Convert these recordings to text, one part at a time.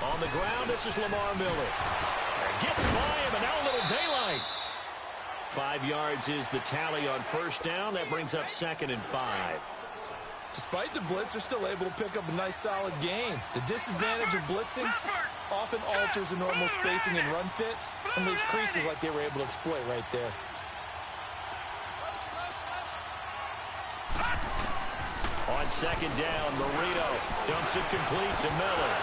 On the ground, this is Lamar Miller. Gets by him, and now a little daylight. 5 yards is the tally on first down. That brings up 2nd and 5. Despite the blitz, they're still able to pick up a nice, solid gain. The disadvantage of blitzing often alters the normal spacing and run fits and leaves creases like they were able to exploit right there. On 2nd down, Marino dumps it complete to Miller.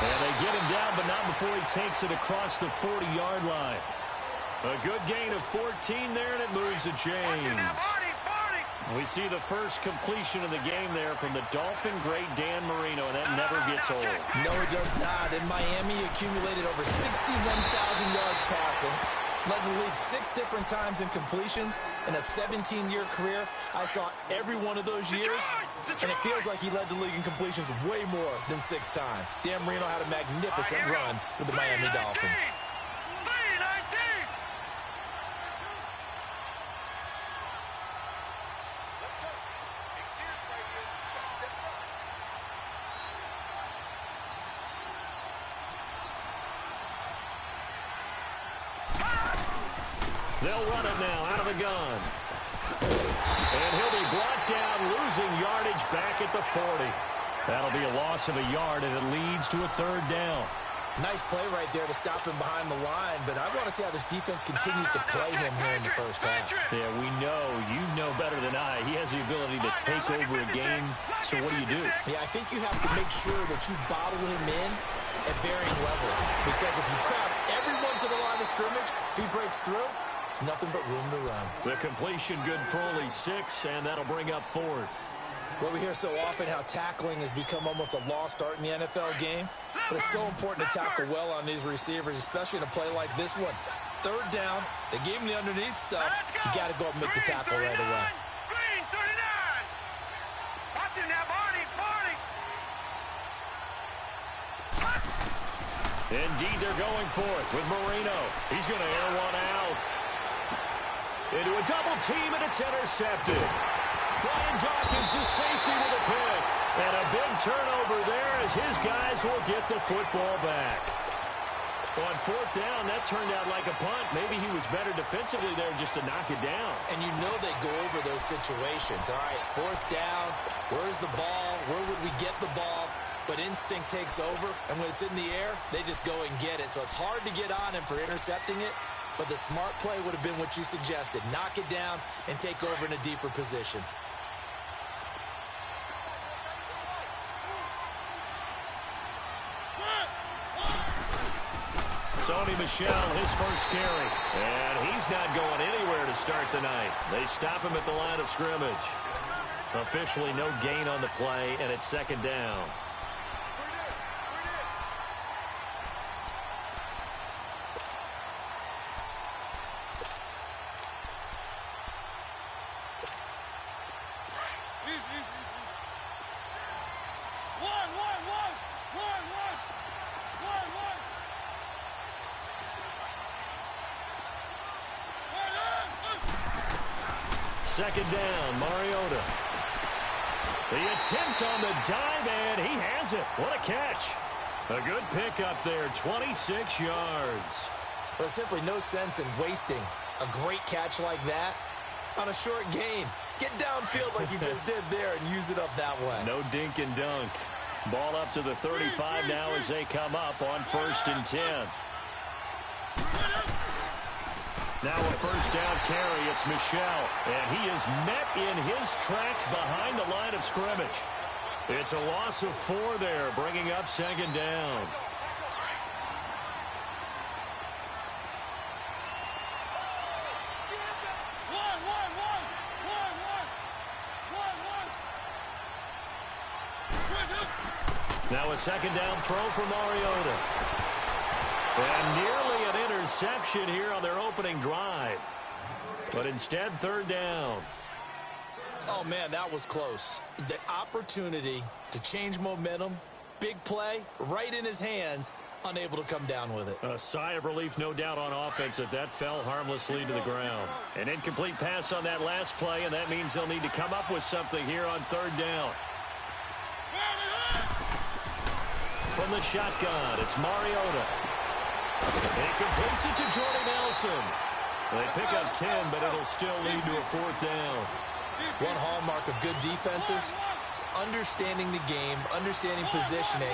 And they get him down, but not before he takes it across the 40-yard line. A good gain of 14 there, and it moves the chains. We see the first completion of the game there from the Dolphin great Dan Marino, and that never gets old. No, it does not. In Miami, he accumulated over 61,000 yards passing. Led the league 6 different times in completions. In a 17-year career, I saw every one of those years, and it feels like he led the league in completions way more than 6 times. Dan Marino had a magnificent run with the Miami Dolphins. They'll run it now out of the gun. And he'll be brought down, losing yardage back at the 40. That'll be a loss of a yard, and it leads to a 3rd down. Nice play right there to stop him behind the line, but I want to see how this defense continues to play him here in the first half. Yeah, we know. You know better than I. He has the ability to take over a game, so what do? Yeah, I think you have to make sure that you bottle him in at varying levels, because if you crowd everyone to the line of scrimmage, if he breaks through, it's nothing but room to run. The completion good for only 6, and that'll bring up 4th. Well, we hear so often how tackling has become almost a lost art in the NFL game, but it's so important to tackle well on these receivers, especially in a play like this one. 3rd down, they gave him the underneath stuff. You got to go up and make the tackle right away. Green 39. Watch him now, Barney. Indeed, they're going for it with Marino. He's going to air one out. Into a double team, and it's intercepted. Brian Dawkins, the safety, with a pick. And a big turnover there as his guys will get the football back. So on 4th down, that turned out like a punt. Maybe he was better defensively there just to knock it down. And you know they go over those situations. All right, 4th down, where's the ball? Where would we get the ball? But instinct takes over, and when it's in the air, they just go and get it. So it's hard to get on him for intercepting it, but the smart play would have been what you suggested. Knock it down and take over in a deeper position. Sony Michel, his first carry. And he's not going anywhere to start the night. They stop him at the line of scrimmage. Officially no gain on the play, and it's 2nd down. Second down, Mariota. The attempt on the dive, and he has it. What a catch. A good pickup there, 26 yards. There's simply no sense in wasting a great catch like that on a short gain. Get downfield like you just did there and use it up that way. No dink and dunk. Ball up to the 35 now as they come up on 1st and 10. Now a first down carry, it's Michel, and he is met in his tracks behind the line of scrimmage. It's a loss of 4 there, bringing up 2nd down. Now a 2nd down throw for Mariota. And nearly an interception here on their opening drive. But instead, 3rd down. Oh, man, that was close. The opportunity to change momentum, big play, right in his hands, unable to come down with it. A sigh of relief, no doubt, on offense that fell harmlessly to the ground. An incomplete pass on that last play, and that means they'll need to come up with something here on 3rd down. from the shotgun. It's Mariota. And he completes it to Jordy Nelson. They pick up 10, but it'll still lead to a fourth down. One hallmark of good defenses is understanding the game, understanding positioning,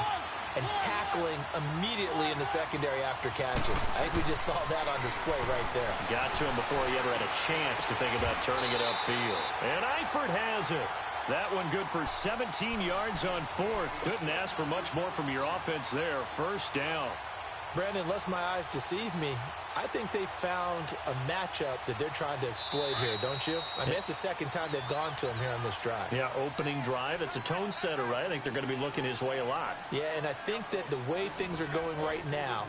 and tackling immediately in the secondary after catches. I think we just saw that on display right there. Got to him before he ever had a chance to think about turning it upfield. And Eifert has it. That one good for 17 yards on fourth. Couldn't ask for much more from your offense there. First down. Brandon, unless my eyes deceive me, I think they found a matchup that they're trying to exploit here, don't you? I mean, it's the second time they've gone to him here on this drive. Yeah, opening drive. It's a tone setter, right? I think they're going to be looking his way a lot. Yeah, and I think that the way things are going right now,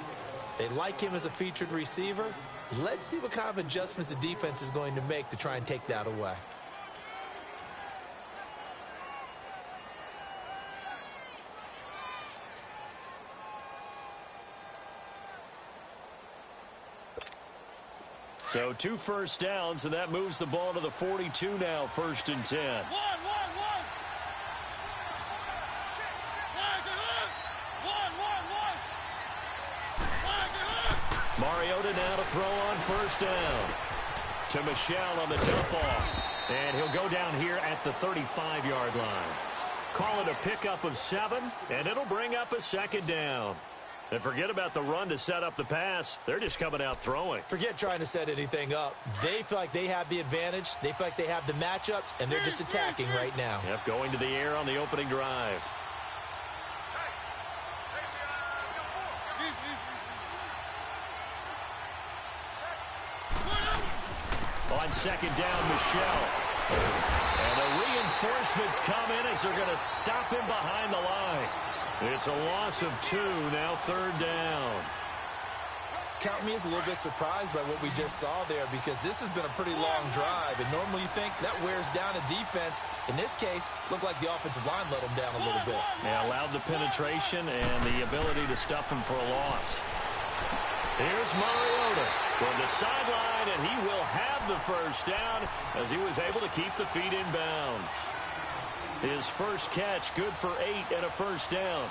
they like him as a featured receiver. Let's see what kind of adjustments the defense is going to make to try and take that away. So 2 first downs, and that moves the ball to the 42 now, 1st and 10. Mariota now to throw on 1st down. To Michel on the dump off. And he'll go down here at the 35-yard line. Call it a pickup of 7, and it'll bring up a 2nd down. And forget about the run to set up the pass. They're just coming out throwing. Forget trying to set anything up. They feel like they have the advantage. They feel like they have the matchups, and they're just attacking right now. Yep, going to the air on the opening drive. On 2nd down, Michel. And the reinforcements come in as they're going to stop him behind the line. It's a loss of 2, now 3rd down. Count me as a little bit surprised by what we just saw there, because this has been a pretty long drive, and normally you think that wears down a defense. In this case, looked like the offensive line let them down a little bit. Yeah, allowed the penetration and the ability to stuff him for a loss. Here's Mariota toward the sideline, and he will have the 1st down as he was able to keep the feet in bounds. His first catch, good for 8 and a 1st down.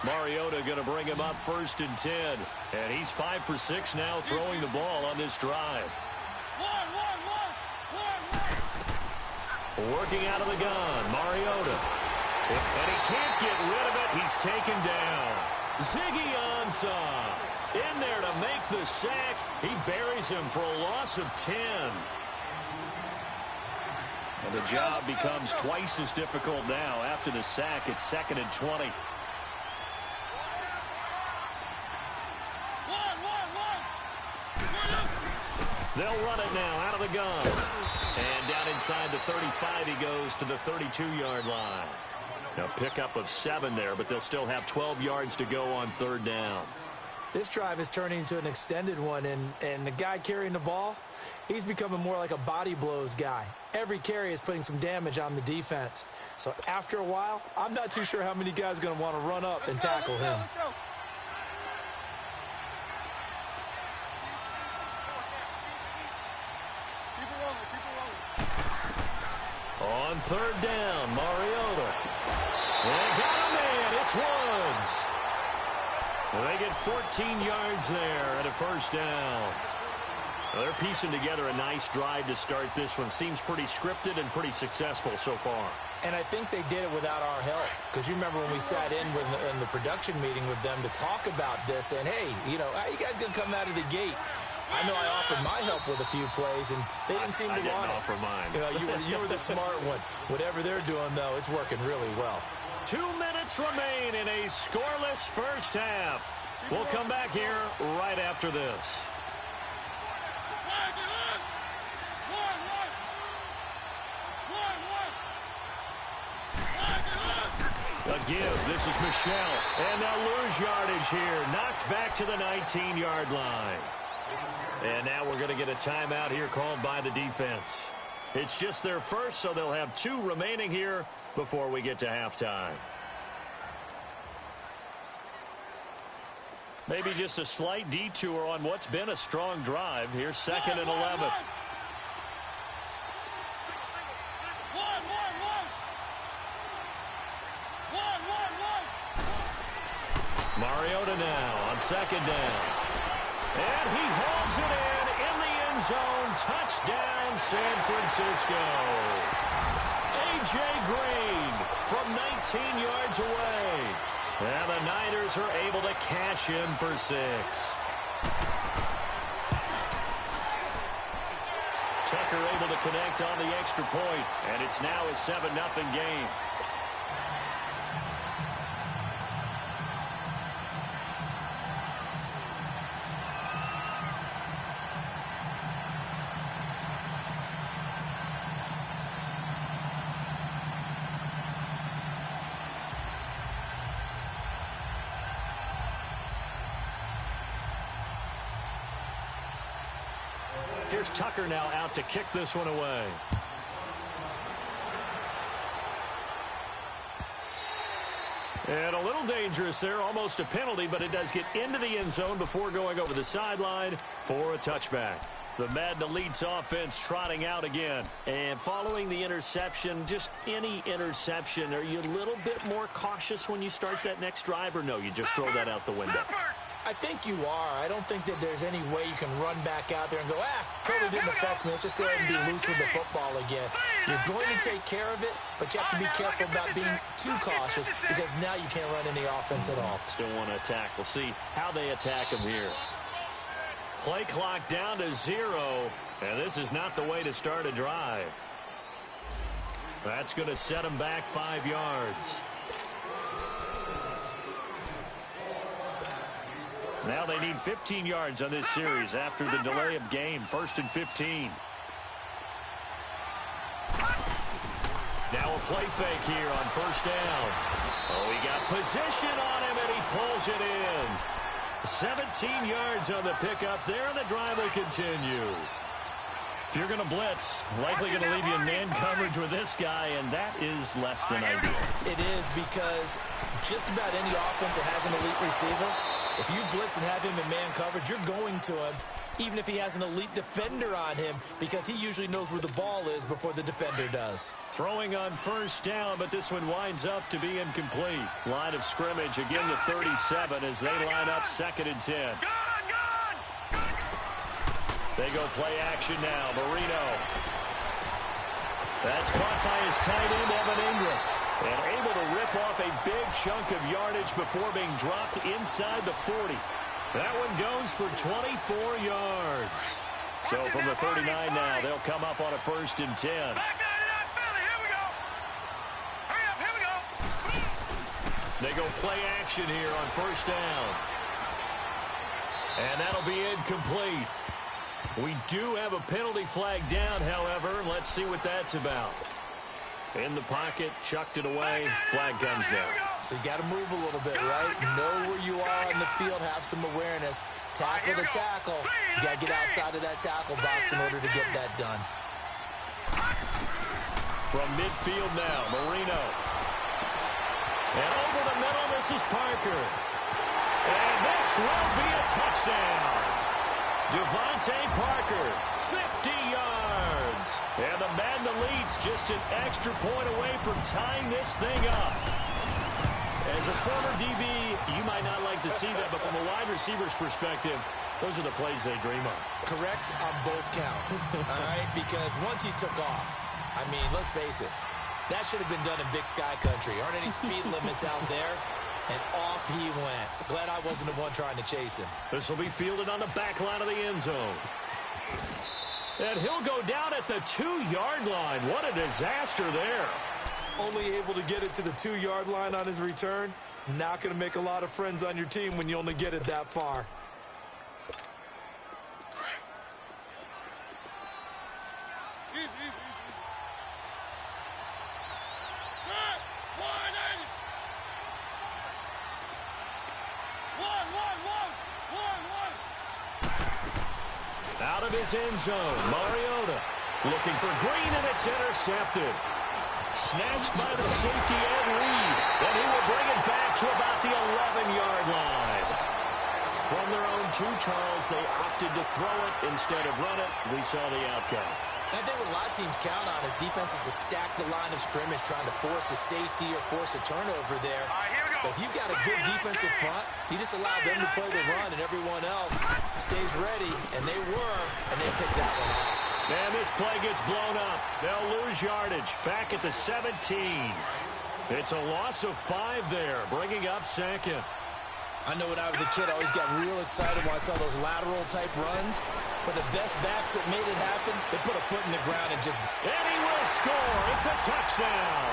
Mariota going to bring him up 1st and 10. And he's 5 for 6 now throwing the ball on this drive. Working out of the gun, Mariota. And he can't get rid of it. He's taken down. Ziggy Ansah in there to make the sack. He buries him for a loss of 10. And the job becomes twice as difficult now. After the sack, it's 2nd and 20. They'll run it now out of the gun. And down inside the 35, he goes to the 32-yard line. Now pickup of 7 there, but they'll still have 12 yards to go on 3rd down. This drive is turning into an extended one, and the guy carrying the ball, he's becoming more like a body blows guy. Every carry is putting some damage on the defense. So after a while, I'm not too sure how many guys are going to want to run up and tackle him. On 3rd down, Mariota. They got a man. It's Woods. They get 14 yards there and a 1st down. They're piecing together a nice drive to start this one. Seems pretty scripted and pretty successful so far. And I think they did it without our help. Because you remember when we sat in the production meeting with them to talk about this, and hey, you know, how you guys going to come out of the gate? I know I offered my help with a few plays, and they didn't seem to want it. I didn't offer mine. You know, you were the smart one. Whatever they're doing, though, it's working really well. 2 minutes remain in a scoreless first half. We'll come back here right after this. A give. This is Michel. And they'll lose yardage here. Knocked back to the 19-yard line. And now we're going to get a timeout here called by the defense. It's just their first, so they'll have 2 remaining here before we get to halftime. Maybe just a slight detour on what's been a strong drive. Here's 2nd and 11. second down. And he hauls it in the end zone. Touchdown, San Francisco. A.J. Green from 19 yards away. And the Niners are able to cash in for 6. Tucker able to connect on the extra point, and it's now a 7-0 game. Here's Tucker now out to kick this one away. And a little dangerous there, almost a penalty, but it does get into the end zone before going over the sideline for a touchback. The Madden Elite's offense trotting out again. And following the interception, just any interception, are you a little bit more cautious when you start that next drive, or no, you just throw that out the window? I think you are. I don't think that there's any way you can run back out there and go, totally didn't affect me. Let's just go ahead and be loose with the football again. You're going to take care of it, but you have to be careful about being too cautious because now you can't run any offense at all. Still want to attack. We'll see how they attack him here. Play clock down to 0, and this is not the way to start a drive. That's going to set him back 5 yards. Now they need 15 yards on this series after the delay of game. 1st and 15. Now a play fake here on 1st down. Oh, he got position on him, and he pulls it in. 17 yards on the pickup there, and the drive will continue. If you're going to blitz, likely going to leave you in man coverage with this guy, and that is less than ideal. It is, because just about any offense that has an elite receiver, if you blitz and have him in man coverage, you're going to him, even if he has an elite defender on him, because he usually knows where the ball is before the defender does. Throwing on 1st down, but this one winds up to be incomplete. Line of scrimmage again to 37 as they line up 2nd and 10. They go play action now. Marino. That's caught by his tight end, Evan Ingram. And able to rip off a big chunk of yardage before being dropped inside the 40. That one goes for 24 yards. So from the 39 now, they'll come up on a 1st and 10. They go play action here on 1st down. And that'll be incomplete. We do have a penalty flag down, however. Let's see what that's about. In the pocket, chucked it away, flag comes down. So you got to move a little bit, right? Know where you are on the field, have some awareness. Tackle to tackle. You got to get outside of that tackle box in order to get that done. From midfield now, Marino. And over the middle, this is Parker. And this will be a touchdown. Devontae Parker, 50 yards. And the Madden Elite's just an extra point away from tying this thing up. As a former DB, you might not like to see that, but from a wide receiver's perspective, those are the plays they dream of. Correct on both counts, all right? Because once he took off, I mean, let's face it, that should have been done in Big Sky Country. Aren't any speed limits out there? And off he went. Glad I wasn't the one trying to chase him. This will be fielded on the back line of the end zone. And he'll go down at the 2-yard line. What a disaster there. Only able to get it to the 2-yard line on his return. Not going to make a lot of friends on your team when you only get it that far. Out of his end zone, Mariota looking for Green, and it's intercepted. Snatched by the safety Ed Reed, and he will bring it back to about the 11-yard line. From their own 2, Charles, they opted to throw it instead of run it. We saw the outcome. I think what a lot of teams count on is defenses to stack the line of scrimmage, trying to force a safety or force a turnover there. All right, here we go. If you've got a good defensive front, you just allow them to play the run and everyone else stays ready, and they were, and they picked that one off. And this play gets blown up. They'll lose yardage back at the 17. It's a loss of 5 there, bringing up second. I know when I was a kid, I always got real excited when I saw those lateral-type runs. But the best backs that made it happen, they put a foot in the ground and just... And he will score. It's a touchdown.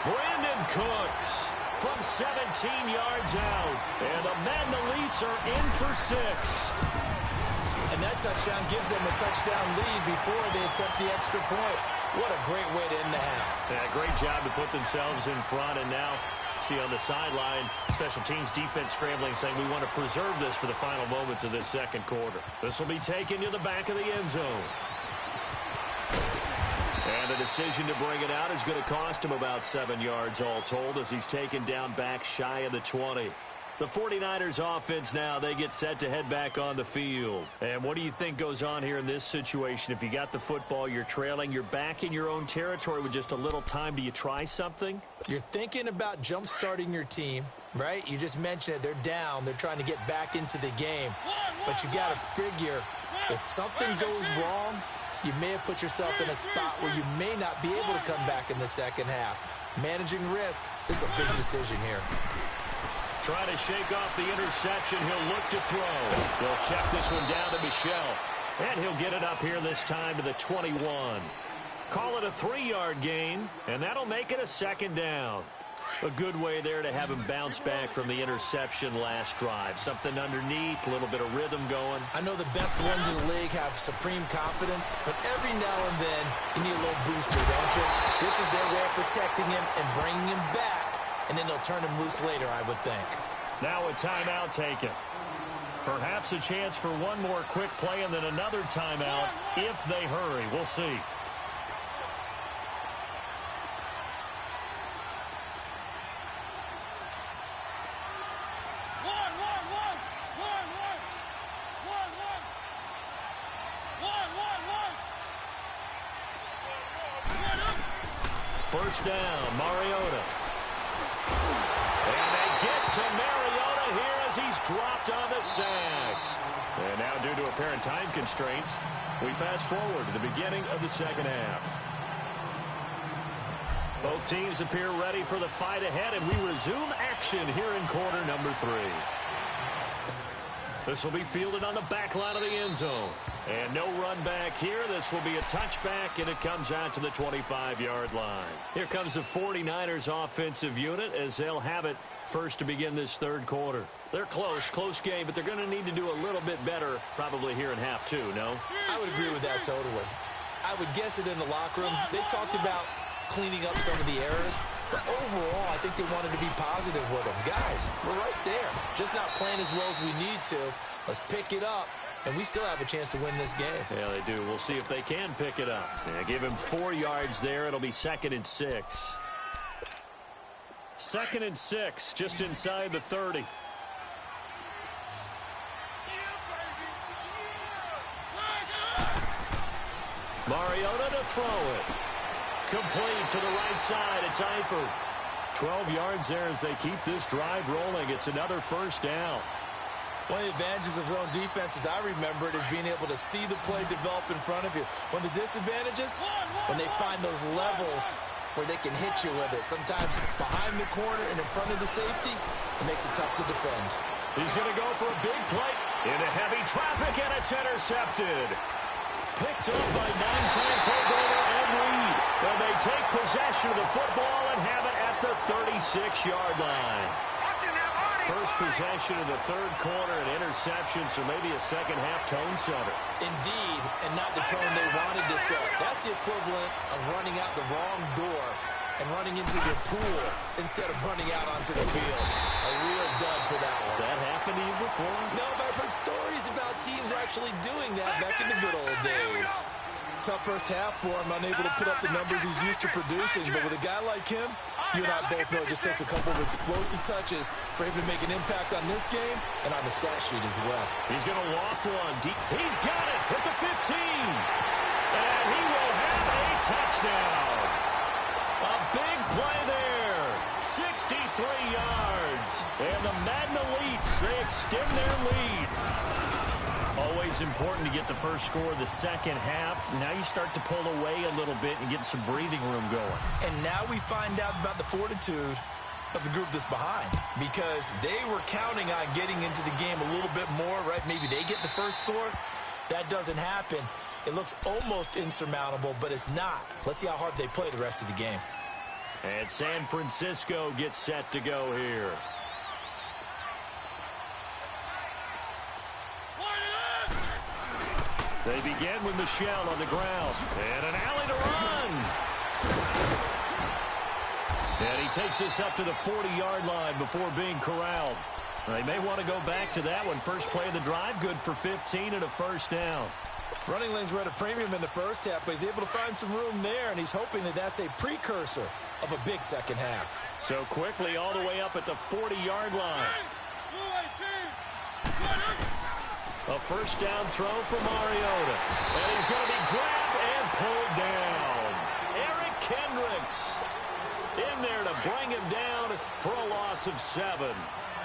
Brandon Cooks from 17 yards out. And the Magnolites are in for 6. And that touchdown gives them a touchdown lead before they attempt the extra point. What a great way to end the half. Yeah, great job to put themselves in front. And now, see on the sideline, special teams defense scrambling, saying we want to preserve this for the final moments of this second quarter. This will be taken to the back of the end zone. And the decision to bring it out is going to cost him about 7 yards all told as he's taken down back shy of the 20. The 49ers offense now, they get set to head back on the field. And what do you think goes on here in this situation? If you got the football, you're trailing, you're back in your own territory with just a little time. Do you try something? You're thinking about jump-starting your team, right? You just mentioned it. They're down. They're trying to get back into the game. But you got to figure if something goes wrong, you may have put yourself in a spot where you may not be able to come back in the second half. Managing risk is a big decision here. Trying to shake off the interception. He'll look to throw. They'll check this one down to Michel. And he'll get it up here this time to the 21. Call it a 3-yard gain, and that'll make it a second down. A good way there to have him bounce back from the interception last drive. Something underneath, a little bit of rhythm going. I know the best ones in the league have supreme confidence, but every now and then you need a little booster, don't you? This is their way of protecting him and bringing him back. And then they'll turn him loose later, I would think. Now a timeout taken. Perhaps a chance for one more quick play and then another timeout if they hurry. We'll see. First down, Mariota. And they get to Mariota here as he's dropped on the sack. And now, due to apparent time constraints, we fast forward to the beginning of the second half. Both teams appear ready for the fight ahead, and we resume action here in quarter number 3. This will be fielded on the back line of the end zone. And no run back here. This will be a touchback, and it comes out to the 25-yard line. Here comes the 49ers offensive unit as they'll have it first to begin this third quarter. They're close game, but they're going to need to do a little bit better probably here in half 2, no? I would agree with that totally. I would guess it in the locker room. They talked about cleaning up some of the errors, but overall, I think they wanted to be positive with them. Guys, we're right there. Just not playing as well as we need to. Let's pick it up, and we still have a chance to win this game. Yeah, they do. We'll see if they can pick it up. Yeah, give him 4 yards there. It'll be 2nd and 6. 2nd and 6, just inside the 30. Mariota to throw it. Complete to the right side. It's Eifert. 12 yards there as they keep this drive rolling. It's another first down. One of the advantages of zone defense, as I remember it, is being able to see the play develop in front of you. One of the disadvantages, when they find those levels where they can hit you with it. Sometimes behind the corner and in front of the safety, it makes it tough to defend. He's going to go for a big play into heavy traffic, and it's intercepted. Picked up by 9-time Pro Bowler Ed Reed. And they take possession of the football and have it at the 36-yard line. First possession of the third quarter, an interception, so maybe a second-half tone setter. Indeed, and not the tone they wanted to set. That's the equivalent of running out the wrong door and running into your pool instead of running out onto the field. A real dud for that one. Has that happened to you before? No, but I've heard stories about teams actually doing that back in the good old days. Tough first half for him, unable to put up the numbers he's used to producing. But with a guy like him, you and I both know it just takes a couple of explosive touches for him to make an impact on this game and on the stat sheet as well. He's going to loft one deep. He's got it at the 15. And he will have a touchdown. A big play there. 63 yards. And the Madden Elites, they extend their lead. Always important to get the first score of the second half. Now you start to pull away a little bit and get some breathing room going. And now we find out about the fortitude of the group that's behind, because they were counting on getting into the game a little bit more, right? Maybe they get the first score. That doesn't happen. It looks almost insurmountable, but it's not. Let's see how hard they play the rest of the game. And San Francisco gets set to go here. They begin with Michel on the ground. And an alley to run. And he takes this up to the 40-yard line before being corralled. They may want to go back to that one. First play of the drive, good for 15 and a first down. Running lanes were at a premium in the first half, but he's able to find some room there, and he's hoping that that's a precursor of a big second half. So quickly all the way up at the 40-yard line. A first down throw for Mariota. And he's going to be grabbed and pulled down. Eric Kendricks in there to bring him down for a loss of 7.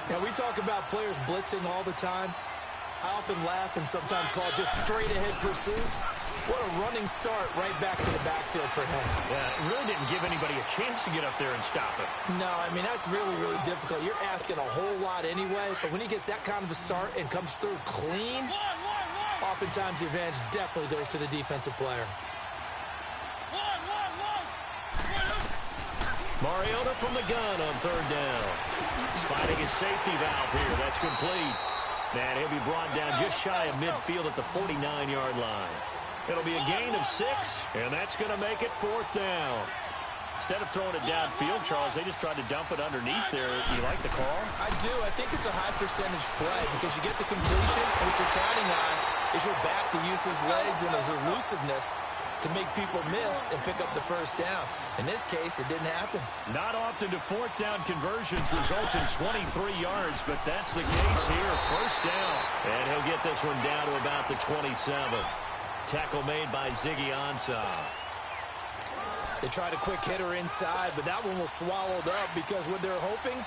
Now, we talk about players blitzing all the time. I often laugh and sometimes call it just straight-ahead pursuit. What a running start right back to the backfield for him. Yeah, it really didn't give anybody a chance to get up there and stop it. No, I mean, that's really, really difficult. You're asking a whole lot anyway, but when he gets that kind of a start and comes through clean, oftentimes the advantage definitely goes to the defensive player. Mariota from the gun on third down. Finding his safety valve here. That's complete. And he'll be brought down just shy of midfield at the 49-yard line. It'll be a gain of 6, and that's going to make it fourth down. Instead of throwing it downfield, Charles, they just tried to dump it underneath there. You like the call? I do. I think it's a high percentage play because you get the completion, and what you're counting on is your back to use his legs and his elusiveness to make people miss and pick up the first down. In this case, it didn't happen. Not often do fourth down conversions result in 23 yards, but that's the case here. First down. And he'll get this one down to about the 27. Tackle made by Ziggy Ansah. They tried a quick hitter inside, but that one was swallowed up because what they're hoping,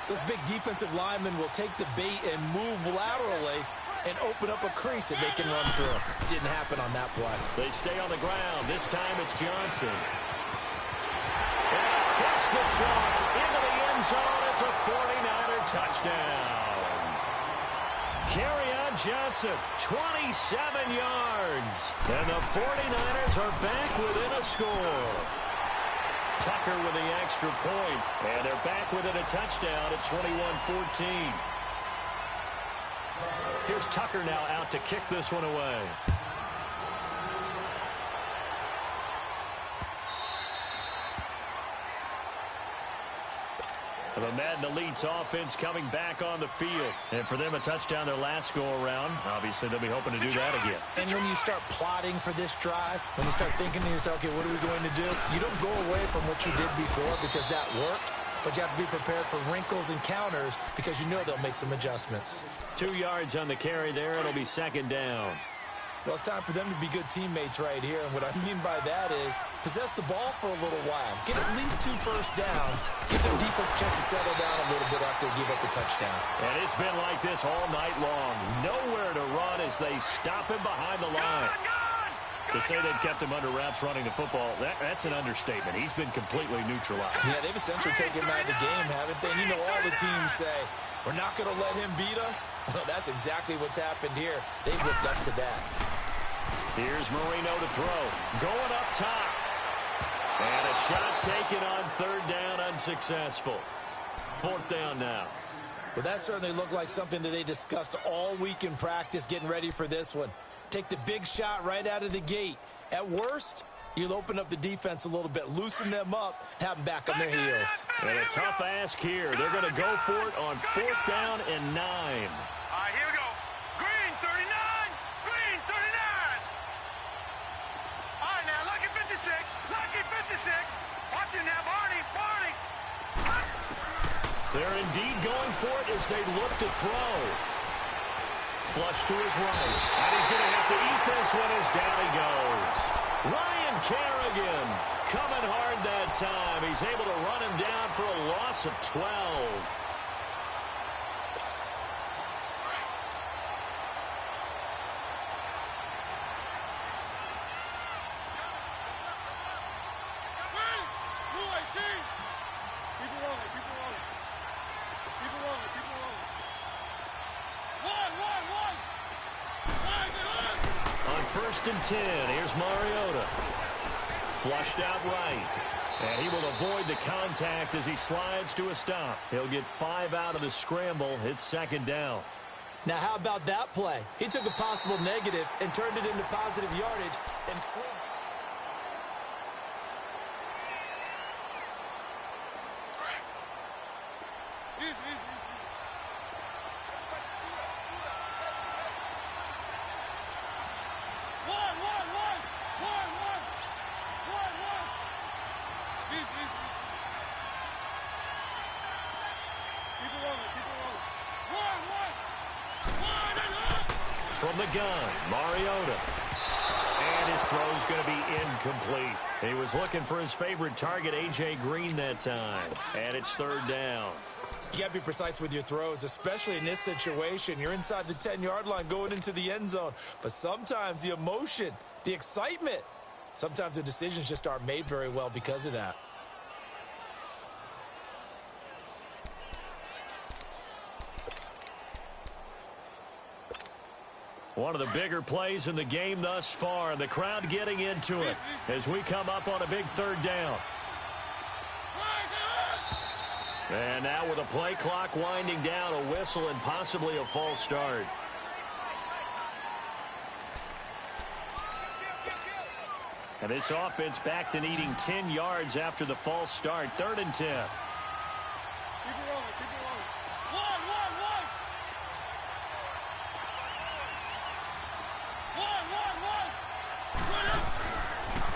those big defensive linemen will take the bait and move laterally and open up a crease that they can run through. Didn't happen on that play. They stay on the ground. This time it's Johnson. And across the chalk into the end zone. It's a 49er touchdown. Kerryon Johnson, 27 yards. And the 49ers are back within a score. Tucker with the extra point. And they're back within a touchdown at 21-14. Here's Tucker now out to kick this one away. The Madden Elites offense coming back on the field. And for them, a touchdown their last go-around. Obviously, they'll be hoping to do that again. And when you start plotting for this drive, when you start thinking to yourself, okay, what are we going to do? You don't go away from what you did before because that worked. But you have to be prepared for wrinkles and counters because you know they'll make some adjustments. 2 yards on the carry there. It'll be second down. Well, it's time for them to be good teammates right here. And what I mean by that is possess the ball for a little while. Get at least 2 first downs. Give their defense a chance to settle down a little bit after they give up the touchdown. And it's been like this all night long. Nowhere to run as they stop him behind the line. To say they've kept him under wraps running the football, that's an understatement. He's been completely neutralized. Yeah, they've essentially taken him out of the game, haven't they? And you know all the teams say, we're not going to let him beat us. Well, that's exactly what's happened here. They've lived up to that. Here's Marino to throw. Going up top. And a shot taken on third down, unsuccessful. Fourth down now. Well, that certainly looked like something that they discussed all week in practice getting ready for this one. Take the big shot right out of the gate. At worst, you'll open up the defense a little bit, loosen them up, have them back on their heels. And a tough ask here. They're going to go for it on fourth down and 9. All right, here we go. Green, 39. Green, 39. All right, now, lucky 56. Lucky 56. Watch it now, Barney. Barney. They're indeed going for it as they look to throw. Flush to his right. And he's going to have to eat this one as down he goes. Ryan And Kerrigan coming hard that time. He's able to run him down for a loss of 12. First and 10. Here's Mariota. Flushed out right. And he will avoid the contact as he slides to a stop. He'll get 5 out of the scramble. It's second down. Now, how about that play? He took a possible negative and turned it into positive yardage and slid. From the gun, Mariota. And his throw's going to be incomplete. He was looking for his favorite target, A.J. Green, that time. And it's third down. You got to be precise with your throws, especially in this situation. You're inside the 10-yard line going into the end zone. But sometimes the emotion, the excitement, sometimes the decisions just aren't made very well because of that. One of the bigger plays in the game thus far. The crowd getting into it as we come up on a big third down. And now with a play clock winding down, a whistle and possibly a false start. And this offense back to needing 10 yards after the false start. Third and 10.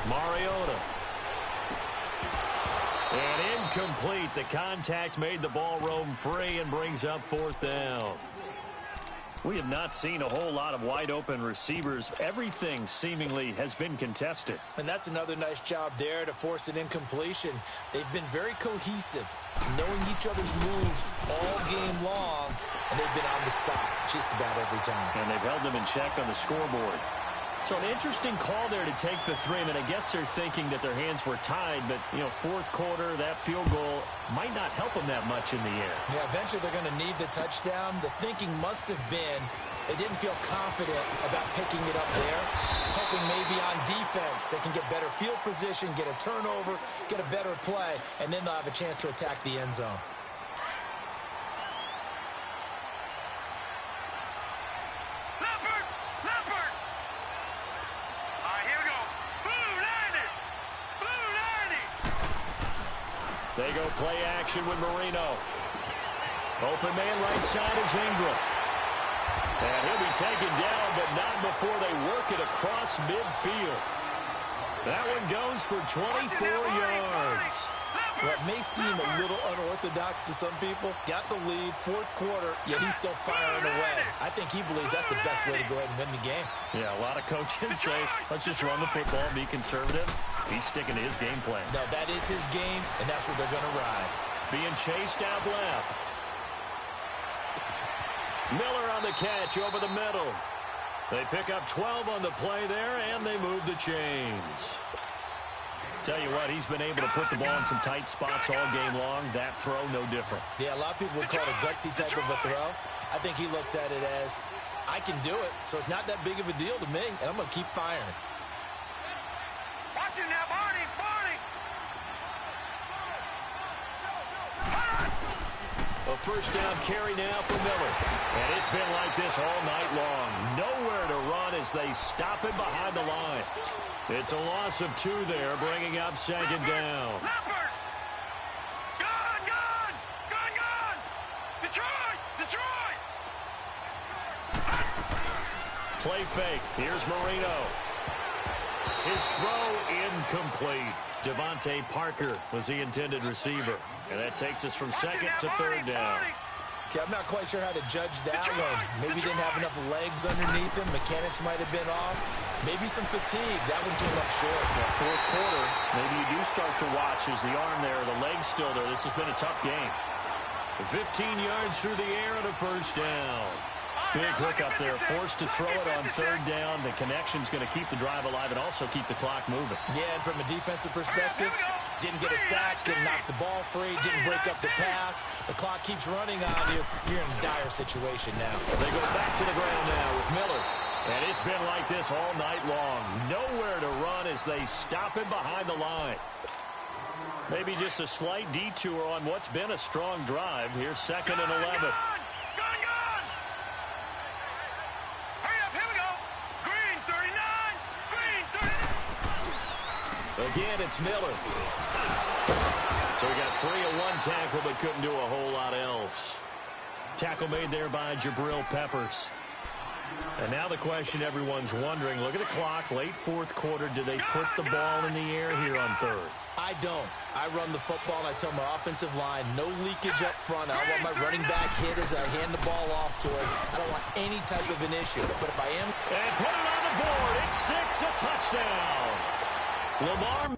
Mariota. And incomplete. The contact made the ball roam free and brings up fourth down. We have not seen a whole lot of wide-open receivers. Everything seemingly has been contested. And that's another nice job there to force an incompletion. They've been very cohesive, knowing each other's moves all game long, and they've been on the spot just about every time. And they've held them in check on the scoreboard. So an interesting call there to take the 3. I mean, I guess they're thinking that their hands were tied, but, you know, fourth quarter, that field goal might not help them that much in the air. Yeah, eventually they're going to need the touchdown. The thinking must have been they didn't feel confident about picking it up there, hoping maybe on defense they can get better field position, get a turnover, get a better play, and then they'll have a chance to attack the end zone. They go play action with Marino. Open man right side is Ingram. And he'll be taken down, but not before they work it across midfield. That one goes for 24 yards. What may seem a little unorthodox to some people, got the lead, fourth quarter, yet he's still firing away. I think he believes that's the best way to go ahead and win the game. Yeah, a lot of coaches say, let's just run the football and be conservative. He's sticking to his game plan. No, that is his game, and that's what they're going to ride. Being chased out left. Miller on the catch over the middle. They pick up 12 on the play there, and they move the chains. Tell you what, he's been able to put the ball in some tight spots all game long. That throw, no different. Yeah, a lot of people would call it a gutsy type of a throw. I think he looks at it as, I can do it, so it's not that big of a deal to me, and I'm going to keep firing. Watch him now, Barney! Barney! A first down carry now for Miller. And it's been like this all night long. Nowhere to run as they stop him behind the line. It's a loss of 2 there, bringing up second down. Leopard! Gun! Gun! Gun! Gun! Detroit! Detroit! Play fake. Here's Marino. His throw incomplete. Devontae Parker was the intended receiver. And that takes us from second to third down. Okay, I'm not quite sure how to judge that one. Maybe didn't have enough legs underneath him. Mechanics might have been off. Maybe some fatigue. That one came up short. Well, fourth quarter, maybe you do start to watch as the arm there, the leg's still there. This has been a tough game. 15 yards through the air and a first down. Big hook up there, forced to throw it on third down. The connection's going to keep the drive alive and also keep the clock moving. Yeah, and from a defensive perspective, didn't get a sack, didn't knock the ball free, didn't break up the pass. The clock keeps running on you. You're in a dire situation now. They go back to the ground now with Miller. And it's been like this all night long. Nowhere to run as they stop him behind the line. Maybe just a slight detour on what's been a strong drive. Here's 2nd and 11. Gone! Hurry up, here we go! Green 39! Green 39! Again, it's Miller. So he got free of one tackle but couldn't do a whole lot else. Tackle made there by Jabril Peppers. And now the question everyone's wondering, look at the clock, late fourth quarter, do they put the ball in the air here on third? I don't. I run the football, and I tell my offensive line, no leakage up front. I don't want my running back hit as I hand the ball off to him. I don't want any type of an issue. But if I am... And put it on the board. It's 6, a touchdown. Lamar...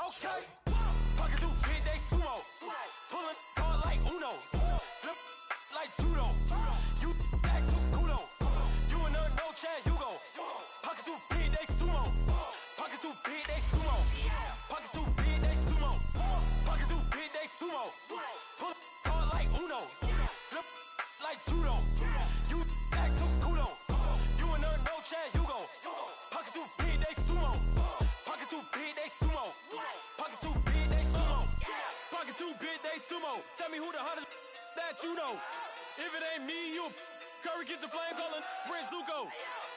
Okay. Pocket too big, they sumo. Pulling card like Uno. Flip like judo. You act too kudo. You and her, no Chad Hugo. Pocket too big, they sumo. Pocket too big, they sumo. Pocket too big, they sumo. Pocket too big, they sumo. Pull card like Uno. Flip like judo. You act too kudo. You and her, no Chad Hugo. Pocket too big, they sumo. Pocket too big, they sumo. Pocket too big, they sumo. Pocket too big, they sumo. Tell me who the hottest that you know. If it ain't me, you Curry get the flame calling Prince Zuko.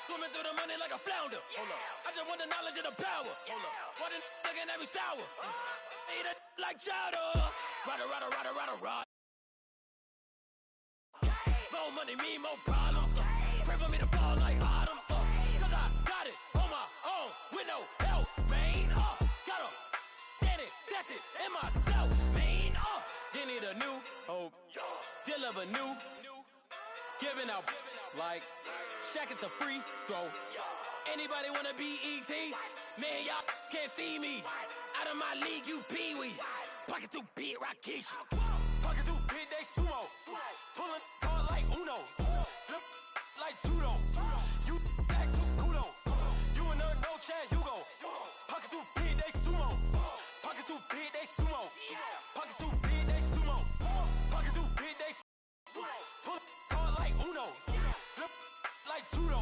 Swimming through the money like a flounder. Hold up. I just want the knowledge and the power. Hold up. Why the looking at me sour? Eat it like chowder. Rada, rada, rada, rada, rada. More money mean more problems. Pray for me to fall like autumn. Cause I got it on my own with no help, man. Got a daddy, that's it, in myself, man. They need a new hope. Deliver new. Giving out like Shaq at the free throw. Anybody wanna be E.T.? Man, y'all can't see me. Out of my league, you pee-wee. Pocket too big, Rakishi. Pocket too big, they sumo. Pulling card like Uno. Flip like judo. You act too kudo. You and her, no Chad Hugo. Pocket too big, they sumo. Pocket too big, they sumo. Pocket too big, they sumo. Pocket too big, they sumo. Pull card like Uno. Flip like judo.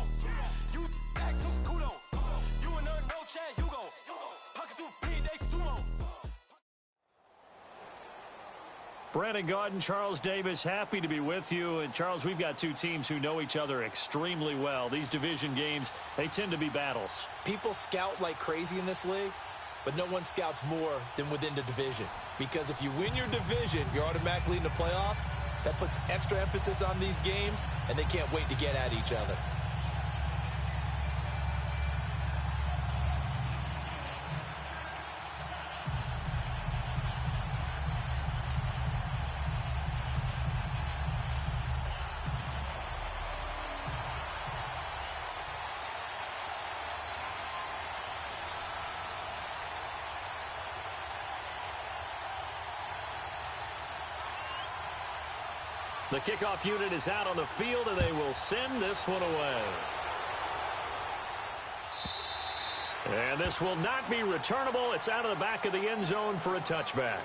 You act too kudo. You and her, no Chad Hugo. Pocket too big, they sumo. Brandon Gaudin, Charles Davis, happy to be with you. And Charles, we've got two teams who know each other extremely well. These division games, they tend to be battles. People scout like crazy in this league, but no one scouts more than within the division. Because if you win your division, you're automatically in the playoffs. That puts extra emphasis on these games, and they can't wait to get at each other. The kickoff unit is out on the field, and they will send this one away. And this will not be returnable. It's out of the back of the end zone for a touchback.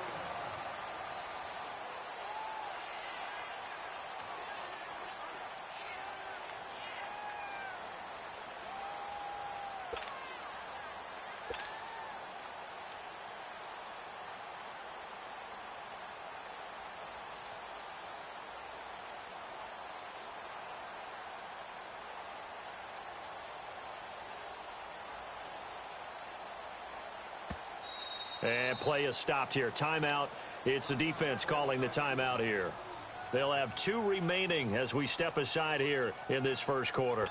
And play is stopped here. Timeout. It's the defense calling the timeout here. They'll have 2 remaining as we step aside here in this first quarter.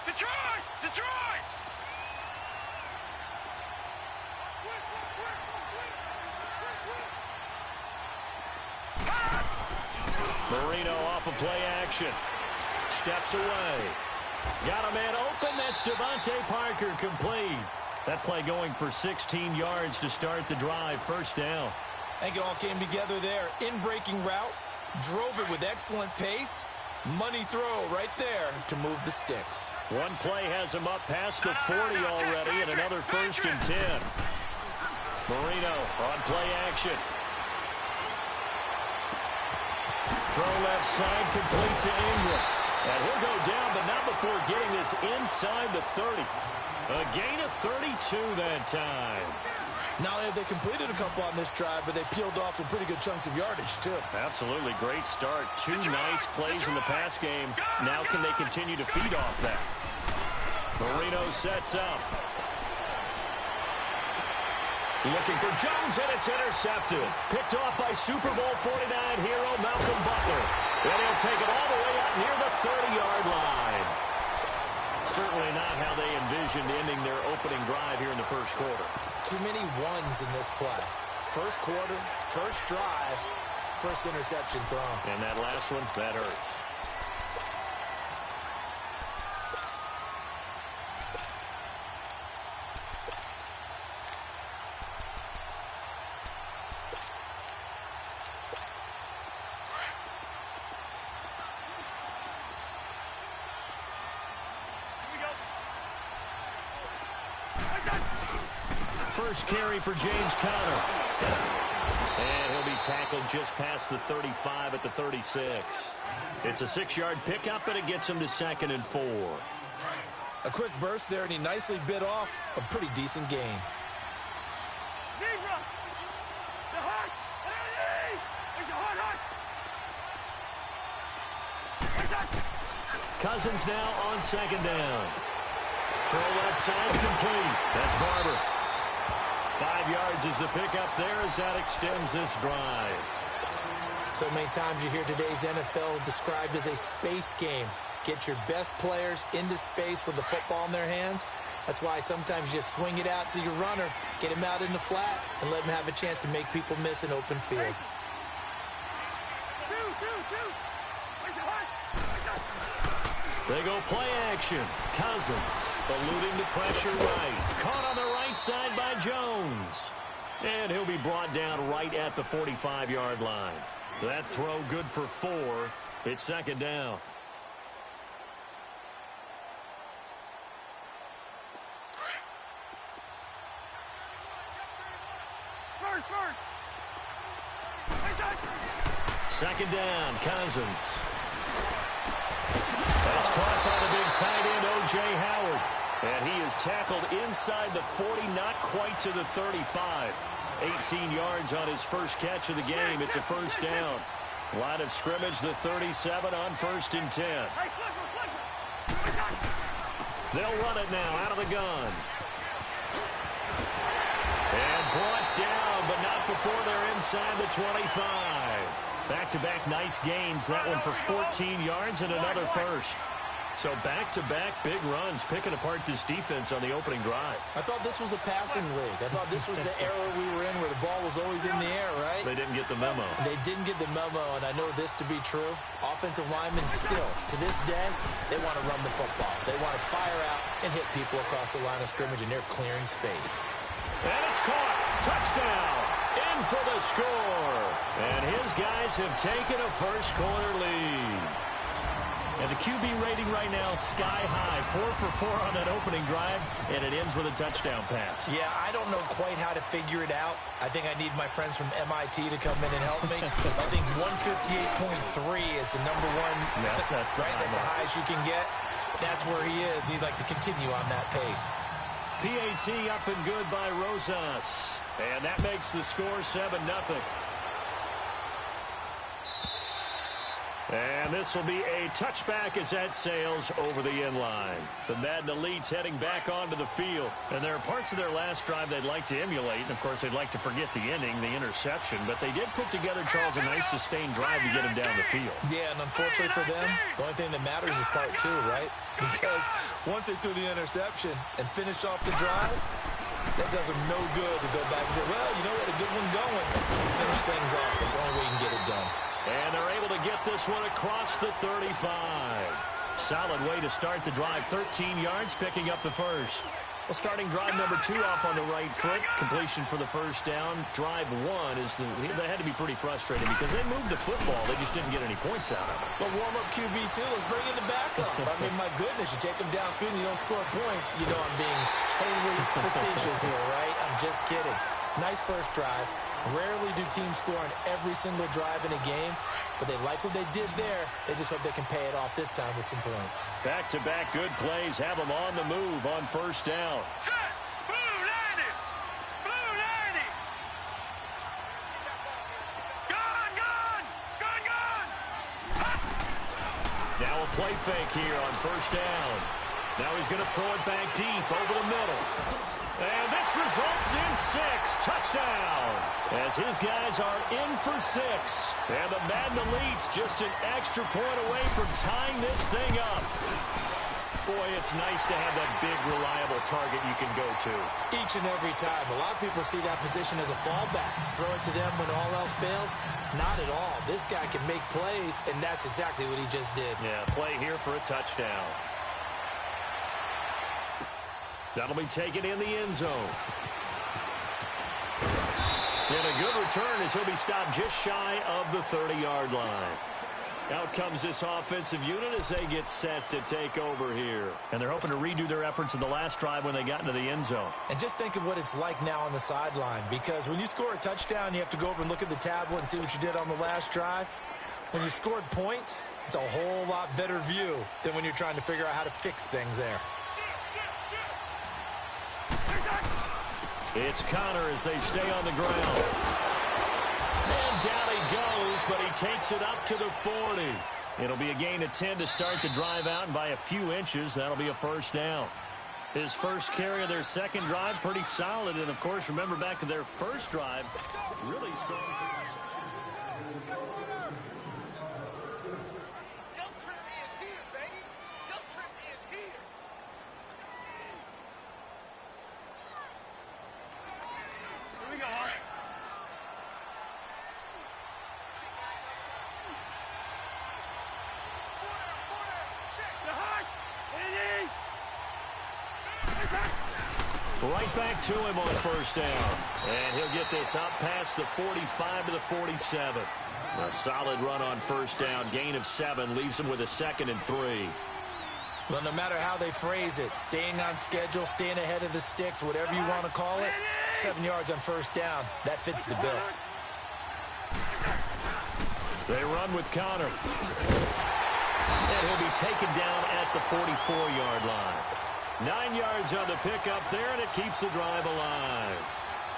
Detroit! Detroit! Marino off of play action. Steps away. Got a man open. That's Devontae Parker complete. That play going for 16 yards to start the drive. First down. I think it all came together there. In-breaking route. Drove it with excellent pace. Money throw right there to move the sticks. One play has him up past the 40 already, and another 1st and 10. Marino on play action. Throw left side, complete to Ingram. And he'll go down, but not before getting this inside the 30. A gain of 32 that time. Not only have they completed a couple on this drive, but they peeled off some pretty good chunks of yardage, too. Absolutely great start. 2 nice plays in the pass game. Now can they continue to feed off that? Marino sets up. Looking for Jones, and it's intercepted. Picked off by Super Bowl 49 hero Malcolm Butler. And he'll take it all the way out near the 30-yard line. Certainly not how they envisioned ending their opening drive here in the first quarter. Too many ones in this play. First quarter, first drive, first interception thrown. And that last one, that hurts. First carry for James Conner. And he'll be tackled just past the 35 at the 36. It's a 6-yard pickup, and it gets him to 2nd and 4. A quick burst there, and he nicely bit off a pretty decent gain. Cousins now on 2nd down. Throw left side complete. That's Barber. 5 yards is the pickup there as that extends this drive. So many times you hear today's NFL described as a space game. Get your best players into space with the football in their hands. That's why sometimes you swing it out to your runner, get him out in the flat, and let him have a chance to make people miss an open field. They go play action. Cousins eluding the pressure right. Caught on the right side by Jones. And he'll be brought down right at the 45-yard line. That throw good for 4. It's 2nd down. Second down, Cousins. That's caught by the big tight end, O.J. Howard. And he is tackled inside the 40, not quite to the 35. 18 yards on his first catch of the game. It's a first down. Line of scrimmage, the 37 on 1st and 10. They'll run it now out of the gun. And brought down, but not before they're inside the 25. Back-to-back nice gains. That one for 14 yards and another first. So back-to-back big runs, picking apart this defense on the opening drive. I thought this was a passing league. I thought this was the era we were in where the ball was always in the air, right? They didn't get the memo. They didn't get the memo, and I know this to be true. Offensive linemen still, to this day, they want to run the football. They want to fire out and hit people across the line of scrimmage, and they're clearing space. And it's caught. Touchdown. In for the score. And his guys have taken a first quarter lead. And the QB rating right now sky high. 4 for 4 on that opening drive, and it ends with a touchdown pass. Yeah, I don't know quite how to figure it out. I think I need my friends from MIT to come in and help me. I think 158.3 is the number one. Yeah, that's the right. That's the highest you can get. That's where he is. He'd like to continue on that pace. PAT up and good by Rosas. And that makes the score 7-0. And this will be a touchback as that sails over the end line. The Madden Elites heading back onto the field. And there are parts of their last drive they'd like to emulate. And, of course, they'd like to forget the ending, the interception. But they did put together, Charles, a nice sustained drive to get him down the field. Yeah, and unfortunately for them, the only thing that matters is part 2, right? Because once they threw the interception and finished off the drive, that does them no good to go back and say, well, you know what, a good one going. Finish things off. That's the only way you can get it done. And they're able to get this one across the 35. Solid way to start the drive. 13 yards, picking up the first. Well, starting drive number 2 off on the right foot. Completion for the first down. Drive 1 is they had to be pretty frustrated because they moved the football. They just didn't get any points out of it. But warm-up QB2, let's bring in the backup. I mean, my goodness, you take them downfield and you don't score points. You know I'm being totally facetious here, right? I'm just kidding. Nice first drive. Rarely do teams score on every single drive in a game, but they like what they did there. They just hope they can pay it off this time with some points. Back-to-back good plays have them on the move on first down. Set. Blue 90. Blue 90. Gone, gone. Gone, gone. Now a play fake here on first down. Now he's going to throw it back deep over the middle. And this results in 6. Touchdown. As his guys are in for 6. And the Madden Elites just an extra point away from tying this thing up. Boy, it's nice to have that big, reliable target you can go to. Each and every time. A lot of people see that position as a fallback. Throw it to them when all else fails. Not at all. This guy can make plays, and that's exactly what he just did. Yeah, play here for a touchdown. That'll be taken in the end zone. And a good return as he'll be stopped just shy of the 30-yard line. Out comes this offensive unit as they get set to take over here. And they're hoping to redo their efforts in the last drive when they got into the end zone. And just think of what it's like now on the sideline, because when you score a touchdown, you have to go over and look at the tablet and see what you did on the last drive. When you scored points, it's a whole lot better view than when you're trying to figure out how to fix things there. It's Connor as they stay on the ground. And down he goes, but he takes it up to the 40. It'll be a gain of 10 to start the drive out, and by a few inches, that'll be a first down. His first carry of their second drive, pretty solid. And, of course, remember back to their first drive, really strong. Right back to him on first down. And he'll get this out past the 45 to the 47. A solid run on first down. Gain of 7 leaves him with a 2nd and 3. Well, no matter how they phrase it, staying on schedule, staying ahead of the sticks, whatever you want to call it, 7 yards on first down, that fits the bill. They run with Connor. And he'll be taken down at the 44-yard line. 9 yards on the pickup there, and it keeps the drive alive.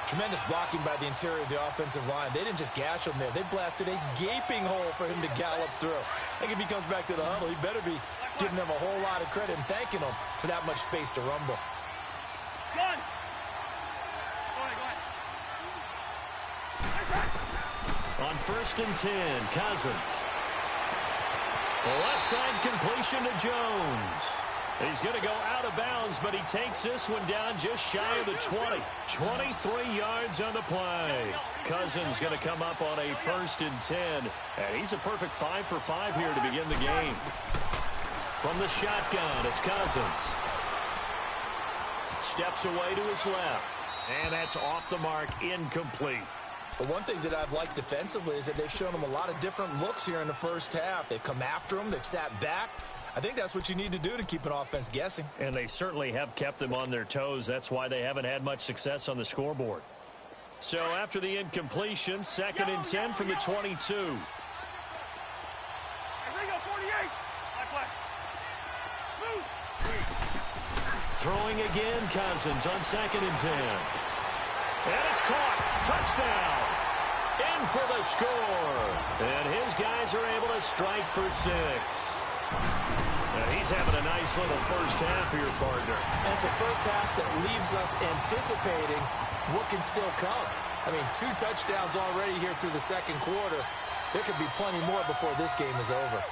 Tremendous blocking by the interior of the offensive line. They didn't just gash him there. They blasted a gaping hole for him to gallop through. I think if he comes back to the huddle, he better be giving them a whole lot of credit and thanking them for that much space to rumble. Go on. Go ahead. On first and 10, Cousins. Left side completion to Jones. He's going to go out of bounds, but he takes this one down just shy of the 20. 23 yards on the play. Cousins going to come up on a first and 10. And he's a perfect 5 for 5 here to begin the game. From the shotgun, it's Cousins. Steps away to his left. And that's off the mark, incomplete. The one thing that I've liked defensively is that they've shown him a lot of different looks here in the first half. They've come after him. They've sat back. I think that's what you need to do to keep an offense guessing. And they certainly have kept them on their toes. That's why they haven't had much success on the scoreboard. So after the incompletion, 2nd and 10 from the 22. Here we go, 48. High play. Move. Throwing again, Cousins on 2nd and 10. And it's caught. Touchdown. in for the score. And his guys are able to strike for 6. Now he's having a nice little first half here, partner. And it's a first half that leaves us anticipating what can still come. I mean, 2 touchdowns already here through the second quarter. There could be plenty more before this game is over.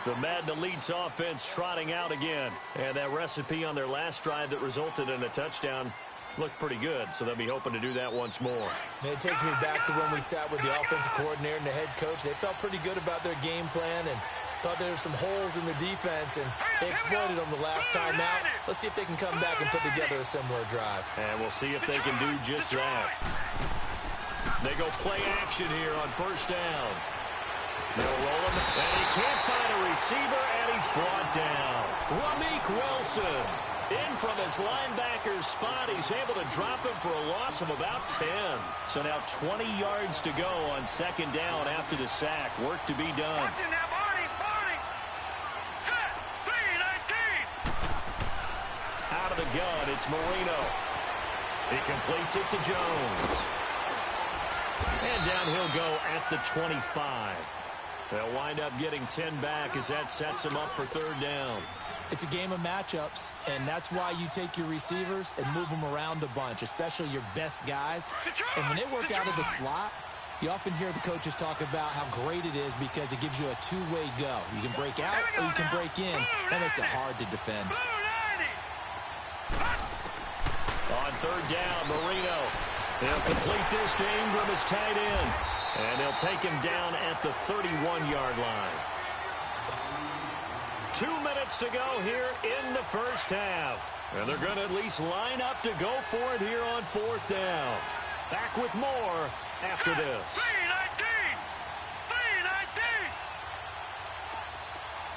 The Madden Elite's offense trotting out again. And that recipe on their last drive that resulted in a touchdown looked pretty good, so they'll be hoping to do that once more. And it takes me back to when we sat with the offensive coordinator and the head coach. They felt pretty good about their game plan and thought there were some holes in the defense, and they exploited them the last time out. Let's see if they can come back and put together a similar drive. And we'll see if they can do just that. They go play action here on first down. They'll roll him, and he can't find a receiver, and he's brought down. Ramik Wilson in from his linebacker spot. He's able to drop him for a loss of about 10. So now 20 yards to go on second down after the sack. Work to be done. Out of the gun, it's Marino. He completes it to Jones. And down he'll go at the 25. They'll wind up getting 10 back as that sets them up for third down. It's a game of matchups, and that's why you take your receivers and move them around a bunch, especially your best guys. And when they work out of the slot, you often hear the coaches talk about how great it is because it gives you a two-way go. You can break out or you can break in. That makes it hard to defend. On third down, Marino. He'll complete this to Ingram as tight end. And they'll take him down at the 31-yard line. 2 minutes to go here in the first half. And they're going to at least line up to go for it here on fourth down. Back with more after this. 319!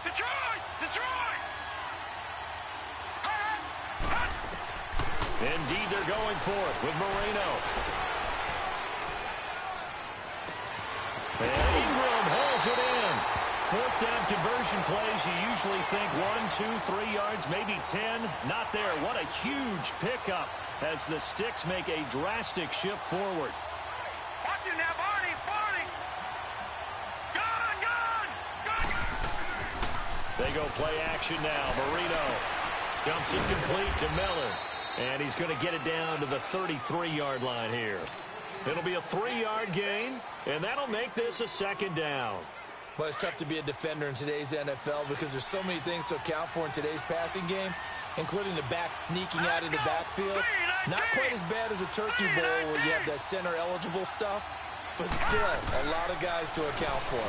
Detroit! Indeed, they're going for it with Moreno. And Ingram holds it in. Fourth down conversion plays, you usually think 1, 2, 3 yards, maybe 10. Not there. What a huge pickup as the Sticks make a drastic shift forward. Watch him now, Barney! Gone! They go play action now. Marino dumps it complete to Miller. And he's going to get it down to the 33-yard line here. It'll be a 3-yard gain, and that'll make this a second down. Well, it's tough to be a defender in today's NFL because there's so many things to account for in today's passing game, including the back sneaking out of the backfield. Not quite as bad as a turkey bowl where you have that center-eligible stuff, but still a lot of guys to account for.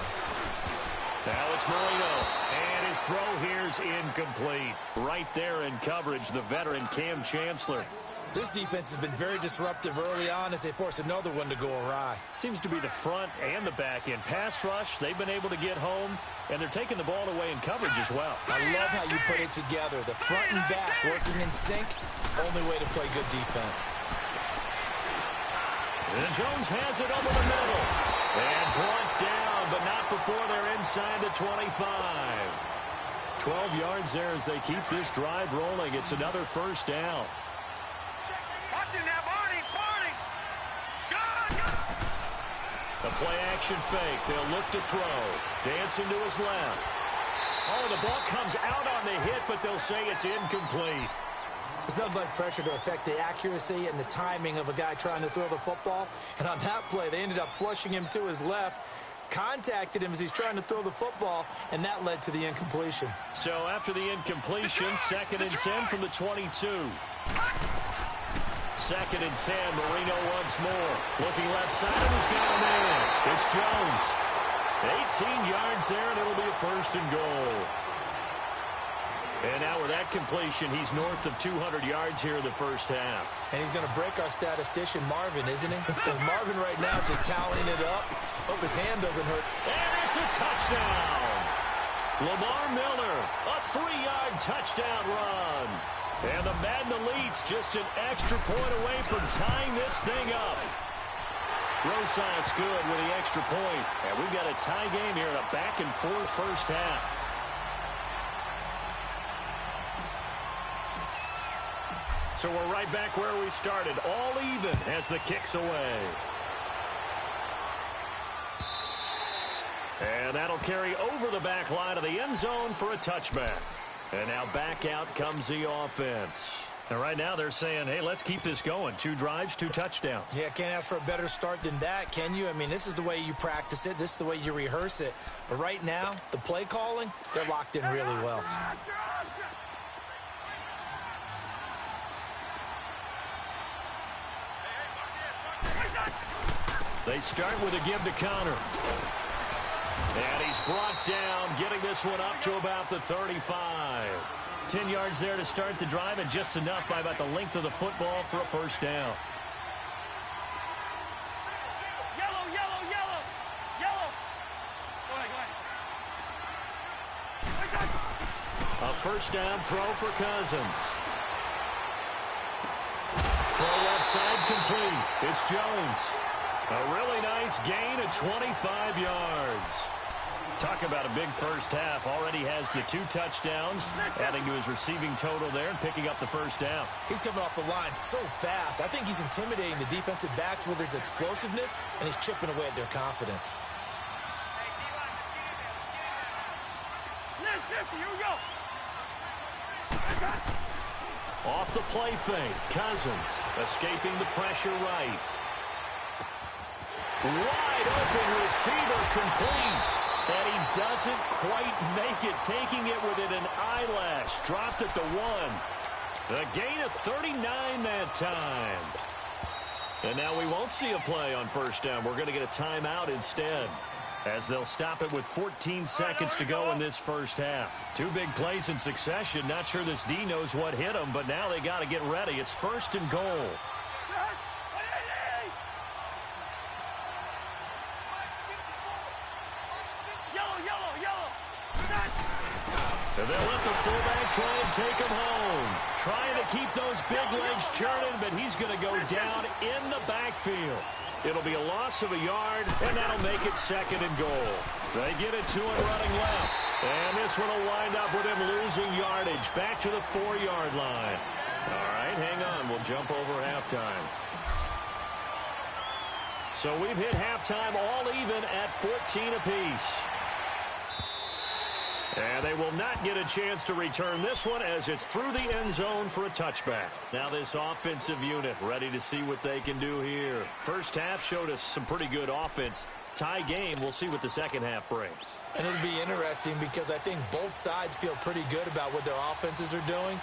Now it's Marino, and his throw here's incomplete. Right there in coverage, the veteran Cam Chancellor. This defense has been very disruptive early on as they force another one to go awry. Seems to be the front and the back end. Pass rush, they've been able to get home, and they're taking the ball away in coverage as well. I love how you put it together. The front and back working in sync, only way to play good defense. And Jones has it over the middle. And brought down, but not before they're inside the 25. 12 yards there as they keep this drive rolling. It's another first down. Watch him now, Barney! A play-action fake. They'll look to throw. Dancing to his left. Oh, the ball comes out on the hit, but they'll say it's incomplete. There's nothing like pressure to affect the accuracy and the timing of a guy trying to throw the football. And on that play, they ended up flushing him to his left, contacted him as he's trying to throw the football, and that led to the incompletion. So after the incompletion, second and 10 from the 22. Second and 10, Marino once more. Looking left side, and he's got him in. It's Jones. 18 yards there, and it'll be a first and goal. And now with that completion, he's north of 200 yards here in the first half. And he's going to break our statistician, Marvin, isn't he? Because Marvin right now is just tallying it up. Hope his hand doesn't hurt. And it's a touchdown. Lamar Miller, a 3-yard touchdown run. And the Madden Elite's just an extra point away from tying this thing up. Rosas good with the extra point. And we've got a tie game here in a back-and-forth first half. So we're right back where we started, all even as the kick's away. And that'll carry over the back line of the end zone for a touchback. And now back out comes the offense. And right now they're saying, hey, let's keep this going. 2 drives, 2 touchdowns. Yeah, can't ask for a better start than that, can you? I mean, this is the way you practice it. This is the way you rehearse it. But right now, the play calling, they're locked in really well. They start with a give to Connor. And he's brought down, getting this one up to about the 35. 10 yards there to start the drive, and just enough by about the length of the football for a first down. Yellow, yellow, yellow. Yellow. Go ahead. A first down throw for Cousins. Throw left side complete. It's Jones. A really nice gain of 25 yards. Talk about a big first half. Already has the 2 touchdowns, adding to his receiving total there and picking up the first down. He's coming off the line so fast. I think he's intimidating the defensive backs with his explosiveness, and he's chipping away at their confidence. Here we go. Off the play fake, Cousins escaping the pressure right. Wide open receiver complete. And he doesn't quite make it, taking it within an eyelash. Dropped at the 1. A gain of 39 that time. And now we won't see a play on first down. We're going to get a timeout instead, as they'll stop it with 14 seconds to go in this first half. 2 big plays in succession. Not sure this D knows what hit him, but now they got to get ready. It's 1st and goal. And they'll let the fullback try and take him home. Trying to keep those big legs churning, but he's going to go down in the backfield. It'll be a loss of a yard, and that'll make it 2nd and goal. They get it to him running left. And this one will wind up with him losing yardage back to the 4-yard line. All right, hang on. We'll jump over halftime. So we've hit halftime all even at 14 apiece. And they will not get a chance to return this one, as it's through the end zone for a touchback. Now this offensive unit ready to see what they can do here. First half showed us some pretty good offense. Tie game, we'll see what the second half brings. And it'll be interesting because I think both sides feel pretty good about what their offenses are doing.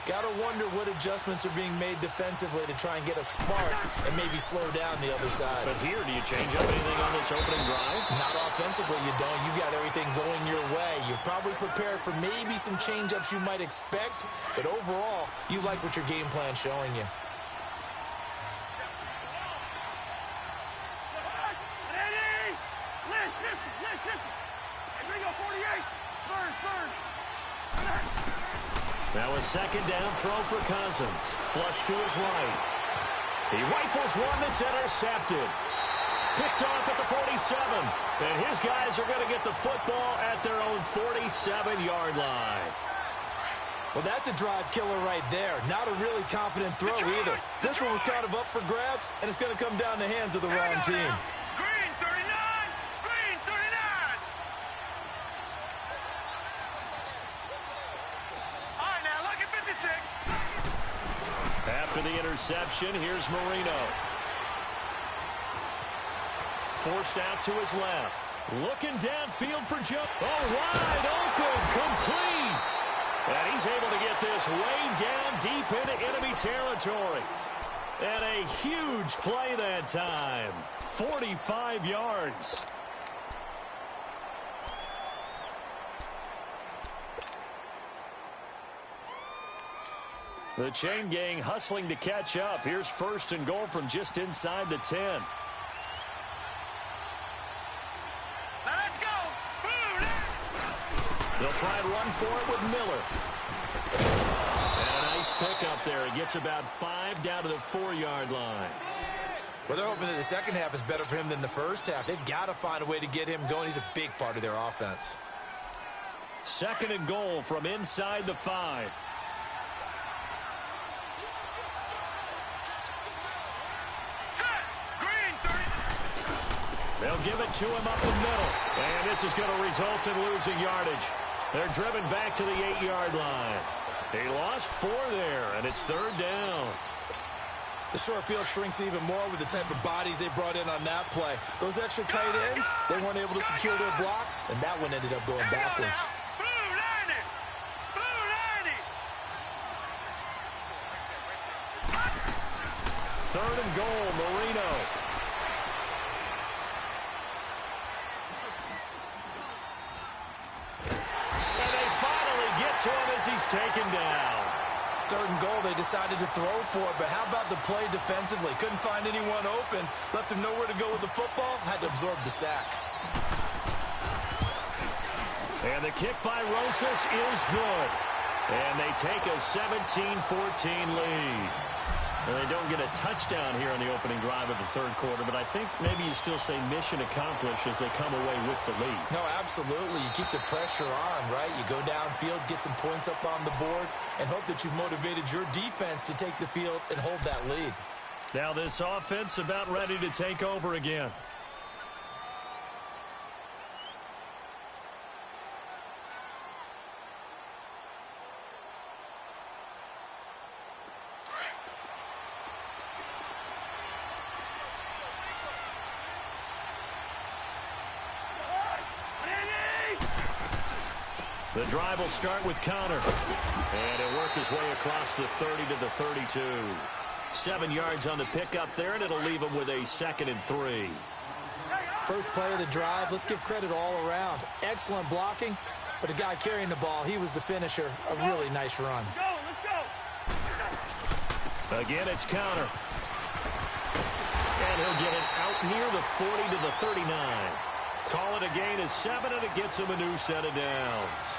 Got to wonder what adjustments are being made defensively to try and get a spark and maybe slow down the other side. But here, do you change up anything on this opening drive? Not offensively, you don't. You got everything going your way. You've probably prepared for maybe some change-ups you might expect, but overall, you like what your game plan's showing you. Ready? Listen. Here we go, 48. Third. Now a 2nd down throw for Cousins. Flush to his right. He rifles one that's intercepted. Picked off at the 47. And his guys are going to get the football at their own 47-yard line. Well, that's a drive killer right there. Not a really confident throw either. This one was kind of up for grabs, and it's going to come down the hands of the wrong team. Green 39. Green 39. All right, now look at 56. After the interception, here's Marino. Forced out to his left. Looking downfield for Joe. Oh, wide open, complete. And he's able to get this way down deep into enemy territory. And a huge play that time. 45 yards. The chain gang hustling to catch up. Here's 1st and goal from just inside the 10. Now let's go. They'll try and run for it with Miller. And a nice pickup there. He gets about 5 down to the 4-yard line. Well, they're hoping that the second half is better for him than the first half. They've got to find a way to get him going. He's a big part of their offense. 2nd and goal from inside the 5. They'll give it to him up the middle. And this is going to result in losing yardage. They're driven back to the 8-yard line. He lost 4 there, and it's 3rd down. The short field shrinks even more with the type of bodies they brought in on that play. Those extra tight ends, they weren't able to secure their blocks, and that one ended up going backwards. Third and goal, Marino. And they finally get to him as he's taken down. 3rd and goal, they decided to throw for it, but how about the play defensively? Couldn't find anyone open, left him nowhere to go with the football, had to absorb the sack. And the kick by Rosas is good. And they take a 17-14 lead. And they don't get a touchdown here in the opening drive of the 3rd quarter, but I think maybe you still say mission accomplished as they come away with the lead. No, absolutely. You keep the pressure on, right? You go downfield, get some points up on the board, and hope that you've motivated your defense to take the field and hold that lead. Now this offense about ready to take over again. The drive will start with Connor. And he'll work his way across the 30 to the 32. 7 yards on the pickup there, and it'll leave him with a 2nd and 3. First play of the drive, let's give credit all around. Excellent blocking, but the guy carrying the ball, he was the finisher. A really nice run. Let's go. Again, it's Connor. And he'll get it out near the 40 to the 39. Call it a gain of 7, and it gets him a new set of downs.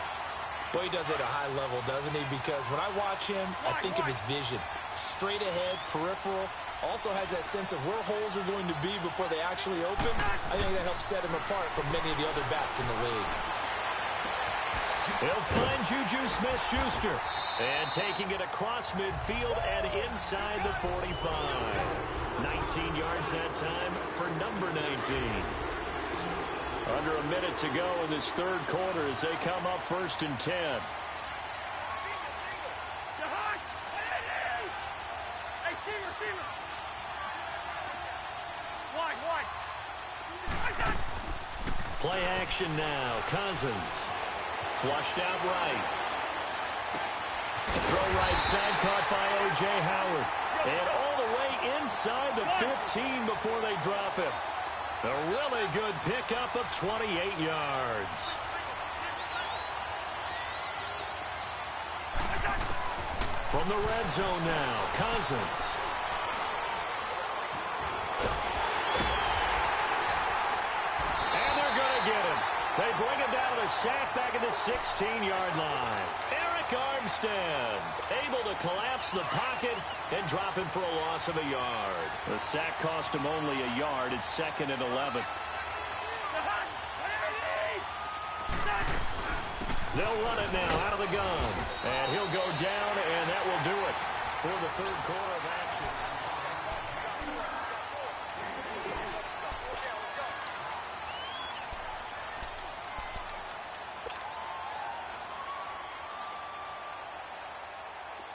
Boy, he does it at a high level, doesn't he? Because when I watch him, I think of his vision. Straight ahead, peripheral. Also has that sense of where holes are going to be before they actually open. I think that helps set him apart from many of the other backs in the league. He'll find Juju Smith-Schuster. And taking it across midfield and inside the 45. 19 yards that time for number 19. Under a minute to go in this 3rd quarter as they come up 1st and 10. Play action now. Cousins. Flushed out right. Throw right side caught by O.J. Howard. And all the way inside the 15 before they drop him. A really good pickup of 28 yards. From the red zone now, Cousins. And they're going to get him. They bring him down with a sack back at the 16-yard line. Armstead able to collapse the pocket and drop him for a loss of a yard. The sack cost him only a yard. It's 2nd and 11. They'll run it now out of the gun. And he'll go down, and that will do it for the 3rd quarter of action.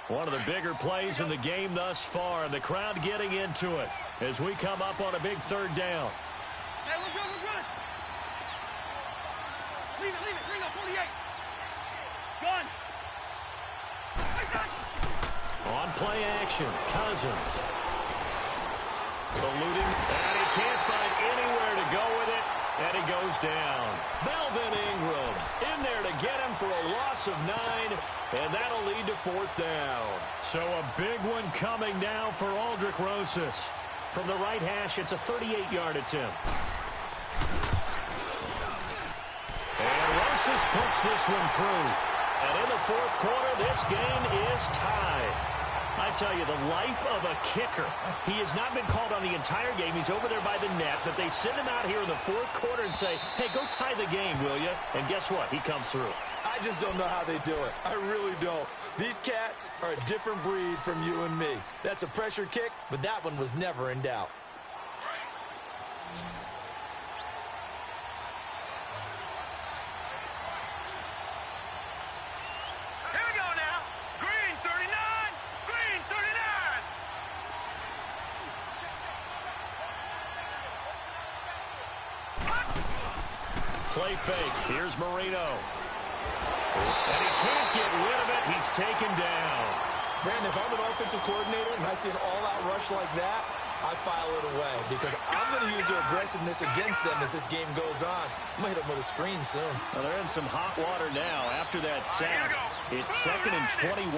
One of the bigger plays in the game thus far, and the crowd getting into it as we come up on a big 3rd down. Hey, we're good, we're good. Leave it, bring up 48. Gun. On play action, Cousins. Eluding, and he can't find anywhere to go with it, and he goes down. Melvin Ingram in there to get him for a loss of 9, and that'll lead to 4th down. So a big one coming now for Aldrick Rosas. From the right hash, it's a 38-yard attempt. And Rosas puts this one through. And in the 4th quarter, this game is tied. I tell you, the life of a kicker. He has not been called on the entire game. He's over there by the net, but they send him out here in the 4th quarter and say, hey, go tie the game, will you? And guess what? He comes through. I just don't know how they do it. I really don't. These cats are a different breed from you and me. That's a pressure kick, but that one was never in doubt. Play fake. Here's Marino. And he can't get rid of it. He's taken down. Brandon, if I'm an offensive coordinator and I see an all-out rush like that, I file it away because I'm going to use their aggressiveness against them as this game goes on. I'm going to hit them with a screen soon. Well, they're in some hot water now after that sack. It's 2nd and 21.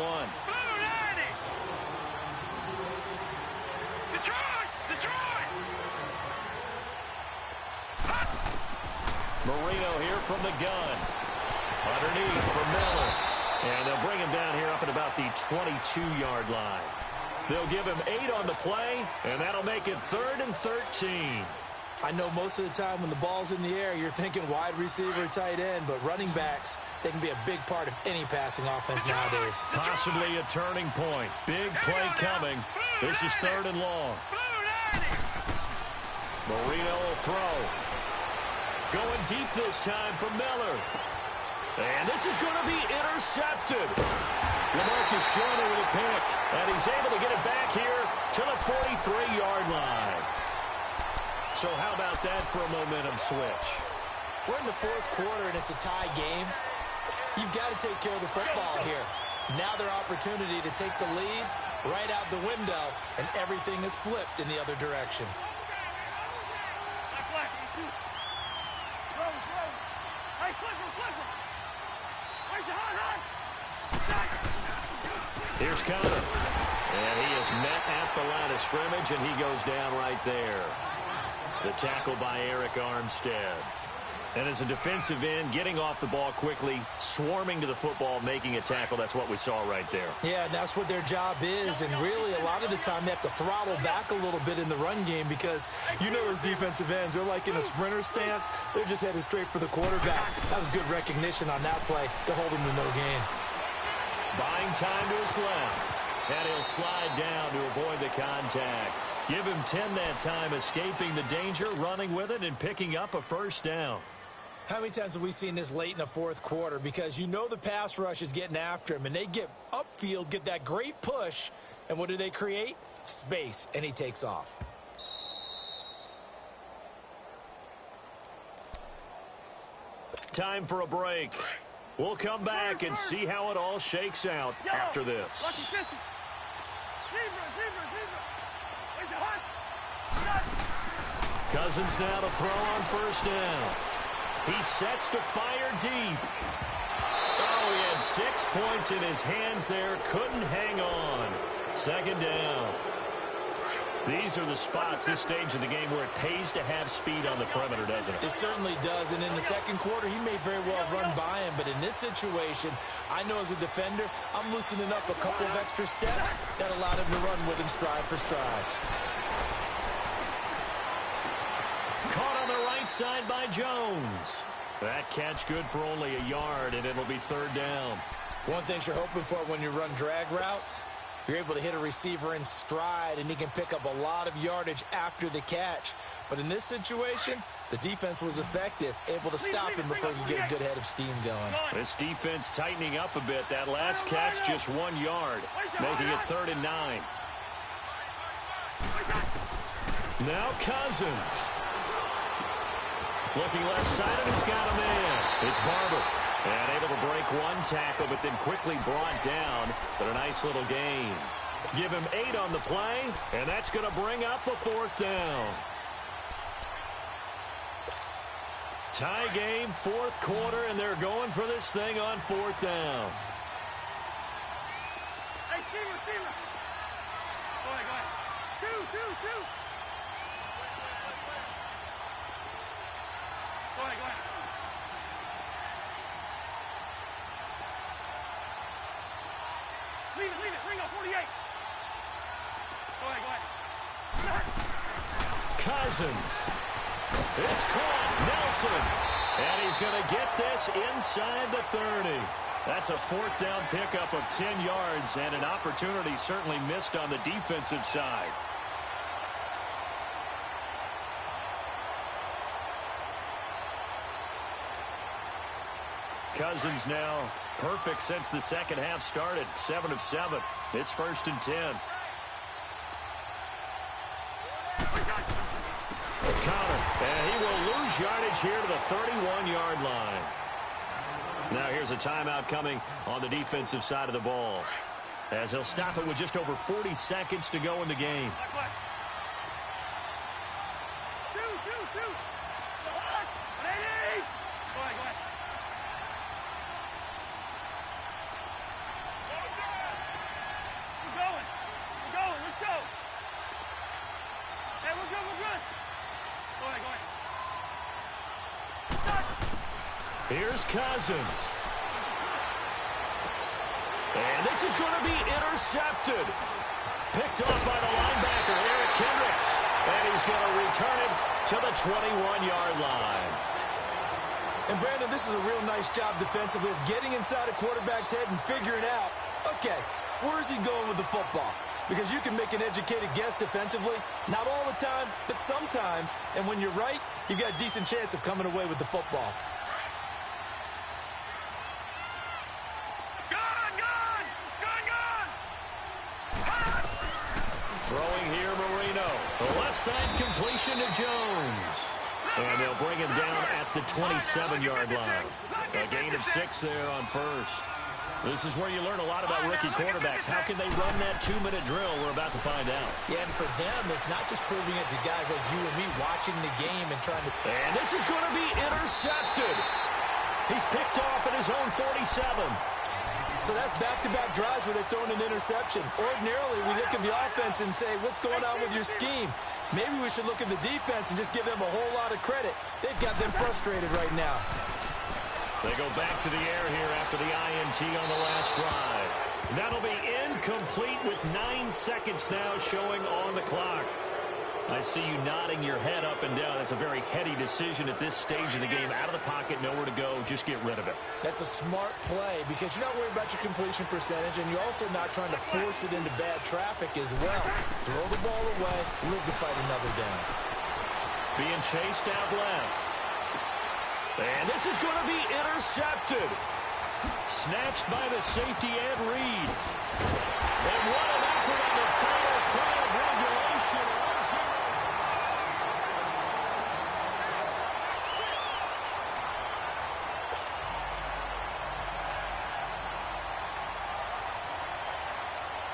Marino here from the gun. Underneath for Miller. And they'll bring him down here up at about the 22-yard line. They'll give him 8 on the play, and that'll make it 3rd and 13. I know most of the time when the ball's in the air, you're thinking wide receiver, tight end, but running backs, they can be a big part of any passing offense nowadays. Possibly a turning point. Big play coming. This is 3rd and long. Marino will throw. Going deep this time for Miller. And this is going to be intercepted. LaMarcus Joyner with a pick. And he's able to get it back here to the 43-yard line. So how about that for a momentum switch? We're in the 4th quarter, and it's a tie game. You've got to take care of the football here. Now their opportunity to take the lead right out the window, and everything is flipped in the other direction. Here's Connor. And he is met at the line of scrimmage, and he goes down right there. The tackle by Eric Armstead. And as a defensive end, getting off the ball quickly, swarming to the football, making a tackle, that's what we saw right there. Yeah, and that's what their job is. And really, a lot of the time, they have to throttle back a little bit in the run game because you know those defensive ends, they're like in a sprinter stance. They're just headed straight for the quarterback. That was good recognition on that play to hold him to no gain. Buying time to his left. And he'll slide down to avoid the contact. Give him 10 that time, escaping the danger, running with it, and picking up a first down. How many times have we seen this late in the 4th quarter? Because you know the pass rush is getting after him, and they get upfield, get that great push, and what do they create? Space, and he takes off. Time for a break. We'll come back and see how it all shakes out after this. Cousins now to throw on first down. He sets to fire deep. Oh, he had 6 points in his hands there. Couldn't hang on. 2nd down. These are the spots, this stage of the game, where it pays to have speed on the perimeter, doesn't it? It certainly does, and in the 2nd quarter, he may very well run by him, but in this situation, I know as a defender, I'm loosening up a couple of extra steps that allowed him to run with him stride for stride. Caught on the right side by Jones. That catch good for only a yard, and it'll be 3rd down. One thing you're hoping for when you run drag routes, you're able to hit a receiver in stride, and he can pick up a lot of yardage after the catch. But in this situation, the defense was effective, able to stop him before he could get a good head of steam going. This defense tightening up a bit. That last catch just 1 yard, making it 3rd and 9. Now Cousins. Looking left side, and he's got a man. It's Barber. And able to break one tackle, but then quickly brought down. But a nice little gain. Give him 8 on the play, and that's going to bring up a 4th down. Tie game, 4th quarter, and they're going for this thing on 4th down. Hey, Steamer. Go ahead. 2. Go ahead. Leave it. Ringo, 48. Go ahead. Cousins. It's caught. Nelson. And he's going to get this inside the 30. That's a 4th down pickup of 10 yards, and an opportunity certainly missed on the defensive side. Cousins now perfect since the 2nd half started. 7 of 7. It's 1st and 10. counter. And he will lose yardage here to the 31-yard line. Now here's a timeout coming on the defensive side of the ball, as he'll stop it with just over 40 seconds to go in the game. Here's Cousins. And this is going to be intercepted. Picked off by the linebacker, Eric Kendricks. And he's going to return it to the 21-yard line. And, Brandon, this is a real nice job defensively of getting inside a quarterback's head and figuring out, okay, where's he going with the football? Because you can make an educated guess defensively. Not all the time, but sometimes. And when you're right, you've got a decent chance of coming away with the football. Throwing here, Marino. The left side completion to Jones. And they'll bring him down at the 27-yard line. A gain of 6 there on first. This is where you learn a lot about rookie quarterbacks. How can they run that 2-minute drill? We're about to find out. Yeah, and for them, it's not just proving it to guys like you and me watching the game and trying to... And this is going to be intercepted. He's picked off at his own 47. So that's back-to-back drives where they've thrown an interception. Ordinarily, we look at the offense and say, what's going on with your scheme? Maybe we should look at the defense and just give them a whole lot of credit. They've got them frustrated right now. They go back to the air here after the INT on the last drive. That'll be incomplete with 9 seconds now showing on the clock. I see you nodding your head up and down. That's a very heady decision at this stage of the game. Out of the pocket, nowhere to go. Just get rid of it. That's a smart play because you're not worried about your completion percentage, and you're also not trying to force it into bad traffic as well. Throw the ball away, live to fight another down. Being chased out left. And this is going to be intercepted. Snatched by the safety, Ed Reed. And what an effort on the final play of regulation.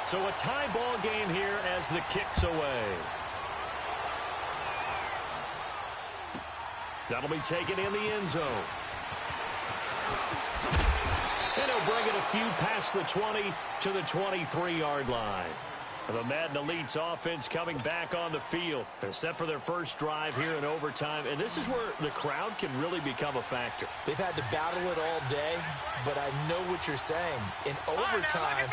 So a tie ball game here as the kick's away. That'll be taken in the end zone. And he'll bring it a few past the 20 to the 23-yard line. The Madden Elites offense coming back on the field. They're set for their first drive here in overtime. And this is where the crowd can really become a factor. They've had to battle it all day, but I know what you're saying. In overtime,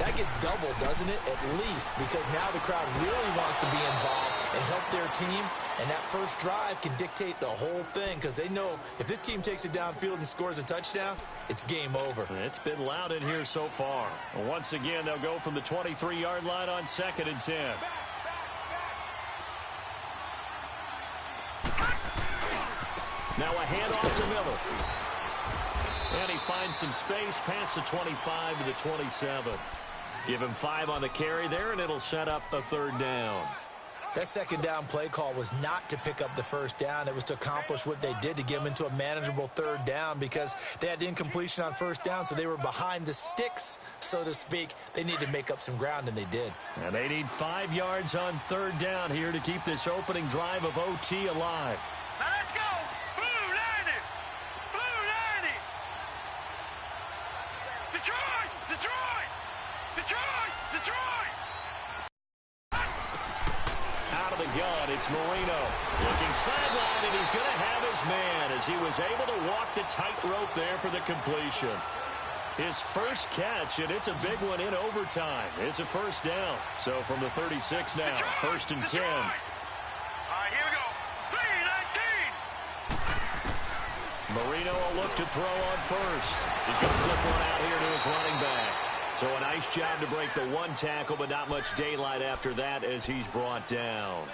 that gets doubled, doesn't it? At least, because now the crowd really wants to be involved and help their team. And that first drive can dictate the whole thing because they know if this team takes it downfield and scores a touchdown, it's game over. It's been loud in here so far. Once again, they'll go from the 23-yard line on 2nd and 10. Now a handoff to Miller. And he finds some space past the 25 to the 27. Give him 5 on the carry there, and it'll set up a 3rd down. That 2nd down play call was not to pick up the 1st down. It was to accomplish what they did to get them into a manageable 3rd down because they had incompletion on 1st down, so they were behind the sticks, so to speak. They needed to make up some ground, and they did. And they need 5 yards on 3rd down here to keep this opening drive of OT alive. Now let's go! Blue 90! Blue 90! Detroit! Detroit! Detroit! Detroit! Out of the gun, it's Marino. Looking sideline, and he's going to have his man as he was able to walk the tightrope there for the completion. His first catch, and it's a big one in overtime. It's a 1st down. So from the 36 now, Detroit! 1st and 10. Detroit! All right, here we go. 3-19! Marino will look to throw on 1st. He's going to flip one out here to his running back. So a nice job to break the 1 tackle, but not much daylight after that as he's brought down.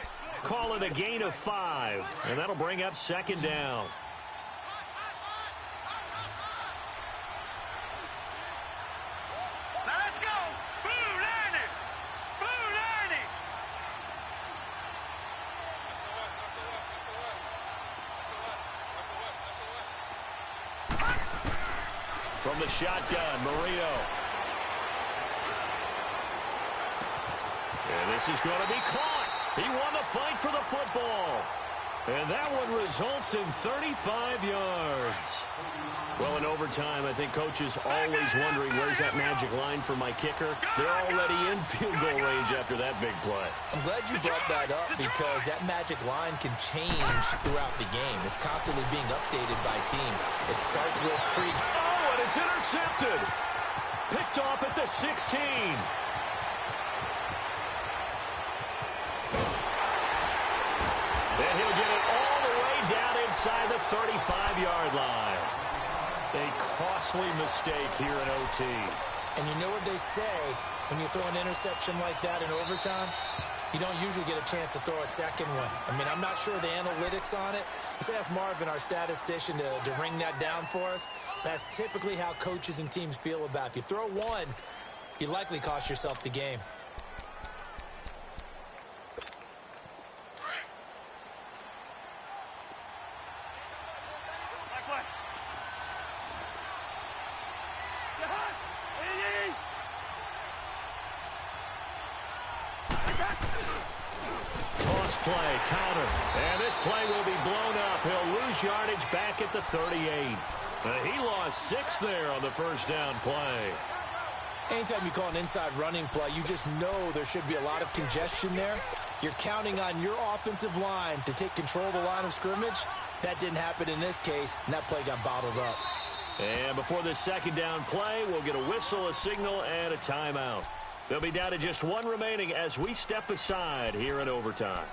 Call it a gain of 5, and that'll bring up 2nd down. Now let's go! Blue 90! Blue 90! From the shotgun, Marino. And this is going to be caught. He won the fight for the football. And that one results in 35 yards. Well, in overtime, I think Coach is always wondering, where's that magic line for my kicker? They're already in field goal range after that big play. I'm glad you brought that up because that magic line can change throughout the game. It's constantly being updated by teams. It starts with pre... Oh, and it's intercepted. Picked off at the 16. And he'll get it all the way down inside the 35-yard line. A costly mistake here in OT. And you know what they say, when you throw an interception like that in overtime, you don't usually get a chance to throw a second one. I mean, I'm not sure the analytics on it. Let's ask Marvin, our statistician, to ring that down for us. That's typically how coaches and teams feel about it. If you throw one, you likely cost yourself the game. Play, counter, and this play will be blown up. He'll lose yardage back at the 38. He lost 6 there on the first down play. Anytime you call an inside running play, you just know there should be a lot of congestion there. You're counting on your offensive line to take control of the line of scrimmage. That didn't happen in this case, and that play got bottled up. And before this second down play, we'll get a whistle, a signal, and a timeout. They'll be down to just 1 remaining as we step aside here in overtime.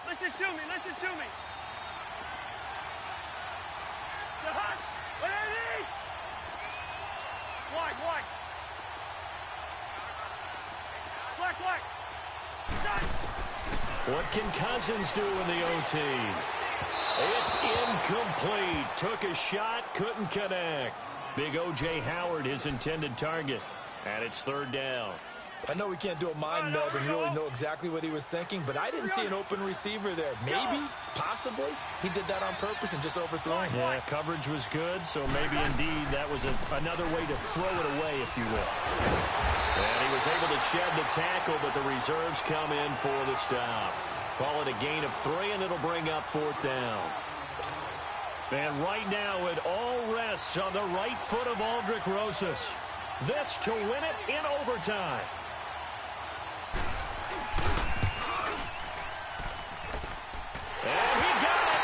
Let's just do me. Let's just do me. The hot. What are these? Wide. Black. Done. What can Cousins do in the OT? It's incomplete. Took a shot, couldn't connect. Big O.J. Howard, his intended target. And it's 3rd down. I know we can't do a mind meld and really know exactly what he was thinking, but I didn't see an open receiver there. Maybe, possibly, he did that on purpose and just overthrew him. Yeah, coverage was good, so maybe indeed that was another way to throw it away, if you will. And he was able to shed the tackle, but the reserves come in for the stop. Call it a gain of 3, and it'll bring up 4th down. And right now, it all rests on the right foot of Aldrick Rosas. This to win it in overtime. And he got it.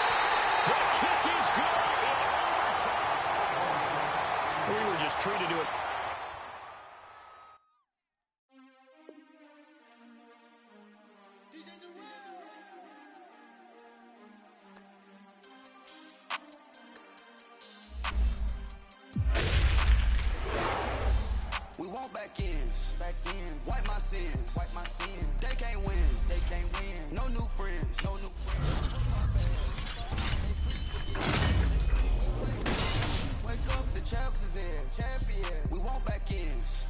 The kick is good in overtime. We were just treated to it. We want back ends. Wipe my sins. They can't win. No new friends. Wake up, the champs is in. Champion. We want back ends.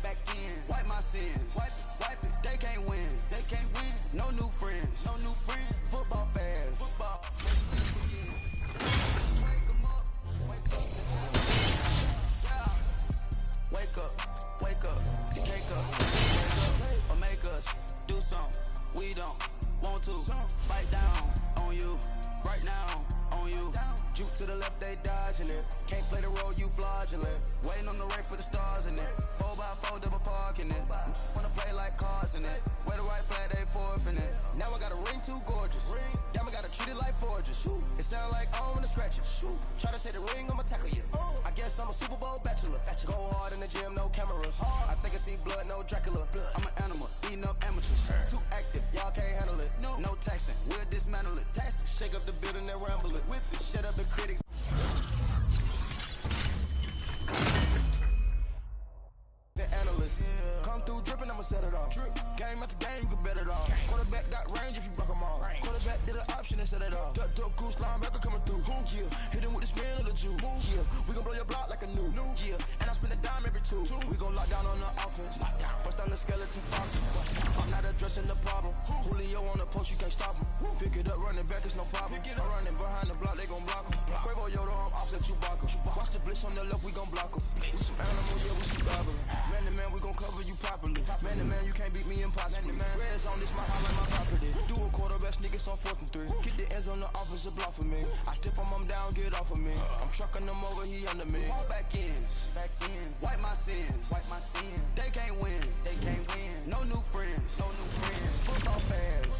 Wipe my sins. Wipe it. They can't win. No new friends. Football fans. Wake 'em up. Yeah. Wake up. The cake up. Or make us do something we don't want to. Bite down on you. Right now on you. Juke to the left, they dodging it. Can't play the role, you fraudulent. Waiting on the rain for the stars in it. 4x4 double parking it. Wanna play like cars in it. Wear the right flag, they forfeiting it. Now I got a ring too gorgeous. Damn, I gotta treat it like forges. It sound like I don't wanna scratch it. Try to take the ring, I'ma tackle you. I guess I'm a Super Bowl bachelor. Go hard in the gym, no cameras. I think I see blood, no Dracula. I'm an animal, eating up amateurs. Too active, y'all can't handle it. No taxing, we'll dismantle it. Shake up the building and ramble it. Whip it, shut up the critics. Analysts. Come through dripping, I'ma set it off. Game after game, you can bet it off. Quarterback got range if you broke them off. Quarterback did an option and set it off. Duck goose, linebacker coming through. Yeah, hit him with the spin of the Jew. Yeah, we gon' blow your block like a new. Yeah, and I spend a dime every 2. We gon' lock down on the offense. First time to skeleton fossil. I'm not addressing the problem. Julio on the post, you can't stop him. Pick it up, running back, it's no problem. I'm running behind the block, they gon' block him. Quavo Yoda, I'm offset Chewbacca. Watch the blitz on the left, we gon' block him. We some animal, yeah, we some gobbling. Man to man, we gon' cover you properly. Man to man, you can't beat me impossibly. Red zone, this my house like my property. Do a quarterback sneakers on 4th and 3. Keep the ends on the offensive block for me. I stiff him, I'm down, get off of me. I'm trucking them over, he under me. Back ends, wipe my sins. They can't win, no new friends, Football fans,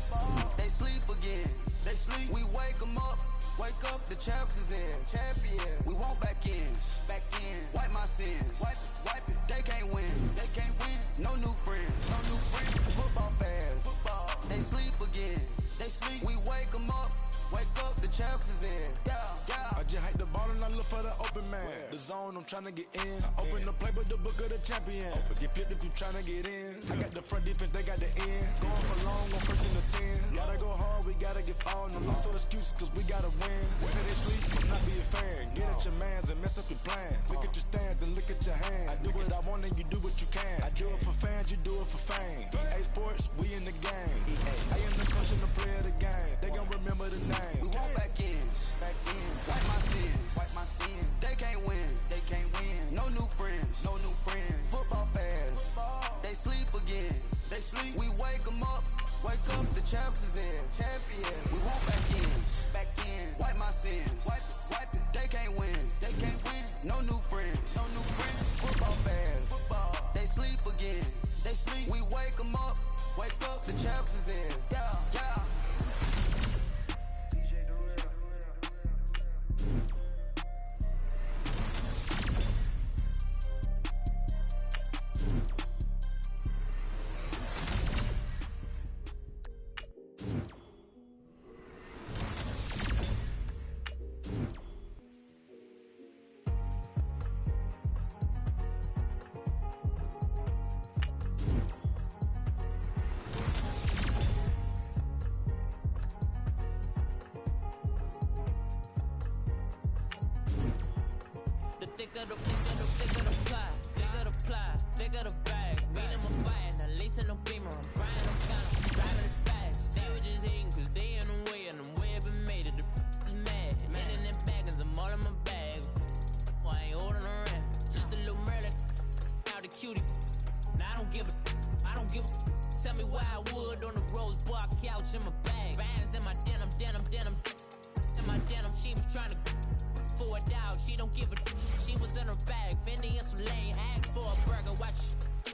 they sleep again. We wake them up, the champs is in. We want back ends, wipe my sins. Wipe it, they can't win, no new friends, Football fans, they sleep again. We wake them up, the champs is in. I just hike the ball and I look for the open man. The zone, I'm tryna get in. Open the play, but the book of the champion. Get flipped if you tryna get in. I got the front defense, they got the end. Going for long, I'm first in the 10. Gotta go hard, we gotta get all. No loss or excuses, cause we gotta win. They say they sleep, but not be a fan. Get at your mans and mess up your plans. Look at your stands and look at your hands. I do what I want and you do what you can. I do it for fans, you do it for fame. EA Sports, we in the game. I am the coach and the player of the game. They gon' remember the name. We want back ends, wipe my sins. They can't win, no new friends, Football fans, they sleep again. We wake them up, the champs is in. We want back ends, wipe my sins. Wipe it, they can't win, no new friends, Football fans, they sleep again. We wake them up, the champs is in. Yeah. Thicker the ply, thicker the bag. Beat them a fight, and at least in the beamer. I'm Brian, I'm kinda driving it fast. They were just hating cause they in the way, and the way I've been made it. The mad. Man in them baggins, I'm all in my bag. Well, I ain't holding around. Just a little Merlin, now the cutie. Now I don't give a. Tell me why I would on the rose bar couch in my bag. Bands in my denim. In my denim, she was trying to for a doubt, she don't give a. She was in her bag, Fendi and some lane, asked for a burger, watch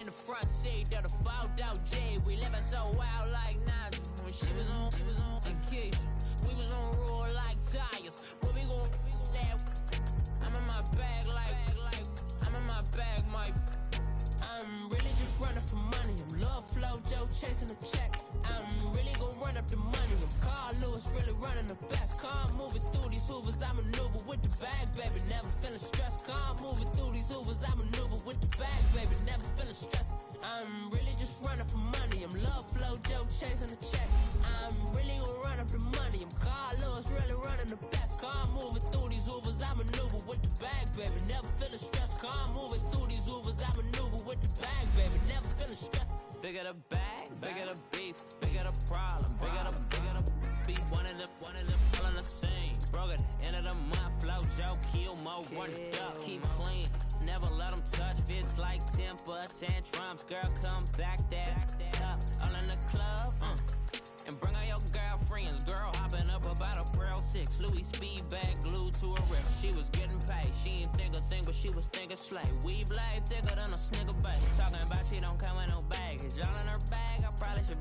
in the front seat, that a fouled out J. We living so wild like Nas. When she was on vacation, we was on roll like tires. Where we gon' that? I'm in my bag like I'm in my bag, Mike. I'm really just running for money. I'm Love Flow Joe chasing the check. I'm really gon' run up the money. I'm Carl Lewis really running the best. Car moving through these hoovers, I maneuver with the bag, baby. Never feeling stressed. Car moving through these hoovers, I maneuver with the bag, baby. Never feeling stressed. I'm really just running for money. I'm Love Flow Joe chasing the check. I'm really gon' run up the money. I'm Carl Lewis really running the best. Car moving through these hoovers, I maneuver with the bag, baby. Never feeling stressed. Car moving through these hoovers, I maneuver with the bag, baby. Never feeling stressed. Bigger the bag, bigger the beef, bigger the problem, bigger the beef. One of them all in the same. Broke at the end of the month, flow Joe, kill mo, run it up, keep clean. Never let them touch, fits like temper tantrums. Girl, come back that up, all in the club, and bring all your girlfriends. Girl hopping up about a Pearl 6, Louis speed bag glued to her wrist. She was getting paid, she ain't think a thing, but she was thinking slay. We blade thicker than a snigger bag. Talking about she don't come with no baggage. Y'all in her bag, I probably should.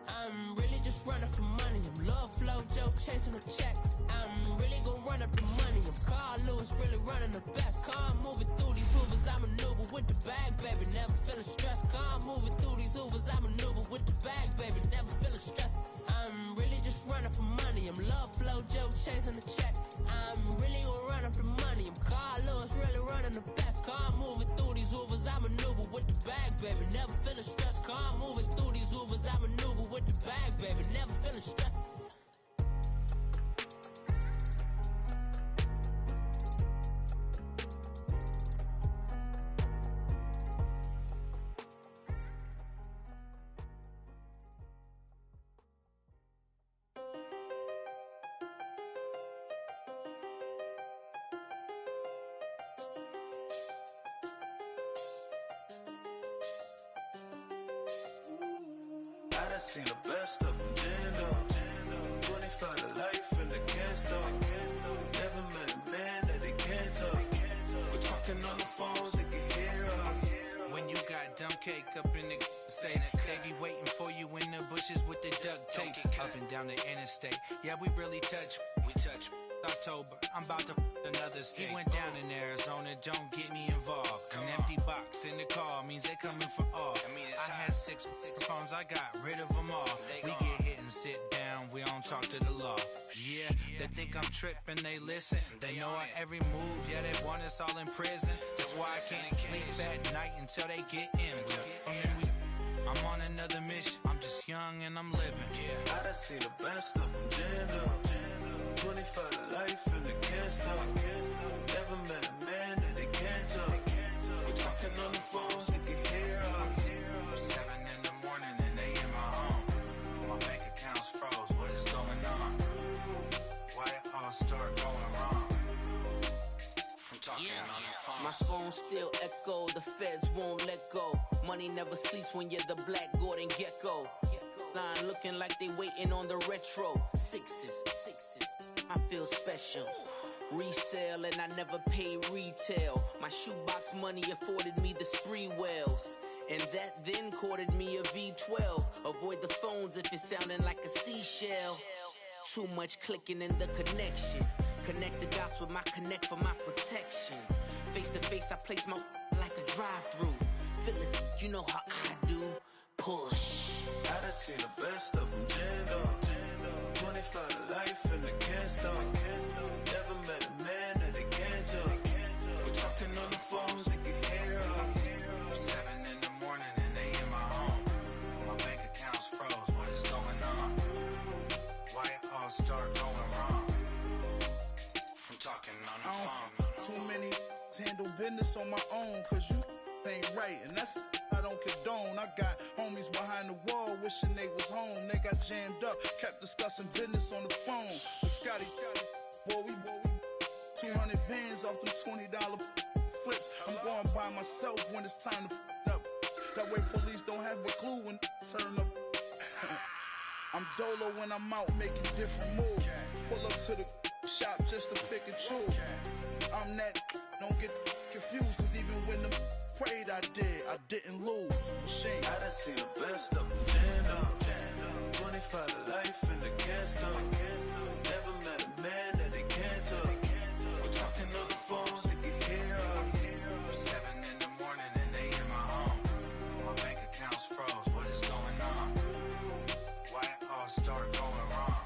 I'm really just running for money. I'm Love Flow Joe chasing a check. I'm really gon' run up the money. I'm Carl Lewis really running the best. Car moving through these hoovers, I maneuver with the bag, baby. Never feeling stressed. Car moving through these hoovers, I maneuver with the bag, baby. Never feeling stressed. I'm really just running for money. I'm Love Flow Joe chasing a check. I'm really gon' run up the money. I'm Carl Lewis really running the best. Car moving through these hoovers, I maneuver with the bag, baby. Never feeling stressed. Car moving through these hoovers, I maneuver with the bag, baby. Never feeling stressed. done seen the best of them jammed up. 25 to life in the can't stop. Never met a man that they can't talk. We're talking on the phones, they can hear us. When you got dumb cake up in the say that they be waiting for you in the bushes with the duct tape up and down the interstate. Yeah, we really touch. We touch. October, I'm about to another state. He went down in Arizona, don't get me involved. An empty box in the car means they coming for all. I had six phones, I got rid of them all. We get hit and sit down, we don't talk to the law. Yeah, they think I'm tripping, they listen. They know our every move, yeah, they want us all in prison. That's why I can't sleep at night until they get in. I'm on another mission, I'm just young and I'm living. I done seen the best of them jammed up. 25 to life in the can't stop. Never met a man that they can't talk. We're talking on the phones, they can hear us. 7 in the morning and they in my home. My bank account's froze, what is going on? Why it all start going wrong? From talking on the phone. My phone still echo, the feds won't let go. Money never sleeps when you're the Black Gordon Gecko. Line looking like they waiting on the retro. Sixes, I feel special. Resale and I never pay retail. My shoebox money afforded me the spree wells. And that then courted me a V12. Avoid the phones if it's sounding like a seashell. Too much clicking in the connection. Connect the dots with my connect for my protection. Face to face I place my like a drive-through. Feel it, you know how I do. Push. I done seen the best of them jammed up. 25 to life in the can't stop. Never met a man that they can't talk. We're talking on the phones, they can hear us. 7 in the morning and they in my home. My bank account's froze, what is going on? Why it all start going wrong? From talking on the phone. Too many handle business on my own, cause you ain't right, and that's I don't condone. I got homies behind the wall wishing they was home. They got jammed up, kept discussing business on the phone. But Scotty, boy, we 200 bands off them $20 flips. I'm going by myself when it's time to up. That way police don't have a clue when turn up. I'm dolo when I'm out making different moves. Pull up to the shop just to pick and choose. I'm that, don't get confused, cause even when them prayed I didn't lose. Machine. I done seen the best of them jammed up. 25 to life in the can't stop. Never met a man that they can't talk. We're talking on the phones, they can hear us. 7 in the morning and they in my home. My bank account's froze, what is going on? Why it all start going wrong?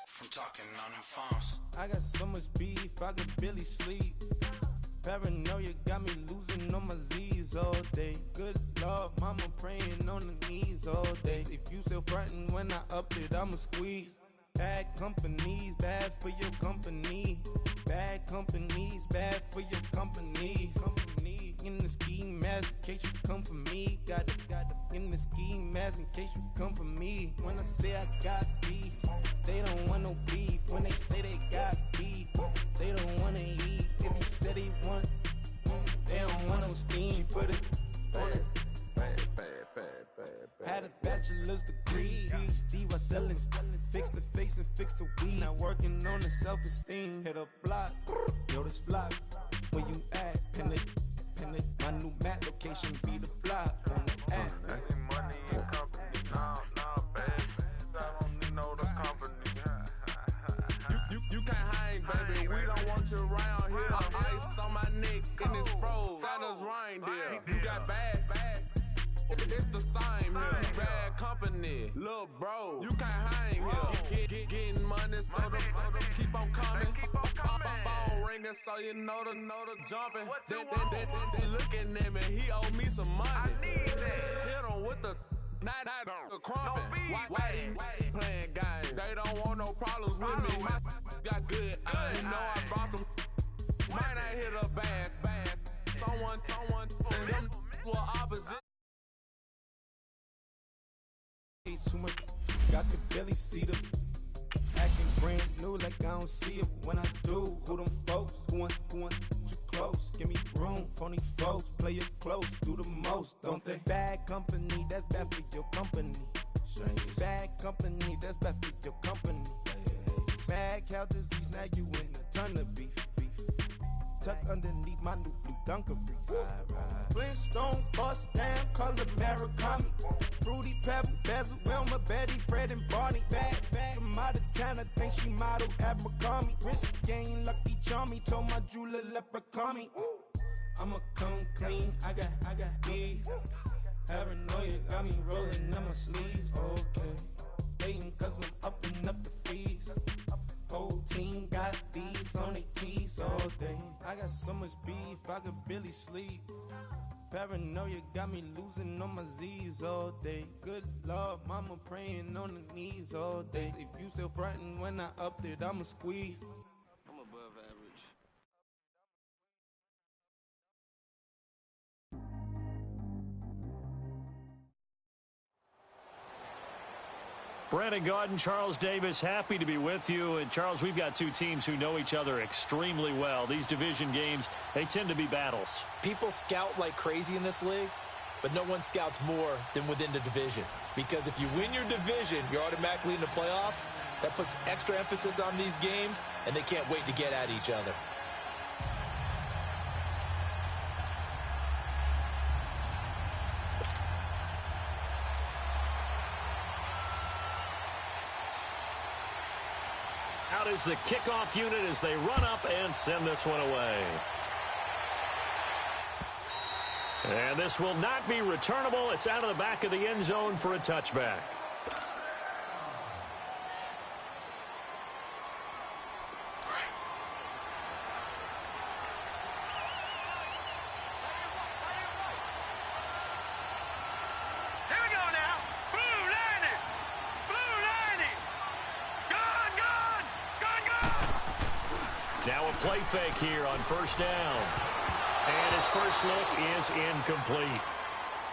From talking on the phones. I got so much beef, I could barely sleep. Paranoia got me losing on my Z's all day. Good Lord, mama praying on the knees all day. If you still frontin' when I up it, I'ma squeeze. Bad companies, bad for your company. Bad companies, bad for your company. Company in the ski mask in case you come for me. Got it in the ski mask in case you come for me. When I say I got beef, they don't want no beef. When they say they got beef, they don't wanna eat. If you said he want, they don't want no steam. She put it on it. Had a bachelor's degree, PhD while selling. Fix the face and fix the weed. Now working on the self-esteem. Hit a block, yo this flop. Where you at? Pin it. My new map location be the flop on the app. Money and company, nah, baby. I don't need no the company. You can't hang, baby. We don't want you around here. Ice on my neck and it's froze. Santa's reindeer. You got bad. It's the same here. You bad company, little bro. You can't hang here. Getting money, so the keep on coming. Phone ringing, so you know the jumping. They looking at me. He owe me some money. Hit him with the not the crumping. Whitey playing games. They don't want no problems with me. Got good. You know I brought them. Might not hit a bad. Someone, and them were opposite. Too much, got the belly see the acting brand new like I don't see it when I do. Who them folks who want to close. Give me room, phony folks. Play it close, do the most, don't they? Bad company, that's bad for your company. Bad company, that's bad for your company. Bad cow disease, now you in a ton of beef. Tuck underneath my new blue Dunkaroos. Flintstone bust down, color Murakami. Fruity Pebble, Basil, Wilma, Betty, Fred, and Barney. Bad from out of town, I think she model at McCarmy. Wrist game, Lucky Charmy, told my jeweler leprechaun. I'ma come clean, I got beef. Paranoia got me rolling on my sleeves, okay. Hating cause I'm upping up the fees. Whole team got these on their tees all day. I got so much beef, I could barely sleep. Paranoia got me losing on my Z's all day. Good Lord, mama praying on the knees all day. If you still frontin' when I up it, I'ma squeeze. I'm above average. Brandon Gaudin, Charles Davis, happy to be with you. And, Charles, we've got two teams who know each other extremely well. These division games, they tend to be battles. People scout like crazy in this league, but no one scouts more than within the division. Because if you win your division, you're automatically in the playoffs. That puts extra emphasis on these games, and they can't wait to get at each other. Out is the kickoff unit as they run up and send this one away. And this will not be returnable. It's out of the back of the end zone for a touchback. Now a play fake here on first down. And his first look is incomplete.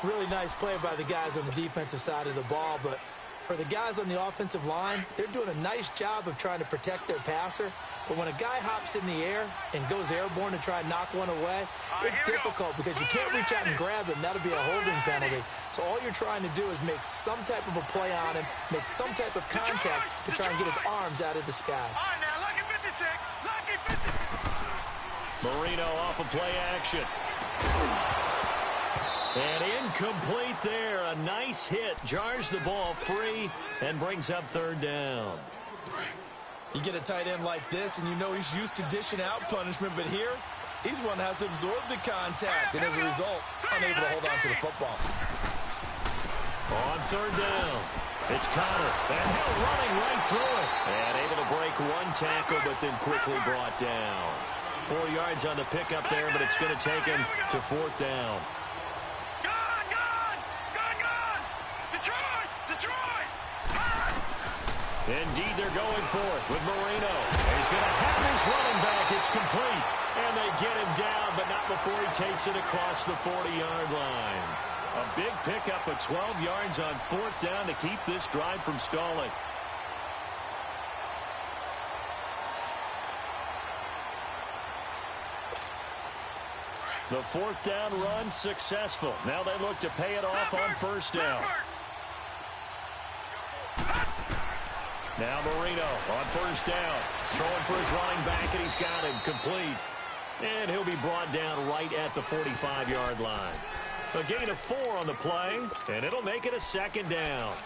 Really nice play by the guys on the defensive side of the ball, but for the guys on the offensive line, they're doing a nice job of trying to protect their passer. But when a guy hops in the air and goes airborne to try and knock one away, it's difficult because you can't reach out and grab him. That'll be a holding penalty. So all you're trying to do is make some type of a play on him, make some type of contact to try and get his arms out of the sky. All right, now, lucky 56. Lucky 56. Marino off of play action. And incomplete there. A nice hit. Jars the ball free and brings up third down. You get a tight end like this, and you know he's used to dishing out punishment, but here, he's one that has to absorb the contact, and as a result, unable to hold on to the football. On third down, it's Connor, and Hill running right through it. And able to break one tackle, but then quickly brought down. 4 yards on the pickup there, but it's going to take him to fourth down. Indeed, they're going for it with Marino. He's going to have his running back. It's complete. And they get him down, but not before he takes it across the 40-yard line. A big pickup of 12 yards on fourth down to keep this drive from stalling. The fourth down run successful. Now they look to pay it off on first down. Now Marino on first down. Throwing for his running back, and he's got him complete. And he'll be brought down right at the 45-yard line. A gain of 4 on the play, and it'll make it a second down.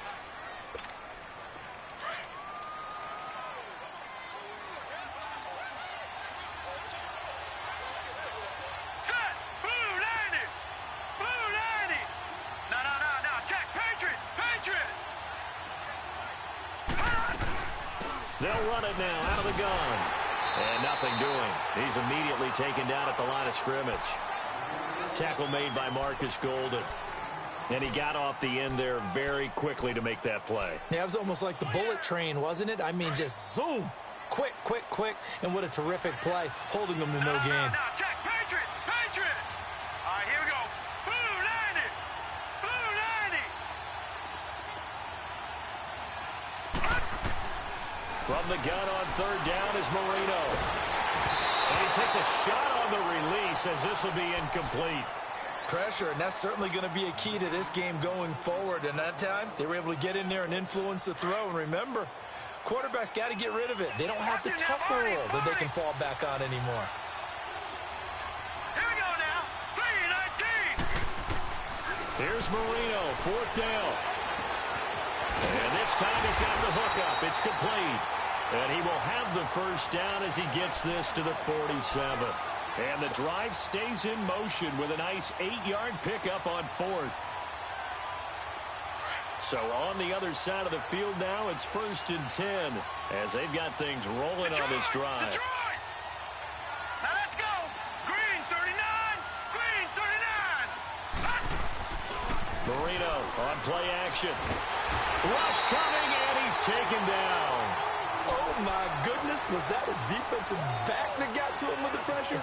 They'll run it now out of the gun. And nothing doing. He's immediately taken down at the line of scrimmage. Tackle made by Marcus Golden. And he got off the end there very quickly to make that play. Yeah, it was almost like the bullet train, wasn't it? I mean, just zoom. Quick, quick, quick. And what a terrific play, holding them to no gain. Now, check. Patriot. Patriot. All right, here we go. Blue 90. Blue 90. From the gun on third down is Marino. And he takes a shot on the release as this will be incomplete. Pressure, and that's certainly going to be a key to this game going forward. And that time, they were able to get in there and influence the throw. And remember, quarterbacks got to get rid of it. They don't have the tucker roll that they can fall back on anymore. Here we go now. 3-19. Here's Marino, 4th down. And this time he's got the hookup. It's complete. And he will have the first down as he gets this to the 47. And the drive stays in motion with a nice 8-yard pickup on 4th. So on the other side of the field now, it's 1st and 10 as they've got things rolling on this drive. Detroit. Now let's go. Green 39. Green 39. Marino on play action. Rush coming, and he's taken down. Oh, my goodness. Was that a defensive back that got to him with the pressure?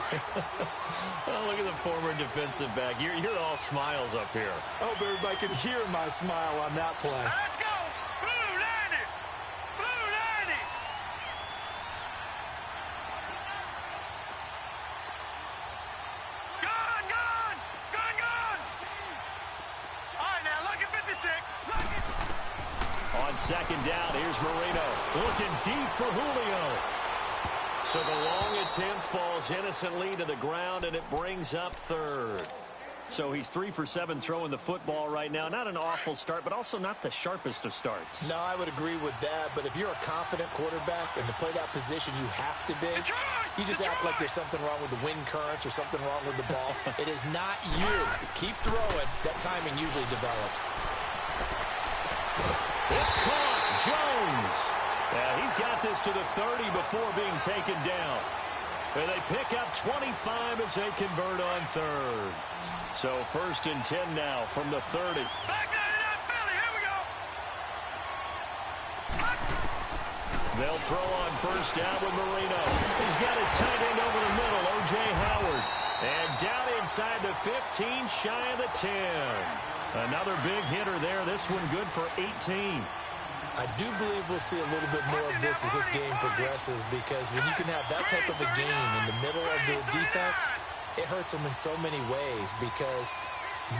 Oh, look at the former defensive back. You're all smiles up here. I hope everybody can hear my smile on that play. Let's go. Blue 90. Blue 90. Gone, gone. Gone, gone. All right, now look at 56. Look at. On 2nd down, here's Marino looking deep for Julio. So the long attempt falls innocently to the ground, and it brings up 3rd. So he's 3 for 7 throwing the football right now. Not an awful start, but also not the sharpest of starts. No, I would agree with that. But if you're a confident quarterback and to play that position, you have to be. You just act like there's something wrong with the wind currents or something wrong with the ball. It is not you. Keep throwing. That timing usually develops. It's caught. Jones. Yeah, he's got this to the 30 before being taken down. And they pick up 25 as they convert on 3rd. So 1st and 10 now from the 30. Back 99 Philly. Here we go. They'll throw on 1st down with Marino. He's got his tight end over the middle, O.J. Howard. And down inside the 15, shy of the 10. Another big hitter there. This one good for 18. I do believe we'll see a little bit more of this as this game progresses, because when you can have that type of a game in the middle of the defense, it hurts them in so many ways, because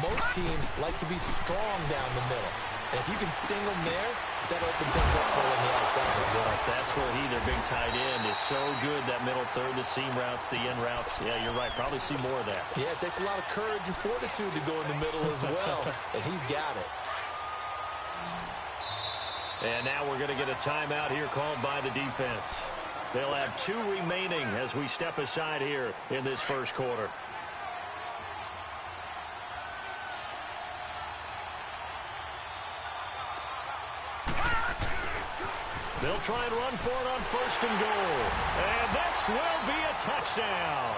most teams like to be strong down the middle. And if you can sting them there, that opens things up for them on the outside as well. That's where their big tight end, is so good, that middle third, the seam routes, the in routes. Yeah, you're right. Probably see more of that. Yeah, it takes a lot of courage and fortitude to go in the middle as well, and he's got it. And now we're going to get a timeout here called by the defense. They'll have 2 remaining as we step aside here in this first quarter. They'll try and run for it on 1st and goal. And this will be a touchdown.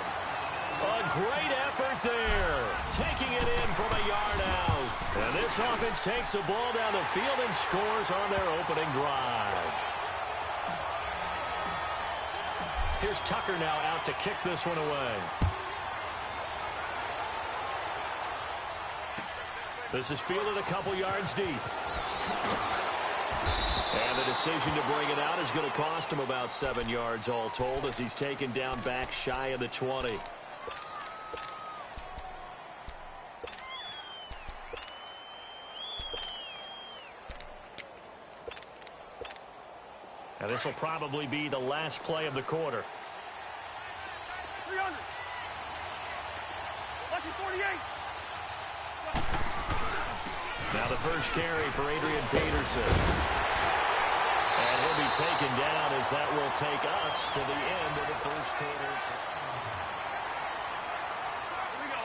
A great effort there. Taking it in from a yard out. And this offense takes the ball down the field and scores on their opening drive. Here's Tucker now out to kick this one away. This is fielded a couple yards deep. And the decision to bring it out is going to cost him about 7 yards all told, as he's taken down back shy of the 20. Now this will probably be the last play of the quarter. 300. Lucky 48. Now the first carry for Adrian Peterson. And he'll be taken down as that will take us to the end of the first quarter. Here we go.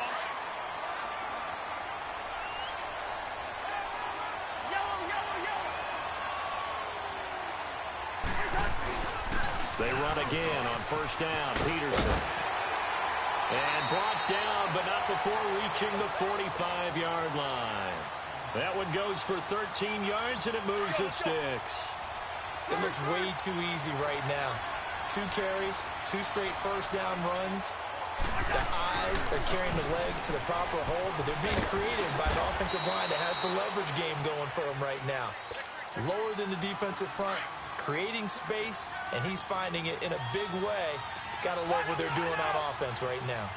Yellow, yellow, yellow. They run again on 1st down. Peterson. And brought down, but not before reaching the 45-yard line. That one goes for 13 yards, and it moves the sticks. It looks way too easy right now. 2 carries, 2 straight 1st down runs. The eyes are carrying the legs to the proper hole, but they're being created by an offensive line that has the leverage game going for them right now. Lower than the defensive front, creating space, and he's finding it in a big way Gotta love what they're doing on offense right now.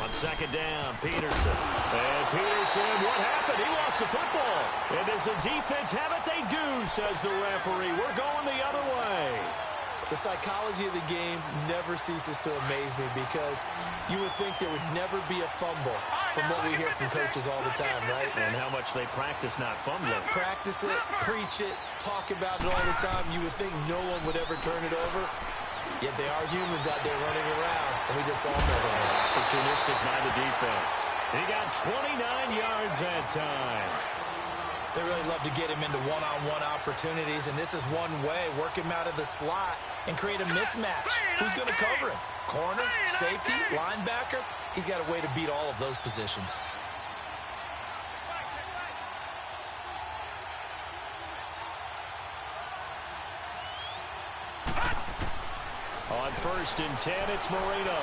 On second down, Peterson. And Peterson, what happened? He lost the football. And does the defense have it? They do, says the referee. We're going the other way. The psychology of the game never ceases to amaze me because you would think there would never be a fumble from what we hear from coaches all the time, right? And how much they practice not fumbling. Practice it, preach it, talk about it all the time. You would think no one would ever turn it over. Yet they are humans out there running around, and we just saw them everywhere. Opportunistic by the defense. He got 29 yards that time. They really love to get him into one-on-one opportunities, and this is one way, work him out of the slot and create a mismatch. Who's going to cover him? Corner, safety, linebacker? He's got a way to beat all of those positions. On 1st and 10, it's Marino.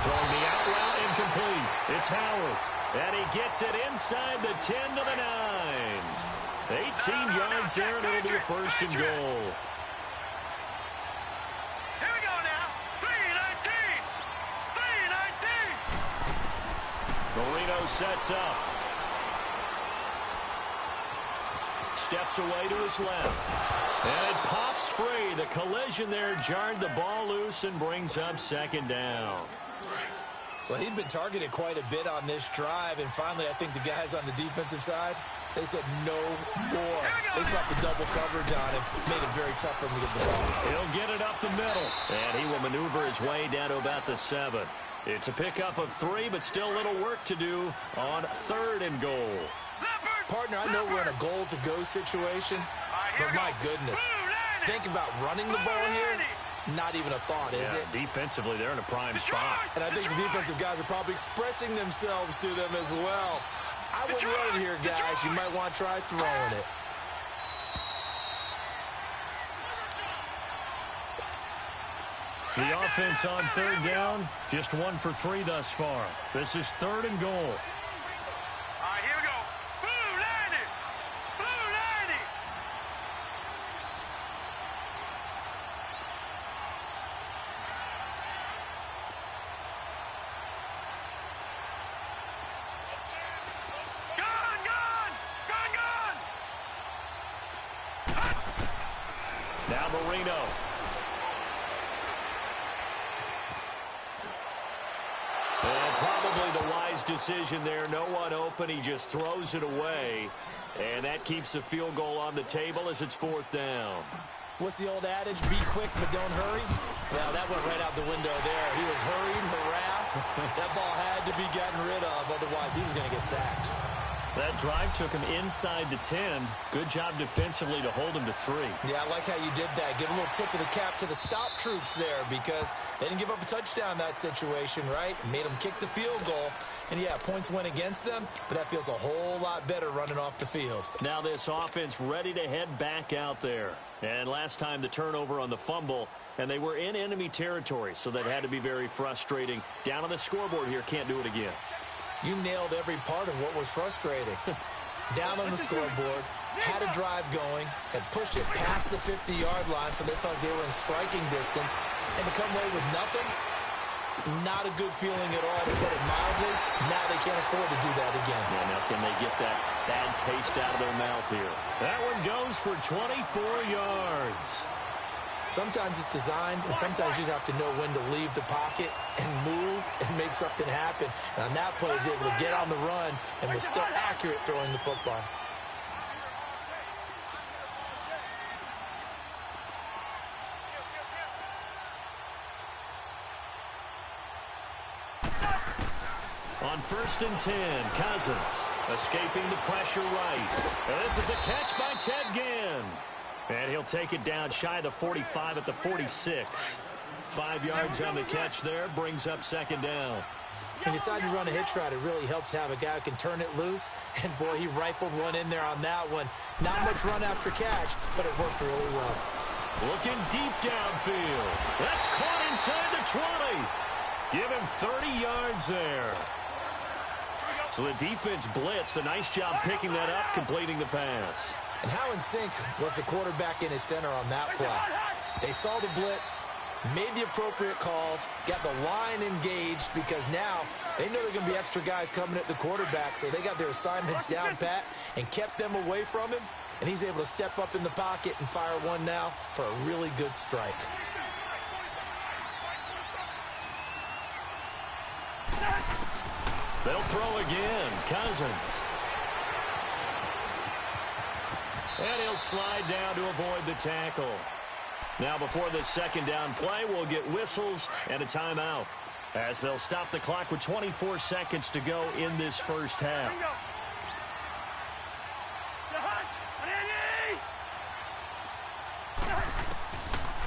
Throwing the out route incomplete. It's Howard. And he gets it inside the 10 to the 9. 18 yards there, and it'll be a 1st and goal. Here we go now. 3-19. 3-19. Marino sets up. Steps away to his left. And it pops free. The collision there jarred the ball loose and brings up 2nd down. Well, he'd been targeted quite a bit on this drive, and finally I think the guys on the defensive side, they said no more. They slapped the double coverage on him, made it very tough for him to get the ball. He'll get it up the middle, and he will maneuver his way down to about the 7. It's a pickup of 3, but still a little work to do on 3rd and goal. Partner, I know we're in a goal-to-go situation, but my goodness, think about running the ball here. Not even a thought, is it? Defensively, they're in a prime spot. And I think the defensive guys are probably expressing themselves to them as well. I wouldn't run it here, guys. You might want to try throwing it. The offense on 3rd down, just 1 for 3 thus far. This is 3rd and goal. All right, here we go. Blue 90. Blue 90. Now Marino. And probably the wise decision there. No one open. He just throws it away. And that keeps the field goal on the table as it's 4th down. What's the old adage? Be quick, but don't hurry. Well, that went right out the window there. He was hurried, harassed. That ball had to be gotten rid of. Otherwise, he was going to get sacked. That drive took him inside the 10. Good job defensively to hold him to 3. Yeah, I like how you did that. Give a little tip of the cap to the stop troops there because they didn't give up a touchdown in that situation, right? Made them kick the field goal. And, yeah, points went against them, but that feels a whole lot better running off the field. Now this offense ready to head back out there. And last time the turnover on the fumble, and they were in enemy territory, so that had to be very frustrating. Down on the scoreboard here, can't do it again. You nailed every part of what was frustrating. Down on the scoreboard, had a drive going, had pushed it past the 50-yard line so they felt like they were in striking distance, and to come away with nothing, not a good feeling at all, to put it mildly. Now they can't afford to do that again. Yeah, now can they get that bad taste out of their mouth here? That one goes for 24 yards. Sometimes it's designed, and sometimes you just have to know when to leave the pocket and move and make something happen. And on that play, he was able to get on the run and was still accurate throwing the football. On 1st and 10, Cousins escaping the pressure right. And this is a catch by Ted Ginn. And he'll take it down shy of the 45 at the 46. 5 yards on the catch there, brings up 2nd down. He decided to run a hitch route. It really helps to have a guy who can turn it loose. And, boy, he rifled one in there on that one. Not much run after catch, but it worked really well. Looking deep downfield. That's caught inside the 20. Give him 30 yards there. So the defense blitzed. A nice job picking that up, completing the pass. And how in sync was the quarterback in his center on that play? They saw the blitz, made the appropriate calls, got the line engaged because now they know they're going to be extra guys coming at the quarterback, so they got their assignments down pat and kept them away from him, and he's able to step up in the pocket and fire one now for a really good strike. They'll throw again. Cousins. And he'll slide down to avoid the tackle. Now before the second down play, we'll get whistles and a timeout as they'll stop the clock with 24 seconds to go in this first half.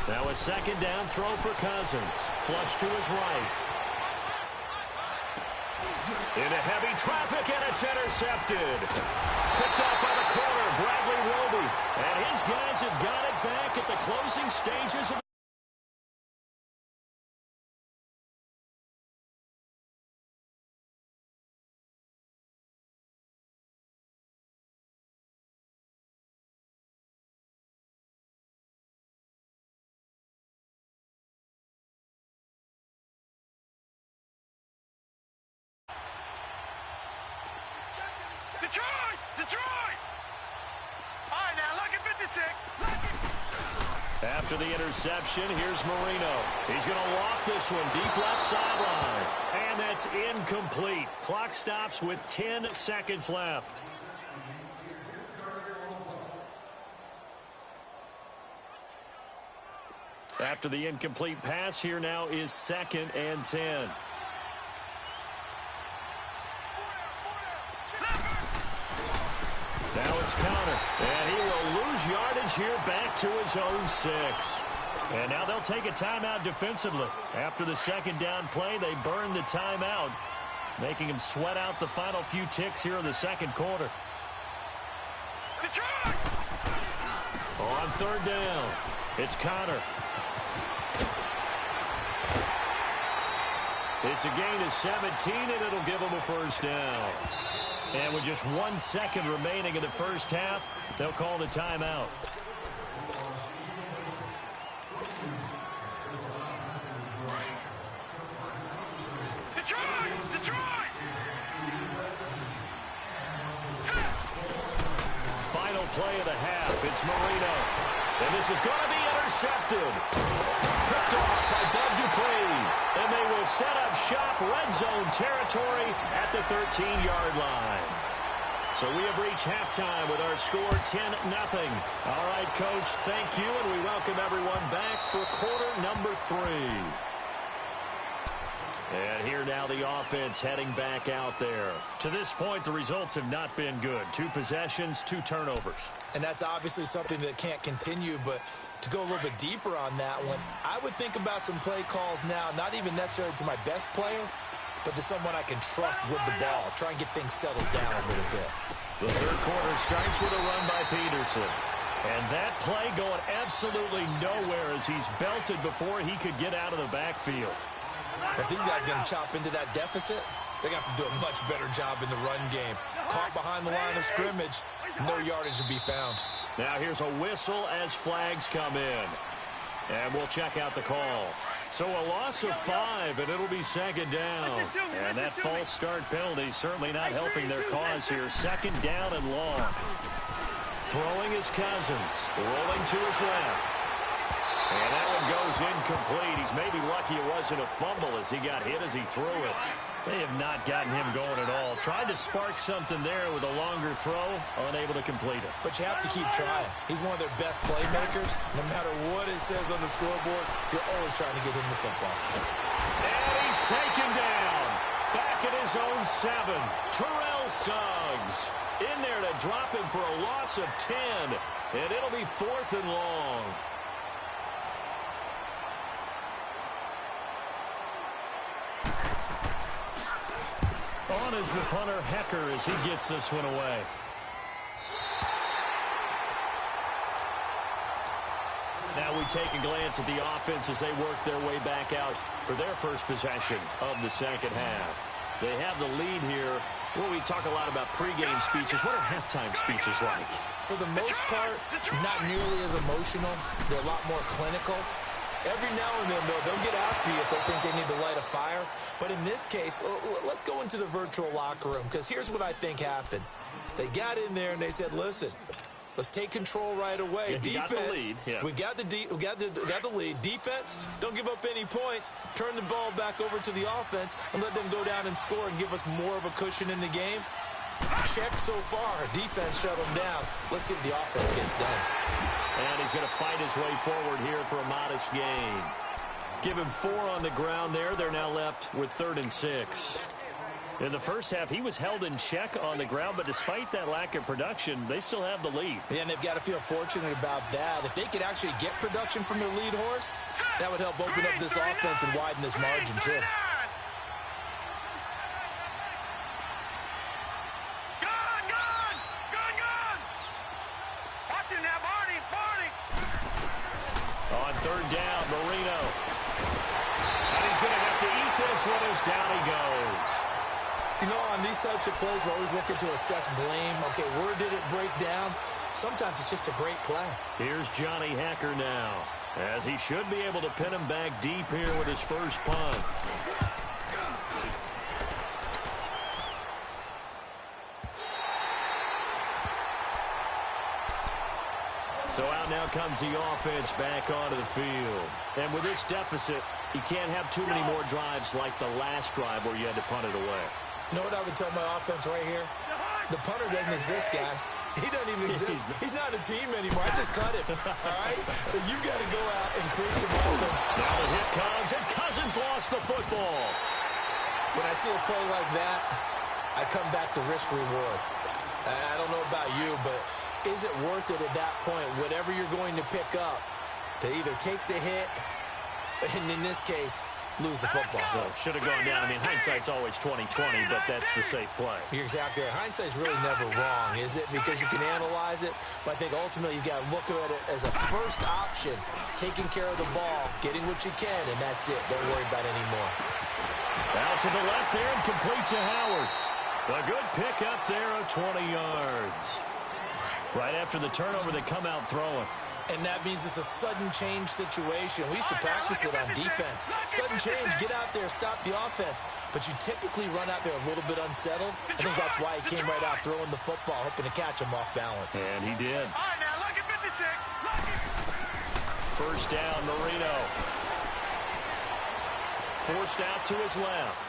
Now a second down throw for Cousins. Flush to his right. Into heavy traffic, and it's intercepted. Picked off by the corner, Bradley Roby. And his guys have got it back at the closing stages of Detroit! Detroit! All right, now, look at 56. After the interception, here's Marino. He's going to loft this one deep left sideline. And that's incomplete. Clock stops with 10 seconds left. After the incomplete pass, here now is 2nd and 10. Now it's Connor, and he will lose yardage here back to his own 6. And now they'll take a timeout defensively. After the second down play, they burn the timeout, making him sweat out the final few ticks here in the second quarter. Detroit! On third down, it's Connor. It's a gain of 17, and it'll give him a first down. And with just 1 second remaining in the first half, they'll call the timeout. Detroit! Detroit! Final play of the half. It's Marino. And this is going to be intercepted. Picked off by Bud Dupree. And they will set up shop, red zone territory at the 13-yard line. So we have reached halftime with our score 10-0. All right, Coach, thank you, and we welcome everyone back for quarter number 3. And here now the offense heading back out there. To this point, the results have not been good. 2 possessions, 2 turnovers. And that's obviously something that can't continue, but to go a little bit deeper on that one, I would think about some play calls now, not even necessarily to my best player, but to someone I can trust with the ball. Try and get things settled down a little bit. The third quarter starts with a run by Peterson. And that play going absolutely nowhere as he's belted before he could get out of the backfield. If these guys are going to chop into that deficit, they're going to have to do a much better job in the run game. Caught behind the line of scrimmage, no yardage to be found. Now here's a whistle as flags come in. And we'll check out the call. So a loss of 5, and it'll be second down. And that false start penalty certainly not helping their cause here. Second down and long. Throwing is Cousins. Rolling to his left. And that one goes incomplete. He's maybe lucky it wasn't a fumble as he got hit as he threw it. They have not gotten him going at all. Tried to spark something there with a longer throw, unable to complete it. But you have to keep trying. He's one of their best playmakers. No matter what it says on the scoreboard, you're always trying to get him the football. And he's taken down. Back at his own 7. Terrell Suggs in there to drop him for a loss of 10. And it'll be 4th and long. On is the punter, Hecker, as he gets this one away. Now we take a glance at the offense as they work their way back out for their first possession of the second half. They have the lead here Well, we talk a lot about pregame speeches. What are halftime speeches like? For the most part, not nearly as emotional. They're a lot more clinical. Every now and then, though, they'll get after you if they think they need to light a fire. But in this case, let's go into the virtual locker room, because here's what I think happened. They got in there and they said, listen, let's take control right away. Yeah, Defense, we got the lead. Defense, don't give up any points. Turn the ball back over to the offense and let them go down and score and give us more of a cushion in the game. Check so far. Defense shut them down. Let's see if the offense gets done. And he's going to fight his way forward here for a modest gain. Give him 4 on the ground there. They're now left with 3rd and 6. In the first half, he was held in check on the ground, but despite that lack of production, they still have the lead. Yeah, and they've got to feel fortunate about that. If they could actually get production from their lead horse, that would help open up this offense and widen this margin, too. On 3rd down, Marino. And he's going to have to eat this one as down he goes. You know, on these types of plays, we're always looking to assess blame. Okay, where did it break down? Sometimes it's just a great play. Here's Johnny Hacker now, as he should be able to pin him back deep here with his first punt. So out now comes the offense back onto the field. And with this deficit, you can't have too many more drives like the last drive where you had to punt it away. You know what I would tell my offense right here? The punter doesn't exist, guys. He doesn't even exist. He's not a team anymore. I just cut him. All right? So you've got to go out and create some offense. Now the hit comes, and Cousins lost the football. When I see a play like that, I come back to risk reward. I don't know about you, but is it worth it at that point, whatever you're going to pick up, to either take the hit, and in this case, lose the football? So should have gone down. I mean, hindsight's always 20/20, but that's the safe play. You're exactly right. Hindsight's really never wrong, is it? Because you can analyze it, but I think ultimately you got to look at it as a first option, taking care of the ball, getting what you can, and that's it. Don't worry about any more. Out to the left there and complete to Howard. A good pick up there of 20 yards. Right after the turnover, they come out throwing. And that means it's a sudden change situation. We used to practice it on defense. Sudden change, get out there, stop the offense. But you typically run out there a little bit unsettled. I think that's why he came right out throwing the football, hoping to catch him off balance. And he did. All right, now, look at 56. Look it. First down, Marino. Forced out to his left.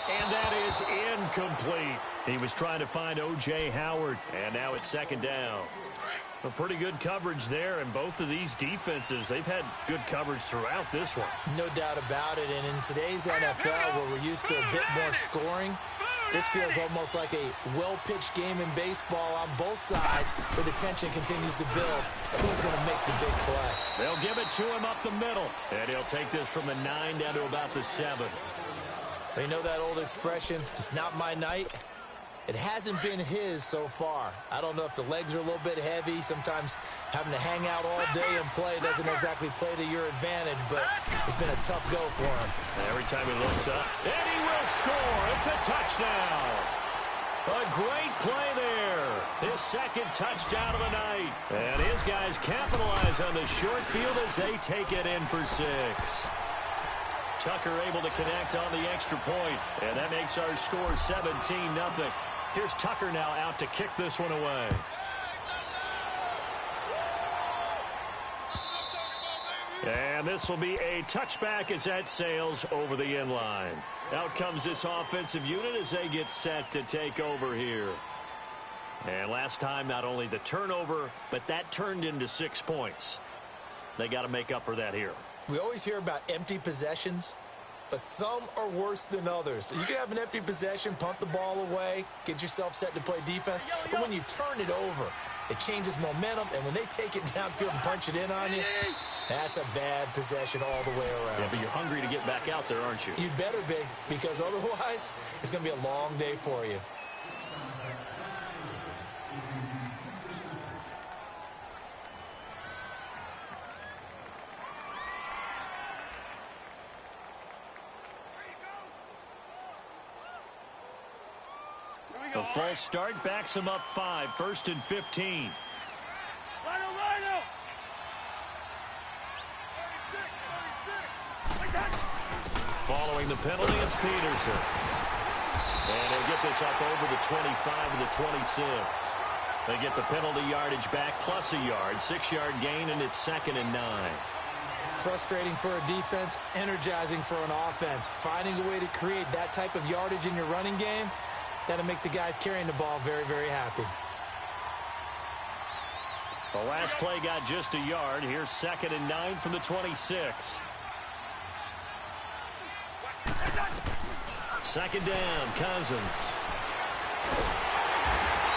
And that is incomplete. He was trying to find O.J. Howard, and now it's 2nd down. A pretty good coverage there, and both of these defenses, they've had good coverage throughout this one. No doubt about it, and in today's NFL, where we're used to a bit more scoring, this feels almost like a well-pitched game in baseball on both sides, where the tension continues to build. Who's going to make the big play? They'll give it to him up the middle, and he'll take this from the 9 down to about the 7. You know that old expression, it's not my night? It hasn't been his so far. I don't know if the legs are a little bit heavy. Sometimes having to hang out all day and play doesn't exactly play to your advantage, but it's been a tough go for him. Every time he looks up, and he will score. It's a touchdown. A great play there. His 2nd touchdown of the night. And his guys capitalize on the short field as they take it in for 6. Tucker able to connect on the extra point, and that makes our score 17-0. Here's Tucker now out to kick this one away. And this will be a touchback as that sails over the end line. Out comes this offensive unit as they get set to take over here. And last time, not only the turnover, but that turned into 6 points. They got to make up for that here. We always hear about empty possessions, but some are worse than others. You can have an empty possession, punt the ball away, get yourself set to play defense, but when you turn it over, it changes momentum, and when they take it downfield and punch it in on you, that's a bad possession all the way around. Yeah, but you're hungry to get back out there, aren't you? You better be, because otherwise, it's going to be a long day for you. A false start backs him up 5, 1st and 15. Following the penalty, it's Peterson. And he'll get this up over the 25 and the 26. They get the penalty yardage back plus a yard, 6-yard gain, and it's 2nd and 9. Frustrating for a defense, energizing for an offense. Finding a way to create that type of yardage in your running game, that'll make the guys carrying the ball very, very happy. The last play got just a yard. Here's 2nd and 9 from the 26. 2nd down, Cousins.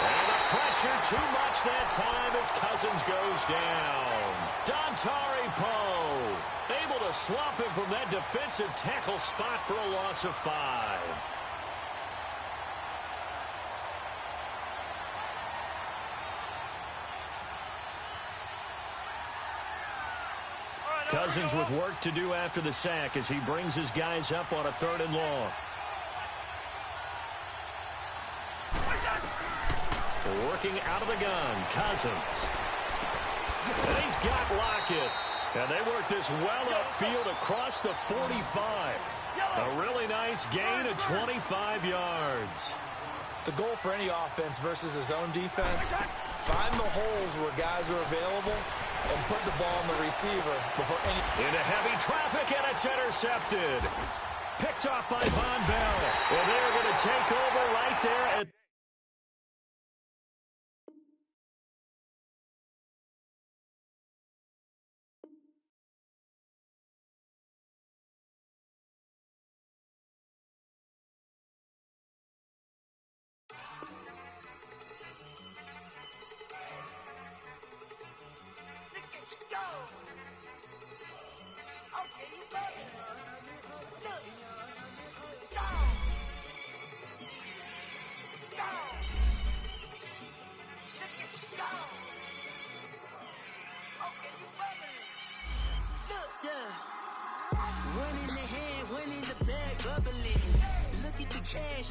And the pressure too much that time as Cousins goes down. Dontari Poe able to swap him from that defensive tackle spot for a loss of 5. Cousins with work to do after the sack as he brings his guys up on a 3rd and long. Working out of the gun, Cousins. And he's got Lockett. And they work this well upfield across the 45. A really nice gain of 25 yards. The goal for any offense versus his own defense, find the holes where guys are available and put the ball on the receiver before any... Into heavy traffic, and it's intercepted. Picked off by Von Bell. Well, they're going to take over right there at...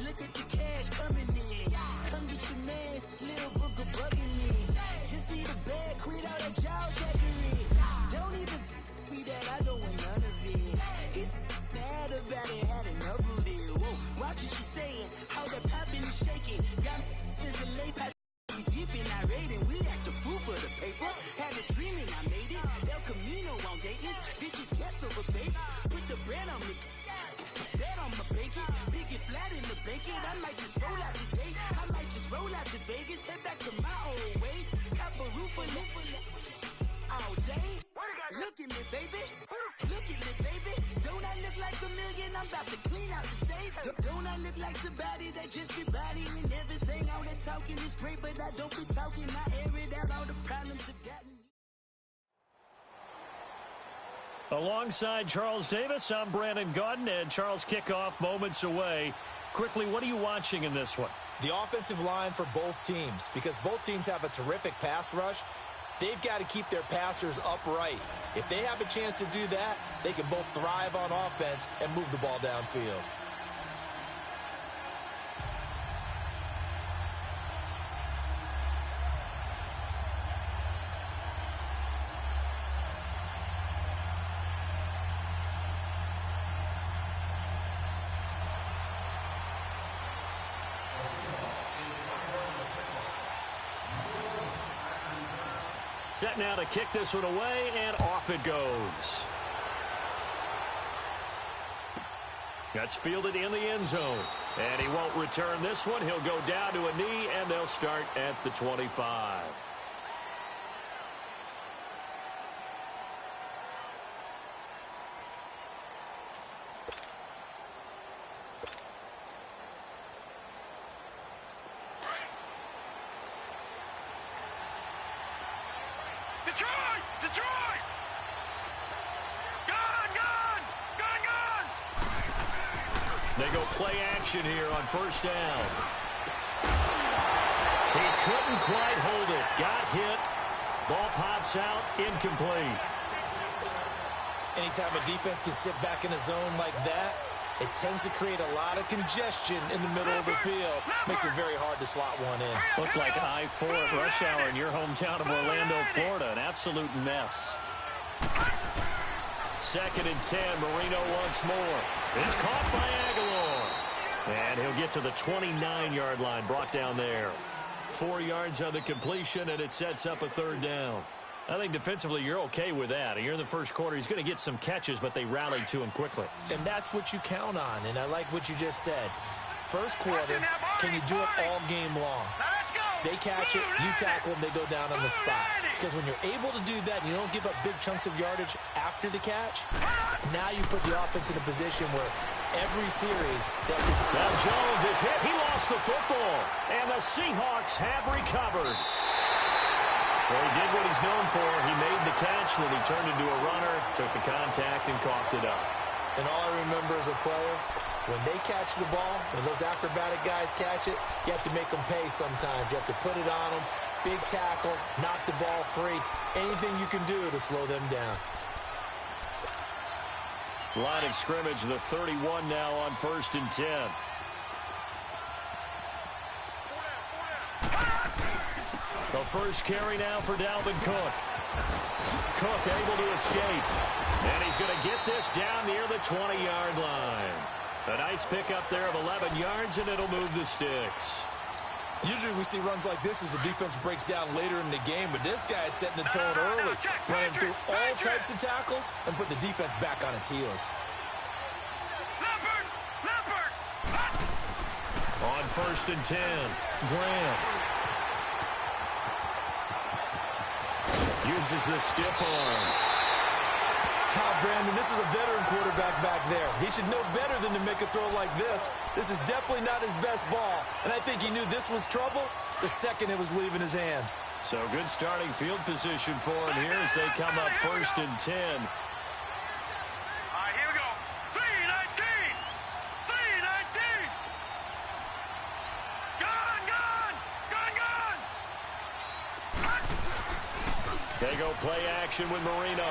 Look at the cash coming in. Come get your man, Slim Booker bugging me. Just see the bag, quit all that jaw jackery. Don't even be that, I don't want none of it. He's mad about it, had enough of it. Whoa, watch what you saying, how that poppin' and shaking. Got is a lay pass, deep and irate, and we act a fool for the paper. Had a dream and I made it. El Camino on Dayton's, bitches guess over bait. Put the bread on me. Bet on my bacon, big and flat in the bacon. I might just roll out today. I might just roll out to Vegas, head back to my old ways. Cop a roof all day. Look at me, baby. Look at me, baby. Don't I look like a million? I'm about to clean out the safe. Don't I look like somebody that just be bodying everything? All that talking is great, but I don't be talking. I air it out. All the problems have gotten. Alongside Charles Davis, I'm Brandon Gaudin, and Charles, kickoff moments away. Quickly, what are you watching in this one? The offensive line for both teams, because both teams have a terrific pass rush. They've got to keep their passers upright. If they have a chance to do that, they can both thrive on offense and move the ball downfield. Set now to kick this one away, and off it goes. That's fielded in the end zone. And he won't return this one. He'll go down to a knee, and they'll start at the 25. Detroit! Detroit! Gun! Gun! Gun! Gun! They go play action here on first down. He couldn't quite hold it. Got hit. Ball pops out. Incomplete. Anytime a defense can sit back in a zone like that, it tends to create a lot of congestion in the middle of the field. Makes it very hard to slot one in. Looked like I-4 at rush hour in your hometown of Orlando, Florida. An absolute mess. 2nd and 10. Marino once more. It's caught by Aguilar. And he'll get to the 29-yard line. Brought down there. 4 yards on the completion, and it sets up a 3rd down. I think defensively you're okay with that. Here in the first quarter, he's going to get some catches, but they rallied to him quickly. And that's what you count on, and I like what you just said. First quarter, can you do it all game long? They catch it, you tackle them, they go down on the spot. Because when you're able to do that and you don't give up big chunks of yardage after the catch, now you put the offense in a position where every series... Now Jones is hit. He lost the football. And the Seahawks have recovered. Well, he did what he's known for. He made the catch, then he turned into a runner, took the contact, and coughed it up. And all I remember as a player, when they catch the ball, when those acrobatic guys catch it, you have to make them pay sometimes. You have to put it on them, big tackle, knock the ball free, anything you can do to slow them down. Line of scrimmage, the 31 now on 1st and 10. The first carry now for Dalvin Cook. Cook able to escape. And he's going to get this down near the 20-yard line. A nice pickup there of 11 yards, and it'll move the sticks. Usually we see runs like this as the defense breaks down later in the game, but this guy is setting the tone early, running through all types of tackles and put the defense back on its heels. On 1st and 10, Grant. Uses the stiff arm. Brandon, this is a veteran quarterback back there. He should know better than to make a throw like this. This is definitely not his best ball, and I think he knew this was trouble the second it was leaving his hand. So good starting field position for him here as they come up 1st and 10. All right, here we go. 3-19. 3-19. Gone. They go play action with Marino.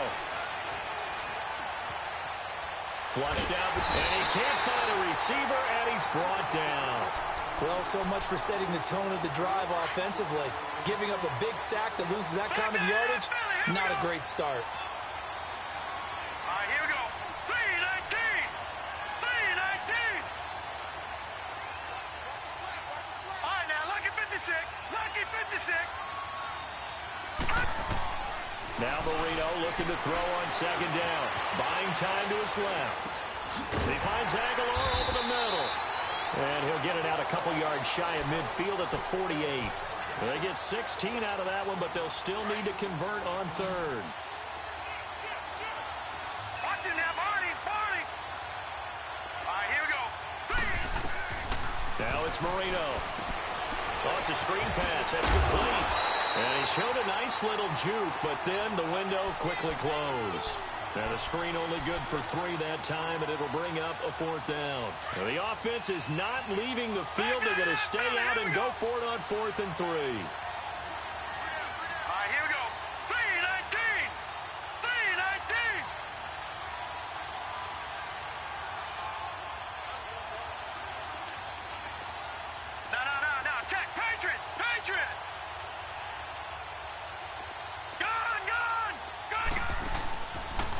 Flushed out, and he can't find a receiver, and he's brought down. Well, so much for setting the tone of the drive offensively. Giving up a big sack that loses that kind of yardage, not a great start. All right, here we go. 3-19. 3-19. All right, now, lucky 56. Lucky 56. Now Marino looking to throw on 2nd down. Buying time to his left. He finds Aguilar over the middle. And he'll get it out a couple yards shy of midfield at the 48. They get 16 out of that one, but they'll still need to convert on 3rd. Watch it now, Barney. Barney. All right, here we go. Now it's Marino. Oh, it's a screen pass. That's complete. And he showed a nice little juke, but then the window quickly closed. And the screen only good for 3 that time, and it'll bring up a 4th down. Now, the offense is not leaving the field. They're going to stay out and go for it on 4th and 3. All right, here we go. 3-19. 3-19. No. Check. Patriot. Patriot.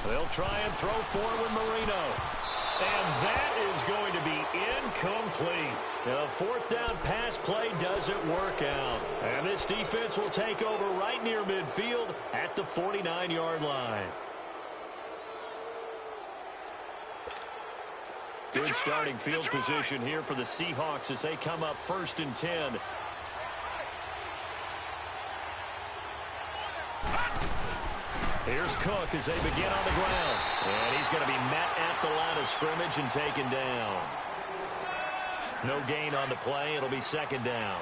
They'll try and throw forward with Marino. And that is going to be incomplete. The 4th down pass play doesn't work out. And this defense will take over right near midfield at the 49-yard line. Good starting field position here for the Seahawks as they come up 1st and 10. Here's Cook as they begin on the ground. And he's going to be met at the line of scrimmage and taken down. No gain on the play. It'll be 2nd down.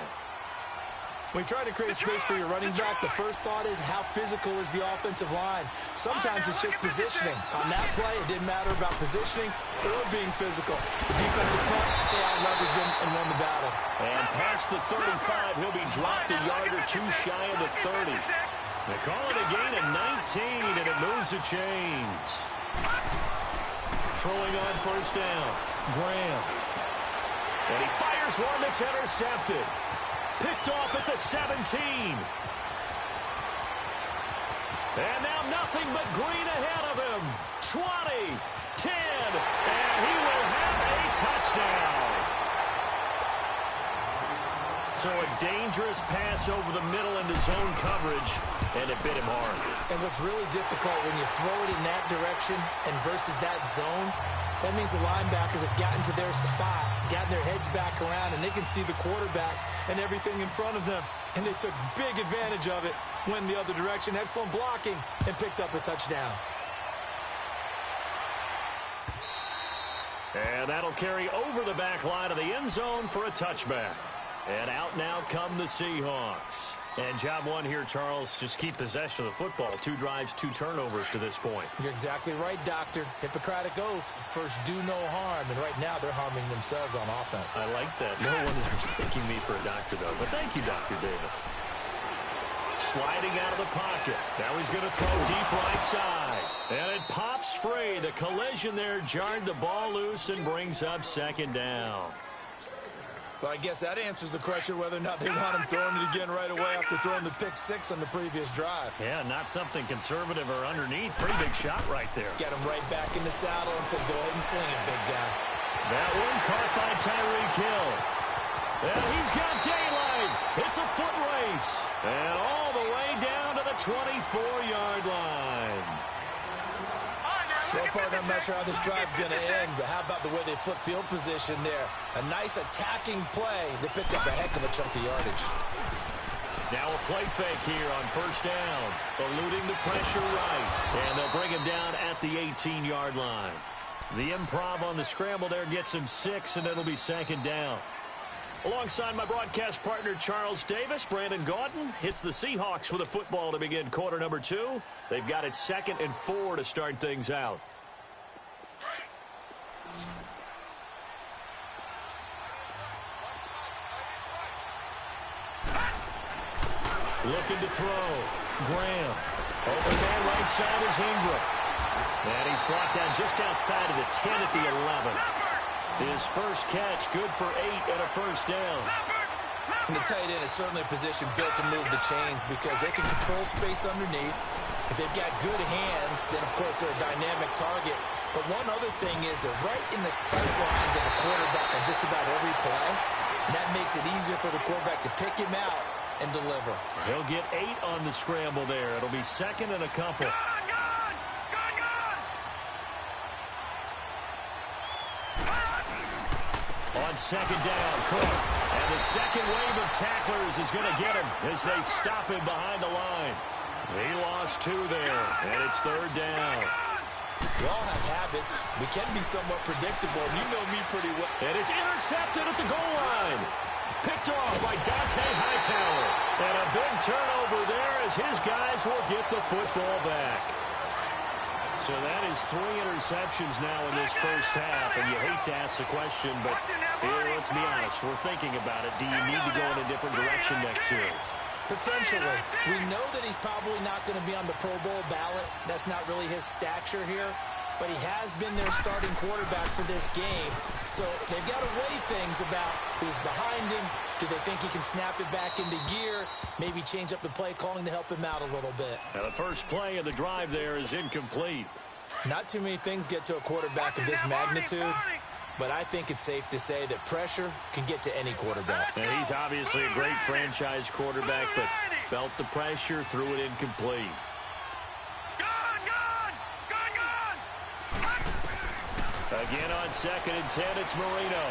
When you're trying to create space for your running back, the first thought is how physical is the offensive line. Sometimes it's just positioning. On that play, it didn't matter about positioning or being physical. The defensive front, they out-leveraged him and won the battle. And past the 35, he'll be dropped a yard or 2 shy of the 30. They call it a gain of 19, and it moves the chains. throwing on first down. Graham. And he fires one that's intercepted. Picked off at the 17. And now nothing but green ahead of him. 20, 10, and he will have a touchdown. So a dangerous pass over the middle into zone coverage, and it bit him hard. And what's really difficult when you throw it in that direction and versus that zone, that means the linebackers have gotten to their spot, gotten their heads back around, and they can see the quarterback and everything in front of them. And they took big advantage of it, went the other direction, excellent blocking, and picked up a touchdown. And that'll carry over the back line of the end zone for a touchback. And out now come the Seahawks. And job one here, Charles, just keep possession of the football. 2 drives, 2 turnovers to this point. You're exactly right, Doctor. Hippocratic oath. First, do no harm. And right now, they're harming themselves on offense. I like that. No one is mistaking me for a doctor, though. But thank you, Dr. Davis. Sliding out of the pocket. Now he's going to throw deep right side. And it pops free. The collision there jarred the ball loose and brings up second down. So I guess that answers the question whether or not they want him throwing it again right away after throwing the pick 6 on the previous drive. Yeah, not something conservative or underneath. Pretty big shot right there. Got him right back in the saddle and said, go ahead and sling it, big guy. That one caught by Tyreek Hill. And he's got daylight. It's a foot race. And all the way down to the 24-yard line. Well, partner, I'm not sure how this drive's going to end, but how about the way they flip field position there? A nice attacking play. They picked up a heck of a chunk of yardage. Now a play fake here on first down. Eluding the pressure right. And they'll bring him down at the 18-yard line. The improv on the scramble there gets him 6, and it'll be second down. Alongside my broadcast partner, Charles Davis, Brandon Gaudin hits the Seahawks with a football to begin quarter number 2. They've got it 2nd and 4 to start things out. Looking to throw. Graham. Open man right side is Ingram. And he's brought down just outside of the 10 at the 11. His first catch, good for 8 and a first down. And the tight end is certainly a position built to move the chains because they can control space underneath. If they've got good hands, then, of course, they're a dynamic target. But one other thing is they're right in the sight lines of a quarterback on just about every play. And that makes it easier for the quarterback to pick him out and deliver. He'll get 8 on the scramble there. It'll be 2nd and a couple. On second down, Cook. And the second wave of tacklers is going to get him as they stop him behind the line. He lost 2 there, and it's third down. We all have habits. We can be somewhat predictable. You know me pretty well. And it's intercepted at the goal line. Picked off by Dante Hightower. And a big turnover there as his guys will get the football back. So that is 3 interceptions now in this first half, and you hate to ask the question, but here, let's be honest, we're thinking about it. Do you need to go in a different direction next series? Potentially. We know that he's probably not going to be on the Pro Bowl ballot. That's not really his stature here, but he has been their starting quarterback for this game. So they've got to weigh things about who's behind him. Do they think he can snap it back into gear? Maybe change up the play calling to help him out a little bit. Now the first play of the drive there is incomplete. Not too many things get to a quarterback of this magnitude, but I think it's safe to say that pressure can get to any quarterback. And he's obviously a great franchise quarterback, but felt the pressure, threw it incomplete. Again on 2nd and 10, it's Marino.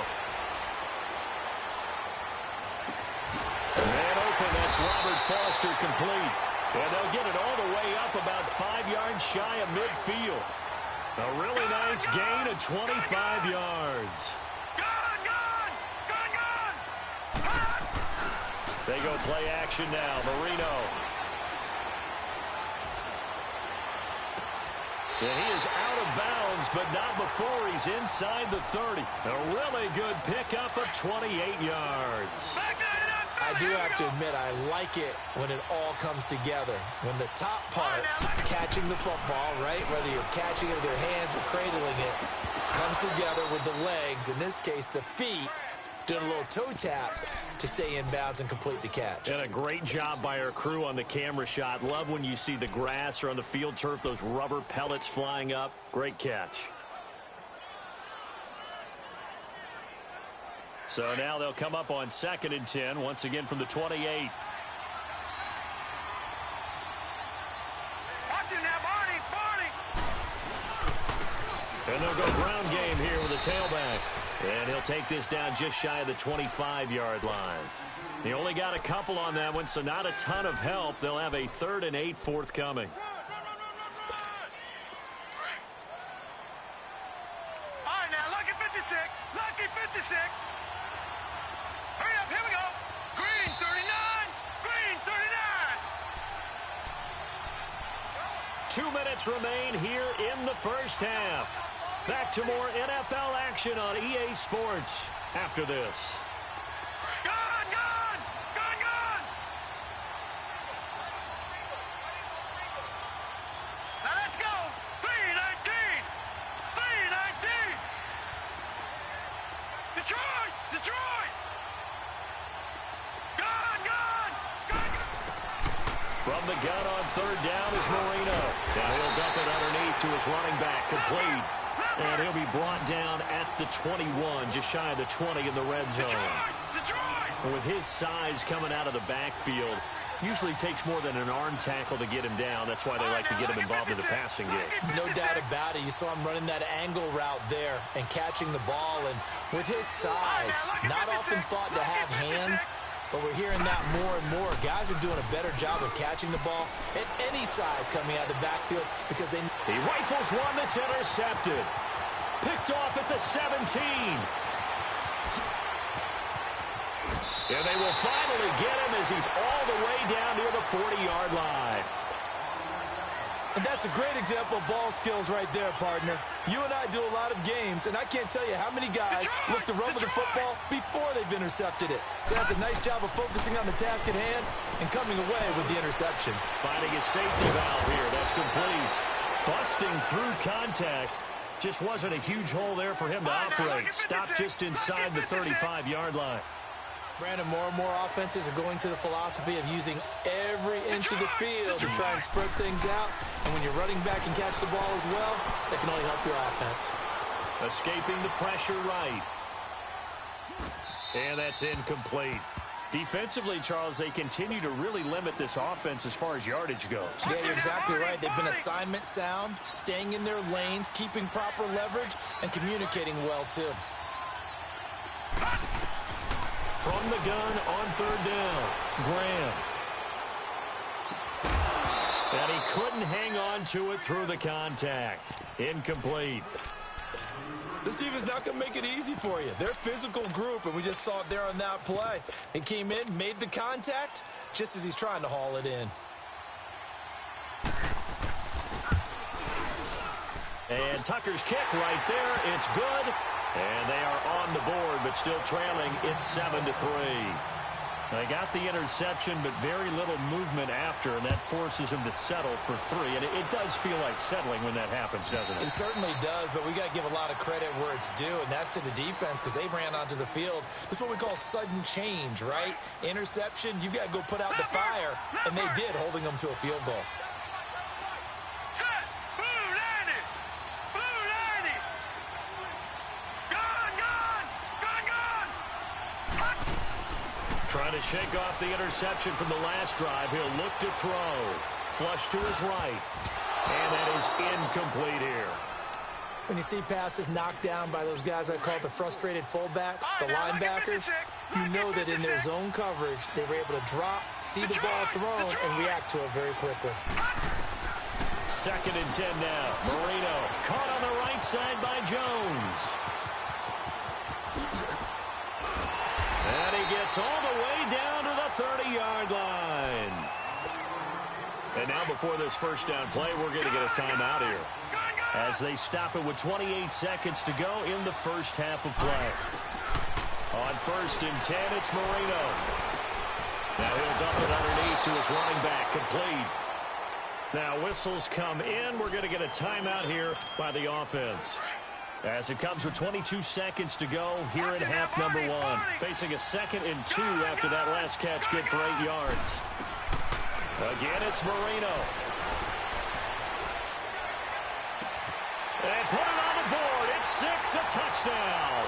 Man open, that's Robert Foster complete. And they'll get it all the way up about 5 yards shy of midfield. A really nice gain of 25 yards. They go play action now. Marino. And he is out of bounds, but not before he's inside the 30. A really good pickup of 28 yards. I do have to admit, I like it when it all comes together. When the top part, catching the football, right, whether you're catching it with your hands or cradling it, Comes together with the legs, in this case the feet, doing a little toe tap to stay in bounds and complete the catch. And a great job by our crew on the camera shot. Love when you see the grass or on the field turf, those rubber pellets flying up. Great catch. So now they'll come up on 2nd and 10, once again from the 28. And they'll go ground game here with a tailback. And he'll take this down just shy of the 25-yard line. He only got a couple on that one, so not a ton of help. They'll have a 3rd and 8 forthcoming. All right, now, lucky 56. Lucky 56. Hurry up, here we go. Green 39. Green 39. 2 minutes remain here in the first half. Back to more NFL action on EA Sports after this. Gone, gone, gone, gone. Now let's go. 319. 319. Detroit, Detroit. Gone, gone, gone. From the gun on 3rd down is Marino. Now he'll dump it underneath to his running back, complete. And he'll be brought down at the 21, just shy of the 20 in the red zone. And with his size coming out of the backfield, usually takes more than an arm tackle to get him down. That's why they like to get him involved in the passing game. No doubt about it. You saw him running that angle route there and catching the ball. And with his size, not often thought to have hands, but we're hearing that more and more. Guys are doing a better job of catching the ball at any size coming out of the backfield because they... He rifles one that's intercepted. Picked off at the 17. And they will finally get him as he's all the way down near the 40-yard line. And that's a great example of ball skills right there, partner. You and I do a lot of games, and I can't tell you how many guys look to run with the football before they've intercepted it. So that's a nice job of focusing on the task at hand and coming away with the interception. Finding his safety valve here. That's complete. Busting through contact. Just wasn't a huge hole there for him to operate. Stopped just inside the 35-yard line. Brandon, more and more offenses are going to the philosophy of using every inch of the field to try and spread things out. And when you're running back and catch the ball as well, that can only help your offense. Escaping the pressure right. And that's incomplete. Defensively, Charles, they continue to really limit this offense as far as yardage goes. Yeah, you're exactly right. They've been assignment sound, staying in their lanes, keeping proper leverage, and communicating well, too. From the gun on 3rd down, Graham. And he couldn't hang on to it through the contact. Incomplete. This defense is not going to make it easy for you. They're a physical group, and we just saw it there on that play. He came in, made the contact, just as he's trying to haul it in. And Tucker's kick right there. It's good. And they are on the board, but still trailing. It's 7-3. They got the interception, but very little movement after, and that forces him to settle for 3. And it does feel like settling when that happens, doesn't it? It certainly does, but we got to give a lot of credit where it's due, and that's to the defense because they ran onto the field. This is what we call sudden change, right? Interception, you got to go put out the fire, and they did, holding them to a field goal. Trying to shake off the interception from the last drive. He'll look to throw. Flush to his right. And that is incomplete here. When you see passes knocked down by those guys I call the frustrated fullbacks, the linebackers, you know that in their zone coverage, they were able to drop, see the ball thrown, and react to it very quickly. 2nd and 10 now. Marino caught on the right side by Jones. And he gets all the way down to the 30-yard line. And now before this first down play, we're going to get a timeout here as they stop it with 28 seconds to go in the first half of play. On 1st and 10, it's Marino. Now he'll dump it underneath to his running back, complete. Now whistles come in. We're going to get a timeout here by the offense. As it comes with 22 seconds to go here in half number one. Facing a 2nd and 2 after that last catch, good for 8 yards. Again, it's Marino. And put it on the board. It's 6, a touchdown.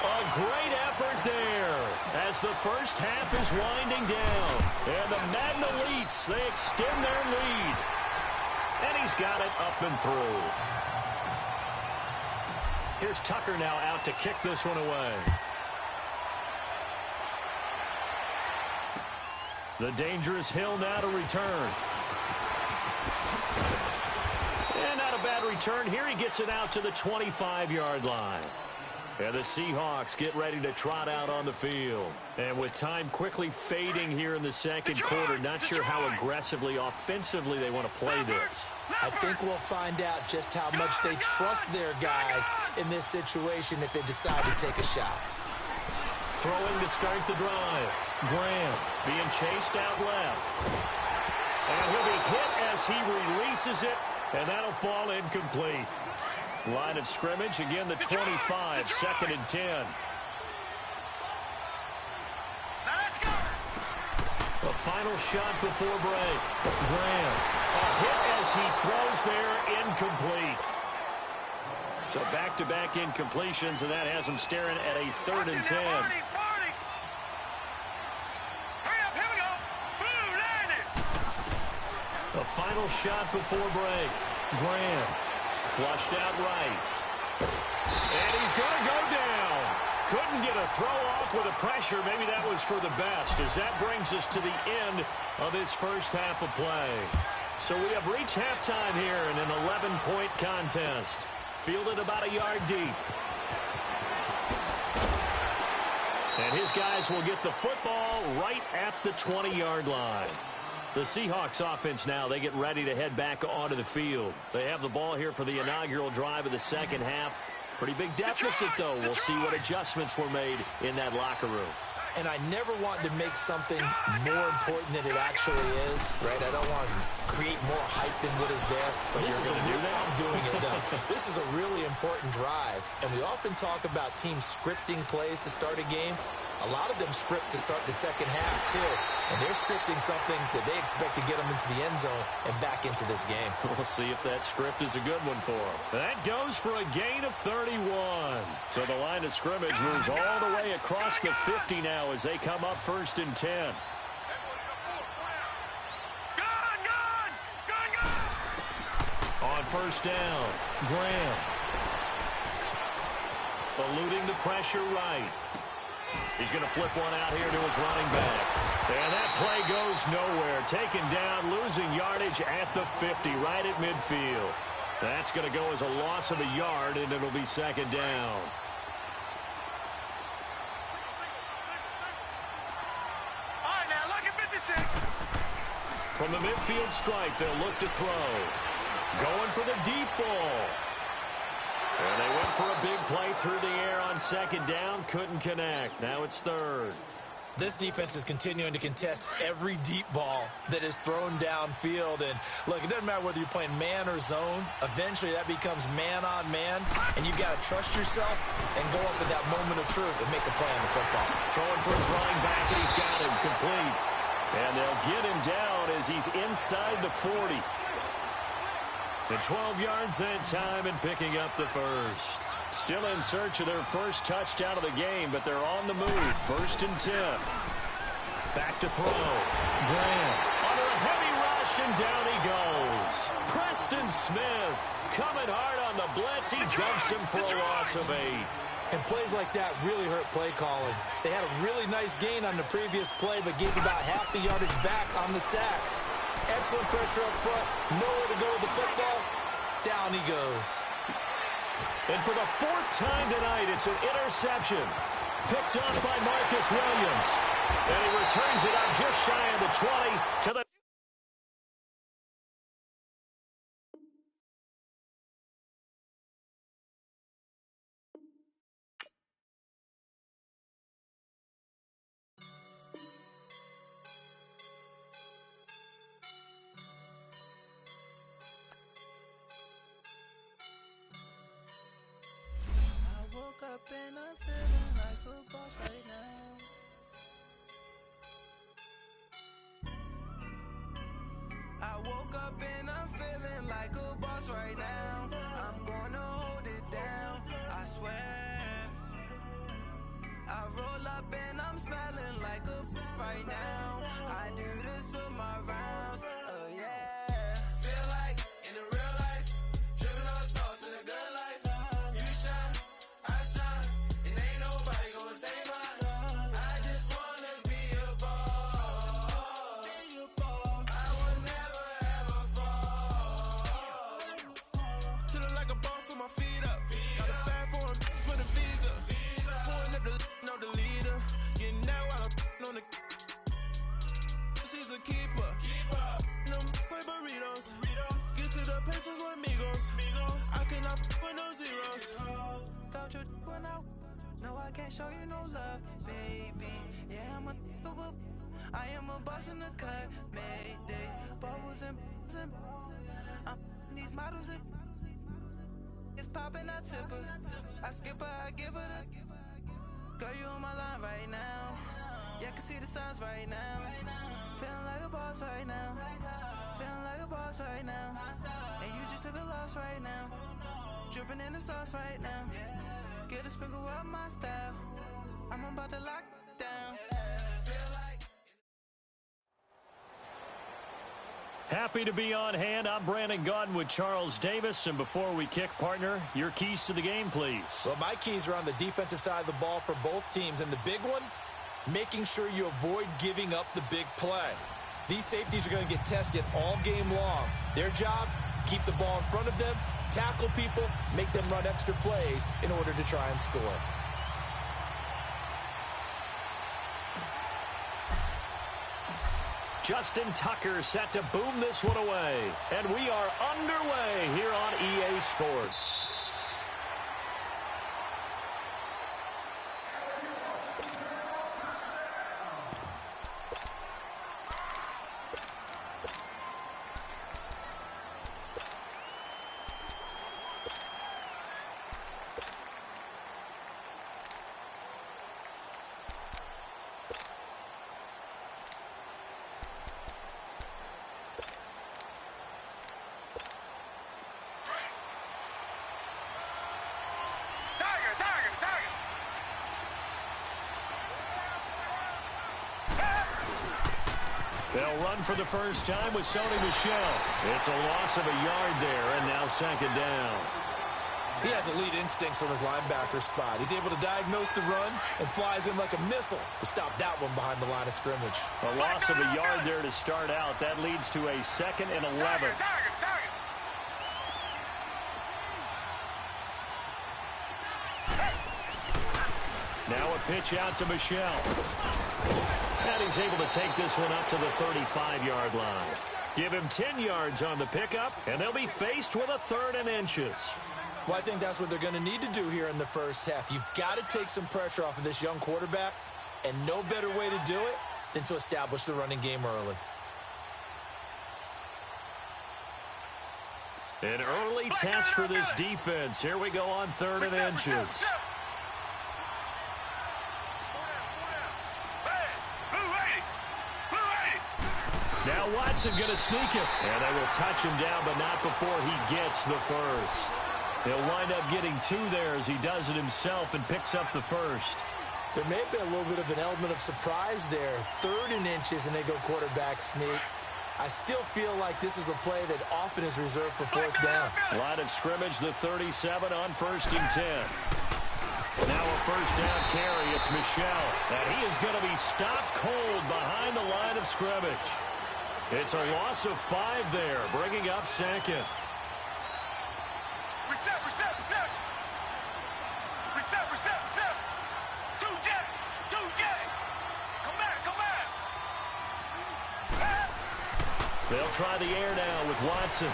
A great effort there as the first half is winding down. And the Madden Elites, they extend their lead. And he's got it up and through. Here's Tucker now out to kick this one away. The dangerous Hill now to return. And not a bad return. Here he gets it out to the 25-yard line. And the Seahawks get ready to trot out on the field. And with time quickly fading here in the second quarter, not sure how aggressively, offensively they want to play this. I think we'll find out just how much they trust their guys in this situation if they decide to take a shot. Throwing to start the drive. Graham being chased out left. And he'll be hit as he releases it, and that'll fall incomplete. Line of scrimmage, again the 25, 2nd and 10. The final shot before break. Graham, a hit as he throws there, incomplete. So back-to-back incompletions, and that has him staring at a 3rd and 10. The final shot before break. Graham, flushed out right. And he's going to go down. Couldn't get a throw off with the pressure. Maybe that was for the best, as that brings us to the end of this first half of play. So we have reached halftime here in an 11-point contest. Fielded about a yard deep. And his guys will get the football right at the 20-yard line. The Seahawks offense now, they get ready to head back onto the field. They have the ball here for the inaugural drive of the second half. Pretty big deficit, though. We'll see what adjustments were made in that locker room. And I never want to make something more important than it actually is, right? I don't want to create more hype than what is there. But this is I'm doing it, though. This is a really important drive. And we often talk about teams scripting plays to start a game. A lot of them script to start the second half, too. And they're scripting something that they expect to get them into the end zone and back into this game. We'll see if that script is a good one for them. That goes for a gain of 31. So the line of scrimmage moves all the way across the 50 now as they come up 1st and 10. On 1st down, Graham. Eluding the pressure right. He's going to flip one out here to his running back. And that play goes nowhere. Taken down, losing yardage at the 50, right at midfield. That's going to go as a loss of a yard, and it'll be 2nd down. All right, now look at 56. From the midfield stripe, they'll look to throw. Going for the deep ball. And they went for a big play through the air on 2nd down. Couldn't connect. Now it's 3rd. This defense is continuing to contest every deep ball that is thrown downfield. And, look, it doesn't matter whether you're playing man or zone. Eventually, that becomes man-on-man. And you've got to trust yourself and go up at that moment of truth and make a play on the football. Throwing for his running back, and he's got him complete. And they'll get him down as he's inside the 40. The 12 yards that time and picking up the first. Still in search of their first touchdown of the game, but they're on the move. 1st and 10. Back to throw. Graham under a heavy rush, and down he goes. Preston Smith coming hard on the blitz. He dumps him for a loss of 8. And plays like that really hurt play calling. They had a really nice gain on the previous play, but gave about half the yardage back on the sack. Excellent pressure up front. Nowhere to go with the football. Down he goes. And for the 4th time tonight, it's an interception. Picked off by Marcus Williams. And he returns it up just shy of the 20 to the up and I'm feeling like a boss right now. I woke up and I'm feeling like a boss right now. I'm gonna hold it down, I swear. I roll up and I'm smelling like a right now. I do this for my rounds, oh yeah. Feel like in the real life, dripping on sauce in a good life. You shine, I shine, and ain't nobody gonna take mine. I just wanna be a boss. I will never ever fall. Chillin' like a boss with my feet up. Got a bag for him, put a visa. Pulling up the know the leader. Getting that while I'm on the. She's a keeper. No play burritos. Get to the pesos with amigos. I cannot with no zeros. Got your one out. No, I can't show you no love, baby. Yeah, I am a boss in the cut, Mayday. Bubbles and I'm these models. It's popping, I tip her. I skip her, I give her the. Girl, you on my line right now. Yeah, I can see the signs right now. Feeling like a boss right now. Feeling like a boss right now. And you just took a loss right now. Dripping in the sauce right now. Get a sprinkle up my style. I'm about to lock down. Happy to be on hand. I'm Brandon Gaudin with Charles Davis. And before we kick, partner, your keys to the game, please. Well, my keys are on the defensive side of the ball for both teams. And the big one, making sure you avoid giving up the big play. These safeties are going to get tested all game long. Their job, keep the ball in front of them, tackle people, make them run extra plays in order to try and score. Justin Tucker set to boom this one away. And we are underway here on EA Sports. They'll run for the first time with Sony Michel. It's a loss of a yard there, and now second down. He has elite instincts from his linebacker spot. He's able to diagnose the run and flies in like a missile to stop that one behind the line of scrimmage. A loss of a yard there to start out. That leads to a 2nd and 11. Now a pitch out to Michel. And he's able to take this one up to the 35-yard line. Give him 10 yards on the pickup, and they'll be faced with a 3rd and inches. Well, I think that's what they're going to need to do here in the first half. You've got to take some pressure off of this young quarterback, and no better way to do it than to establish the running game early. An early test for this defense. Here we go on 3rd and inches. Now Watson going to sneak it. And they will touch him down, but not before he gets the first. He'll wind up getting 2 there as he does it himself and picks up the first. There may have been a little bit of an element of surprise there. 3rd and inches, and they go quarterback sneak. I still feel like this is a play that often is reserved for 4th down. Line of scrimmage, the 37 on 1st and 10. Now a first down carry. It's Michel. And he is going to be stopped cold behind the line of scrimmage. It's a loss of 5 there, bringing up 2nd. Reset. 2J. Come back. They'll try the air now with Watson.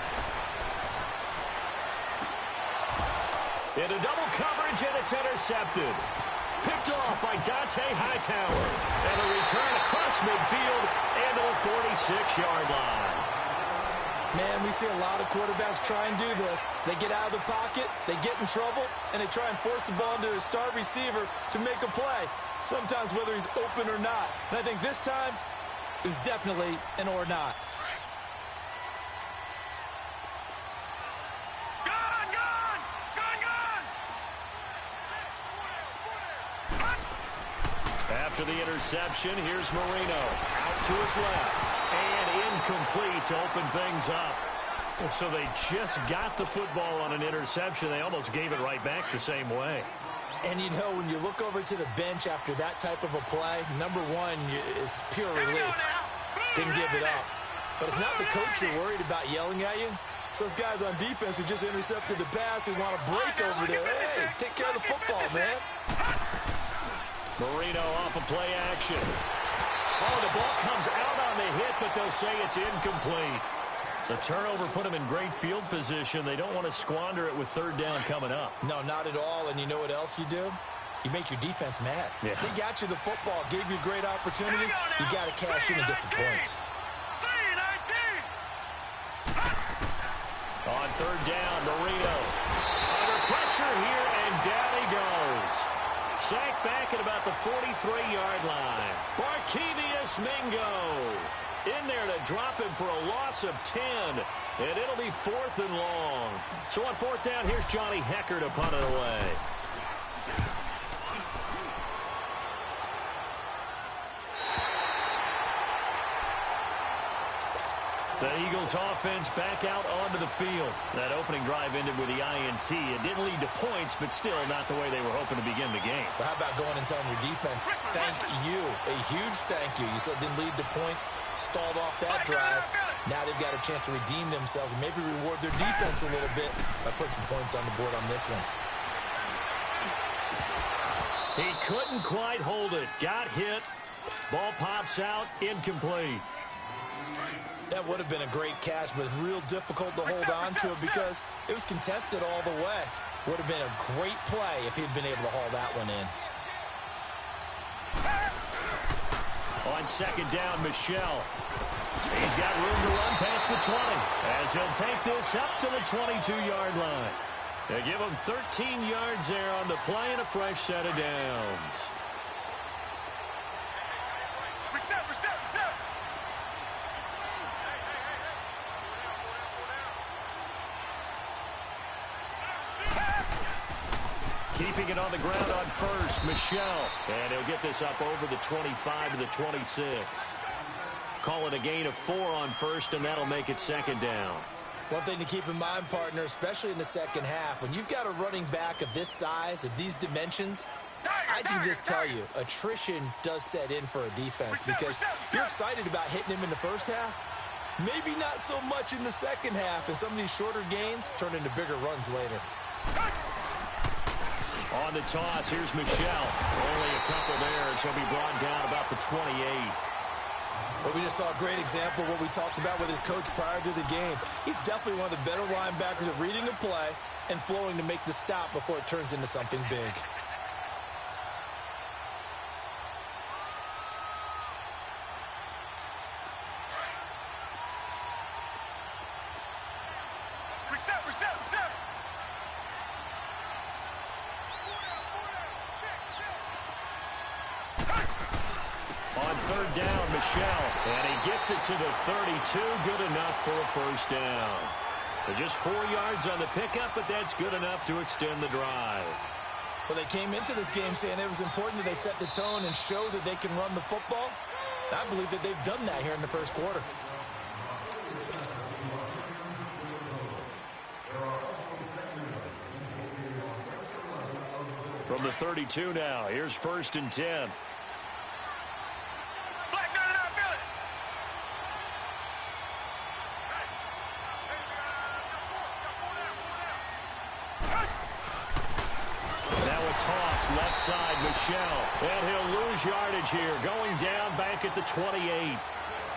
Into double coverage, and it's intercepted. Picked off by Dante Hightower. And a return across midfield and to the 46-yard line. Man, we see a lot of quarterbacks try and do this. They get out of the pocket, they get in trouble, and they try and force the ball into their star receiver to make a play, sometimes whether he's open or not. And I think this time, it was definitely an or not. After the interception, here's Marino. Out to his left. And incomplete to open things up. So they just got the football on an interception. They almost gave it right back the same way. And, you know, when you look over to the bench after that type of a play, number one is pure relief. Didn't give it up. But it's not the coach you're worried about yelling at you. It's those guys on defense who just intercepted the pass who want to break over there. Hey, take care of the football, man. Marino off of play action. Oh, the ball comes out on the hit, but they'll say it's incomplete. The turnover put them in great field position. They don't want to squander it with third down coming up. No, not at all. And you know what else you do? You make your defense mad. Yeah. They got you the football, gave you a great opportunity. You got to cash in and get some points. On third down, Marino. Under pressure here, and down he goes. Sacked back at about the 43-yard line. Barkevius Mingo in there to drop him for a loss of 10. And it'll be 4th and long. So on 4th down, here's Johnny Hecker to punt it away. The Eagles offense back out onto the field. That opening drive ended with the INT. It didn't lead to points, but still not the way they were hoping to begin the game. But how about going and telling your defense, thank you, a huge thank you. You said it didn't lead to points, stalled off that drive. Now they've got a chance to redeem themselves and maybe reward their defense a little bit by putting some points on the board on this one. He couldn't quite hold it. Got hit. Ball pops out, incomplete. That would have been a great catch, but it's real difficult to hold on to it because it was contested all the way. Would have been a great play if he'd been able to haul that one in. On second down, Michelle. He's got room to run past the 20 as he'll take this up to the 22-yard line. They give him 13 yards there on the play and a fresh set of downs. Keeping it on the ground on first, Michelle. And he'll get this up over the 25 to the 26. Call it a gain of 4 on first, and that'll make it second down. One thing to keep in mind, partner, especially in the second half, when you've got a running back of this size, of these dimensions, I can just tell you, attrition does set in for a defense because you're excited about hitting him in the first half. Maybe not so much in the second half, and some of these shorter gains turn into bigger runs later. On the toss, here's Michelle. Only a couple there as he'll be brought down about the 28. But we just saw a great example of what we talked about with his coach prior to the game. He's definitely one of the better linebackers at reading a play and flowing to make the stop before it turns into something big. Third down, Michelle, and he gets it to the 32. Good enough for a first down. But just 4 yards on the pickup, but that's good enough to extend the drive. Well, they came into this game saying it was important that they set the tone and show that they can run the football. I believe that they've done that here in the first quarter. From the 32 now, here's 1st and 10. Left side, Michelle, and he'll lose yardage here, going down back at the 28.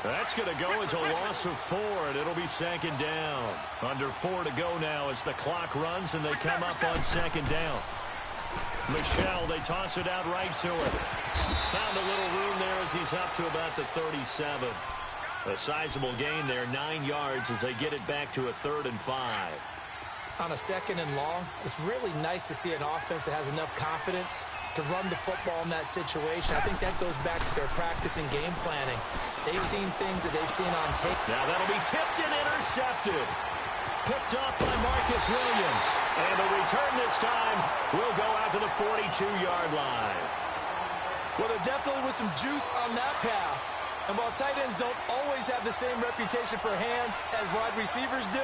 That's going to go as a loss of 4, and it'll be second down. Under 4 to go now as the clock runs, and they come up on second down. Michelle, they toss it out right to him. Found a little room there as he's up to about the 37. A sizable gain there, 9 yards as they get it back to a 3rd and 5. On a 2nd and long, it's really nice to see an offense that has enough confidence to run the football in that situation. I think that goes back to their practice and game planning. They've seen things that they've seen on tape. Now that'll be tipped and intercepted. Picked up by Marcus Williams. And the return this time will go out to the 42-yard line. Well, there definitely was some juice on that pass. And while tight ends don't always have the same reputation for hands as wide receivers do,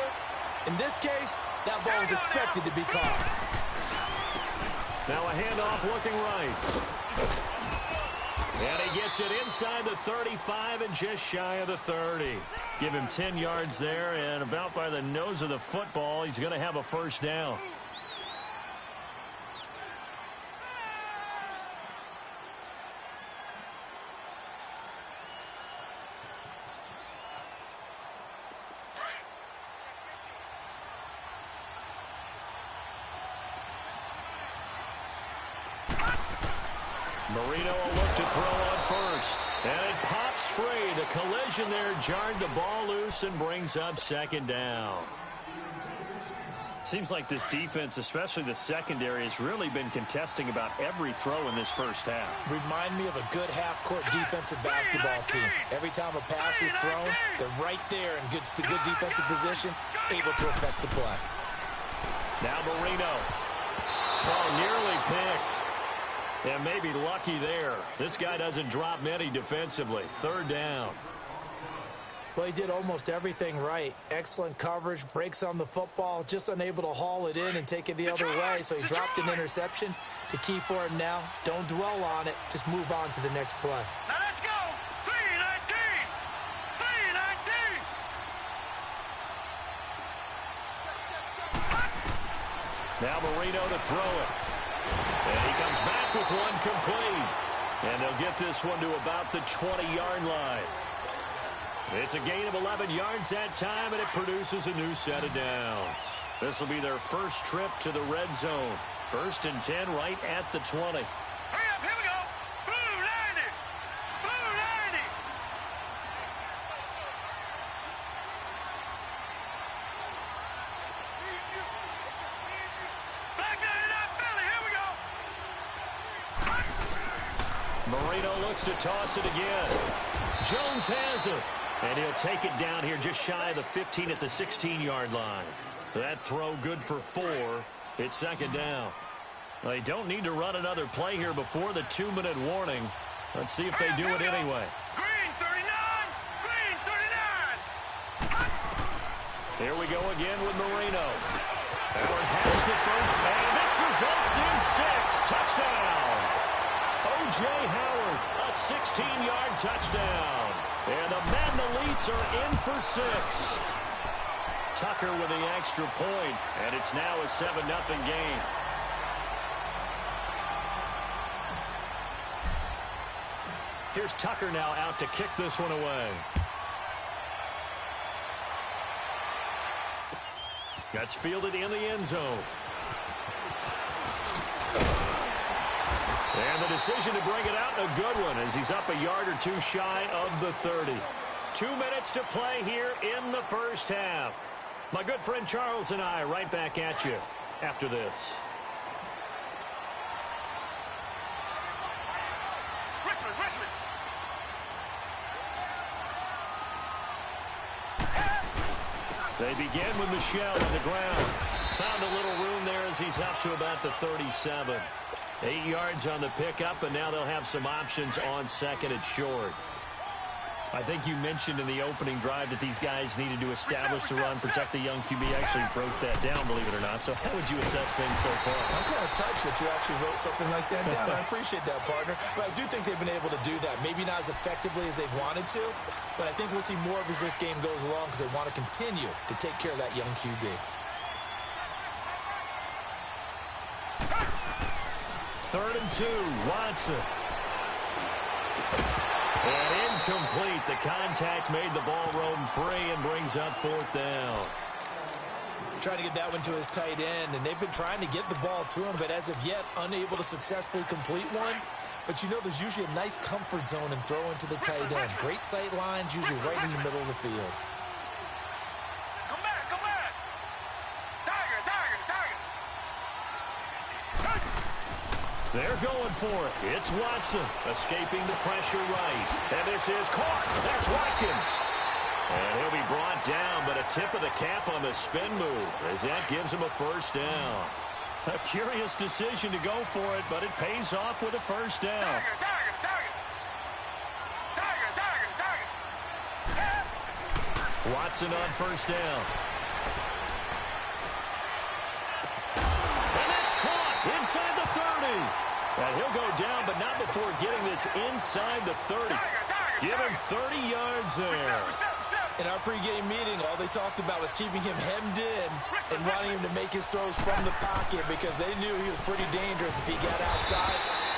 in this case, that ball is expected to be caught. Now a handoff looking right. And he gets it inside the 35 and just shy of the 30. Give him 10 yards there, and about by the nose of the football, he's going to have a first down. Marino will look to throw on first. And it pops free. The collision there jarred the ball loose and brings up 2nd down. Seems like this defense, especially the secondary, has really been contesting about every throw in this first half. Remind me of a good half-court defensive basketball team. Every time a pass is thrown, they're right there in good defensive position, able to affect the play. Now Marino. Ball nearly picked. And maybe lucky there. This guy doesn't drop many defensively. 3rd down. Well, he did almost everything right. Excellent coverage, breaks on the football, just unable to haul it in and take it the other way. So he dropped an interception. The key for him now, don't dwell on it. Just move on to the next play. Now let's go. 3-19. 3-19. Now Marino to throw it. And he comes back with one complete. And they'll get this one to about the 20-yard line. It's a gain of 11 yards that time, and it produces a new set of downs. This will be their first trip to the red zone. 1st and 10 right at the 20. Hurry up, here we go. Blue 90. Blue 90. Black 99 Philly, here we go. Marino looks to toss it again. Jones has it. And he'll take it down here just shy of the 15 at the 16-yard line. That throw good for 4. It's 2nd down. Well, they don't need to run another play here before the 2-minute warning. Let's see if they do it anyway. Green 39. Green 39. Here we go again with Marino. Howard has the first, and this results in 6. Touchdown. O.J. Howard, a 16-yard touchdown. And the Mandalites are in for 6. Tucker with the extra point, and it's now a 7-0 game. Here's Tucker now out to kick this one away. That's fielded in the end zone. And the decision to bring it out, a good one, as he's up a yard or two shy of the 30. 2 minutes to play here in the first half. My good friend Charles and I right back at you after this. Richmond. They begin with Michelle on the ground. Found a little room there as he's up to about the 37. 8 yards on the pickup, and now they'll have some options on 2nd and short. I think you mentioned in the opening drive that these guys needed to establish the run, protect the young QB. Actually broke that down, believe it or not. So how would you assess things so far? I'm kind of touched that you actually wrote something like that down. I appreciate that, partner. But I do think they've been able to do that. Maybe not as effectively as they've wanted to, but I think we'll see more of as this game goes along because they want to continue to take care of that young QB. 3rd and 2, Watson. And incomplete. The contact made the ball roam free and brings up 4th down. Trying to get that one to his tight end, and they've been trying to get the ball to him, but as of yet, unable to successfully complete one. But, you know, there's usually a nice comfort zone in throwing to the tight end. Great sight lines, usually right in the middle of the field. Come back, come back. Tiger, tiger, tiger. They're going for it. It's Watson escaping the pressure right. And this is caught. That's Watkins. And he'll be brought down, but a tip of the cap on the spin move as that gives him a first down. A curious decision to go for it, but it pays off with a first down. Tiger, tiger, tiger. Tiger, tiger, tiger. Watson on first down. And that's caught inside the 30. And he'll go down, but not before getting this inside the 30. Give him 30 yards there. In our pregame meeting, all they talked about was keeping him hemmed in and wanting him to make his throws from the pocket because they knew he was pretty dangerous if he got outside,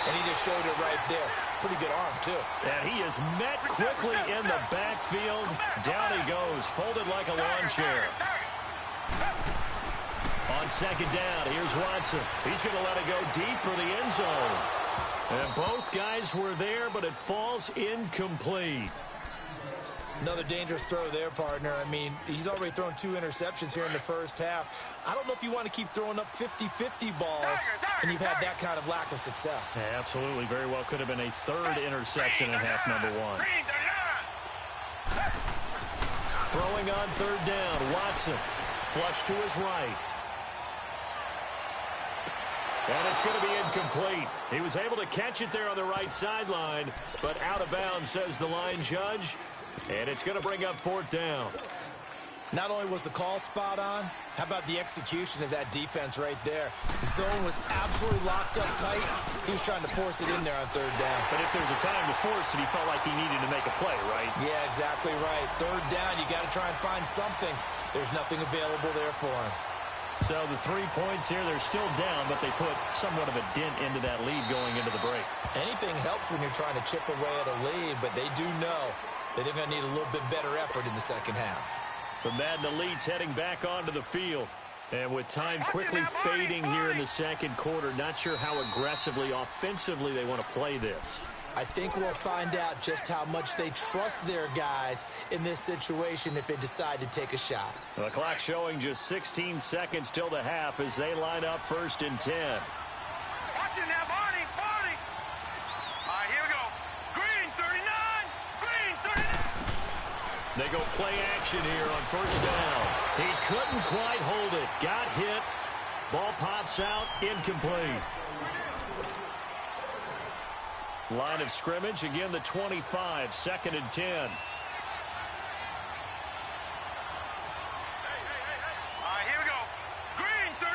and he just showed it right there. Pretty good arm, too. And he is met quickly in the backfield. Down he goes, folded like a lawn chair. On second down, here's Watson. He's going to let it go deep for the end zone. And both guys were there, but it falls incomplete. Another dangerous throw there, partner. I mean, he's already thrown 2 interceptions here in the first half. I don't know if you want to keep throwing up 50-50 balls, and you've had that kind of lack of success. Yeah, absolutely. Very well could have been a third interception in half number 1. Throwing on third down, Watson. Flush to his right. And it's going to be incomplete. He was able to catch it there on the right sideline, but out of bounds, says the line judge. And it's going to bring up fourth down. Not only was the call spot on, how about the execution of that defense right there? The zone was absolutely locked up tight. He was trying to force it in there on third down. But if there's a time to force it, he felt like he needed to make a play, right? Yeah, exactly right. Third down, you got to try and find something. There's nothing available there for him. So the 3 points here, they're still down, but they put somewhat of a dent into that lead going into the break. Anything helps when you're trying to chip away at a lead, but they do know that they're going to need a little bit better effort in the second half. The Madden Elites heading back onto the field. And with time quickly fading here in the second quarter, not sure how aggressively, offensively they want to play this. I think we'll find out just how much they trust their guys in this situation if they decide to take a shot. The clock showing just 16 seconds till the half as they line up 1st and 10. Watch it now, Barney, Barney. All right, here we go. Green, 39. Green, 39. They go play action here on first down. He couldn't quite hold it. Got hit. Ball pops out. Incomplete. Line of scrimmage, again the 25, 2nd and 10. All right, here we go. Green, 39.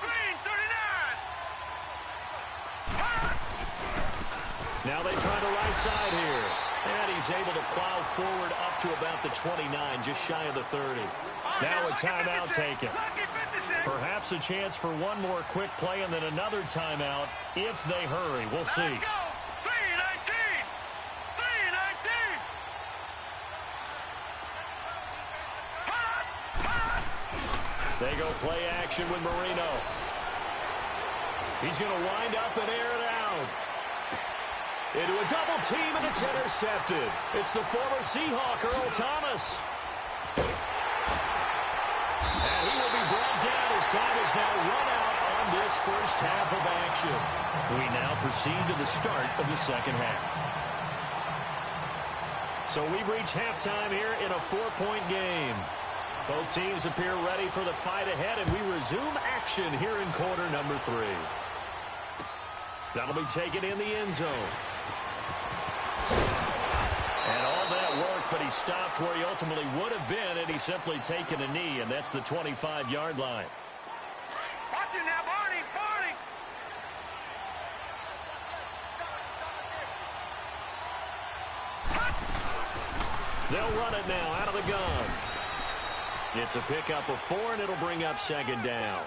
Green, 39. Now they try the right side here. And he's able to plow forward up to about the 29, just shy of the 30. Now a timeout taken. Perhaps a chance for one more quick play and then another timeout if they hurry. We'll see. Let's go. 319. 319. They go play action with Marino. He's going to wind up and air it out. Into a double team, and it's intercepted. It's the former Seahawk, Earl Thomas. And he will be brought down as time is now run out on this first half of action. We now proceed to the start of the second half. So we've reached halftime here in a 4-point game. Both teams appear ready for the fight ahead, and we resume action here in quarter number 3. That'll be taken in the end zone. And all that work, but he stopped where he ultimately would have been, and he's simply taken a knee, and that's the 25-yard line. Watch it now, Barney, Barney. They'll run it now out of the gun. It's a pickup of 4, and it'll bring up 2nd down.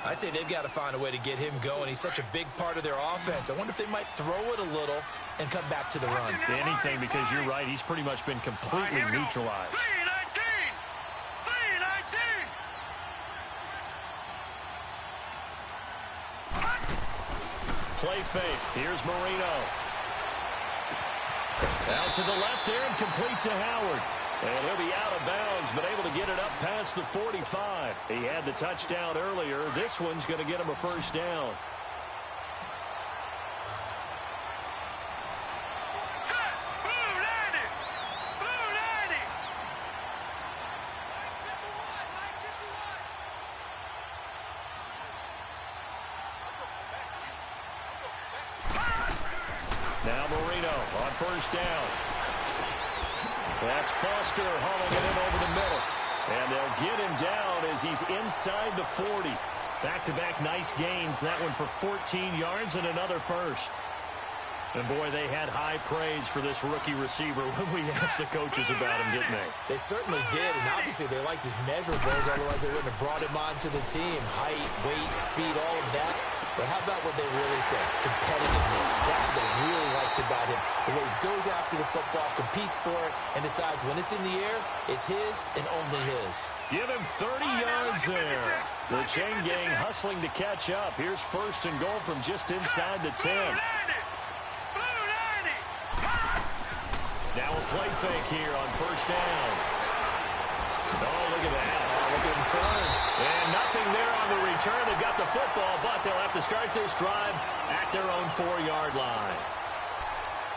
I'd say they've got to find a way to get him going. He's such a big part of their offense. I wonder if they might throw it a little and come back to the run. Anything, because you're right. He's pretty much been completely neutralized. 319. 319. play fake. Here's Marino. Out to the left there and complete to Howard. And he'll be out of bounds, but able to get it up past the 45. He had the touchdown earlier. This one's going to get him a first down. Now Marino on first down. That's Foster hauling it in over the middle. And they'll get him down as he's inside the 40. Back-to-back nice gains. That one for 14 yards and another first. And, boy, they had high praise for this rookie receiver when we asked the coaches about him, didn't they? They certainly did, and obviously they liked his measurables. Otherwise, they wouldn't have brought him onto the team. Height, weight, speed, all of that. But how about what they really said? Competitiveness. That's what they really liked about him. The way he goes after the football, competes for it, and decides when it's in the air, it's his and only his. Give him 30 yards there. The chain gang hustling to catch up. Here's first and goal from just inside the 10. Now a play fake here on first down. Oh, look at that. Look at him turn. And nothing there on the return. They've got the football, but they'll have to start this drive at their own 4-yard line.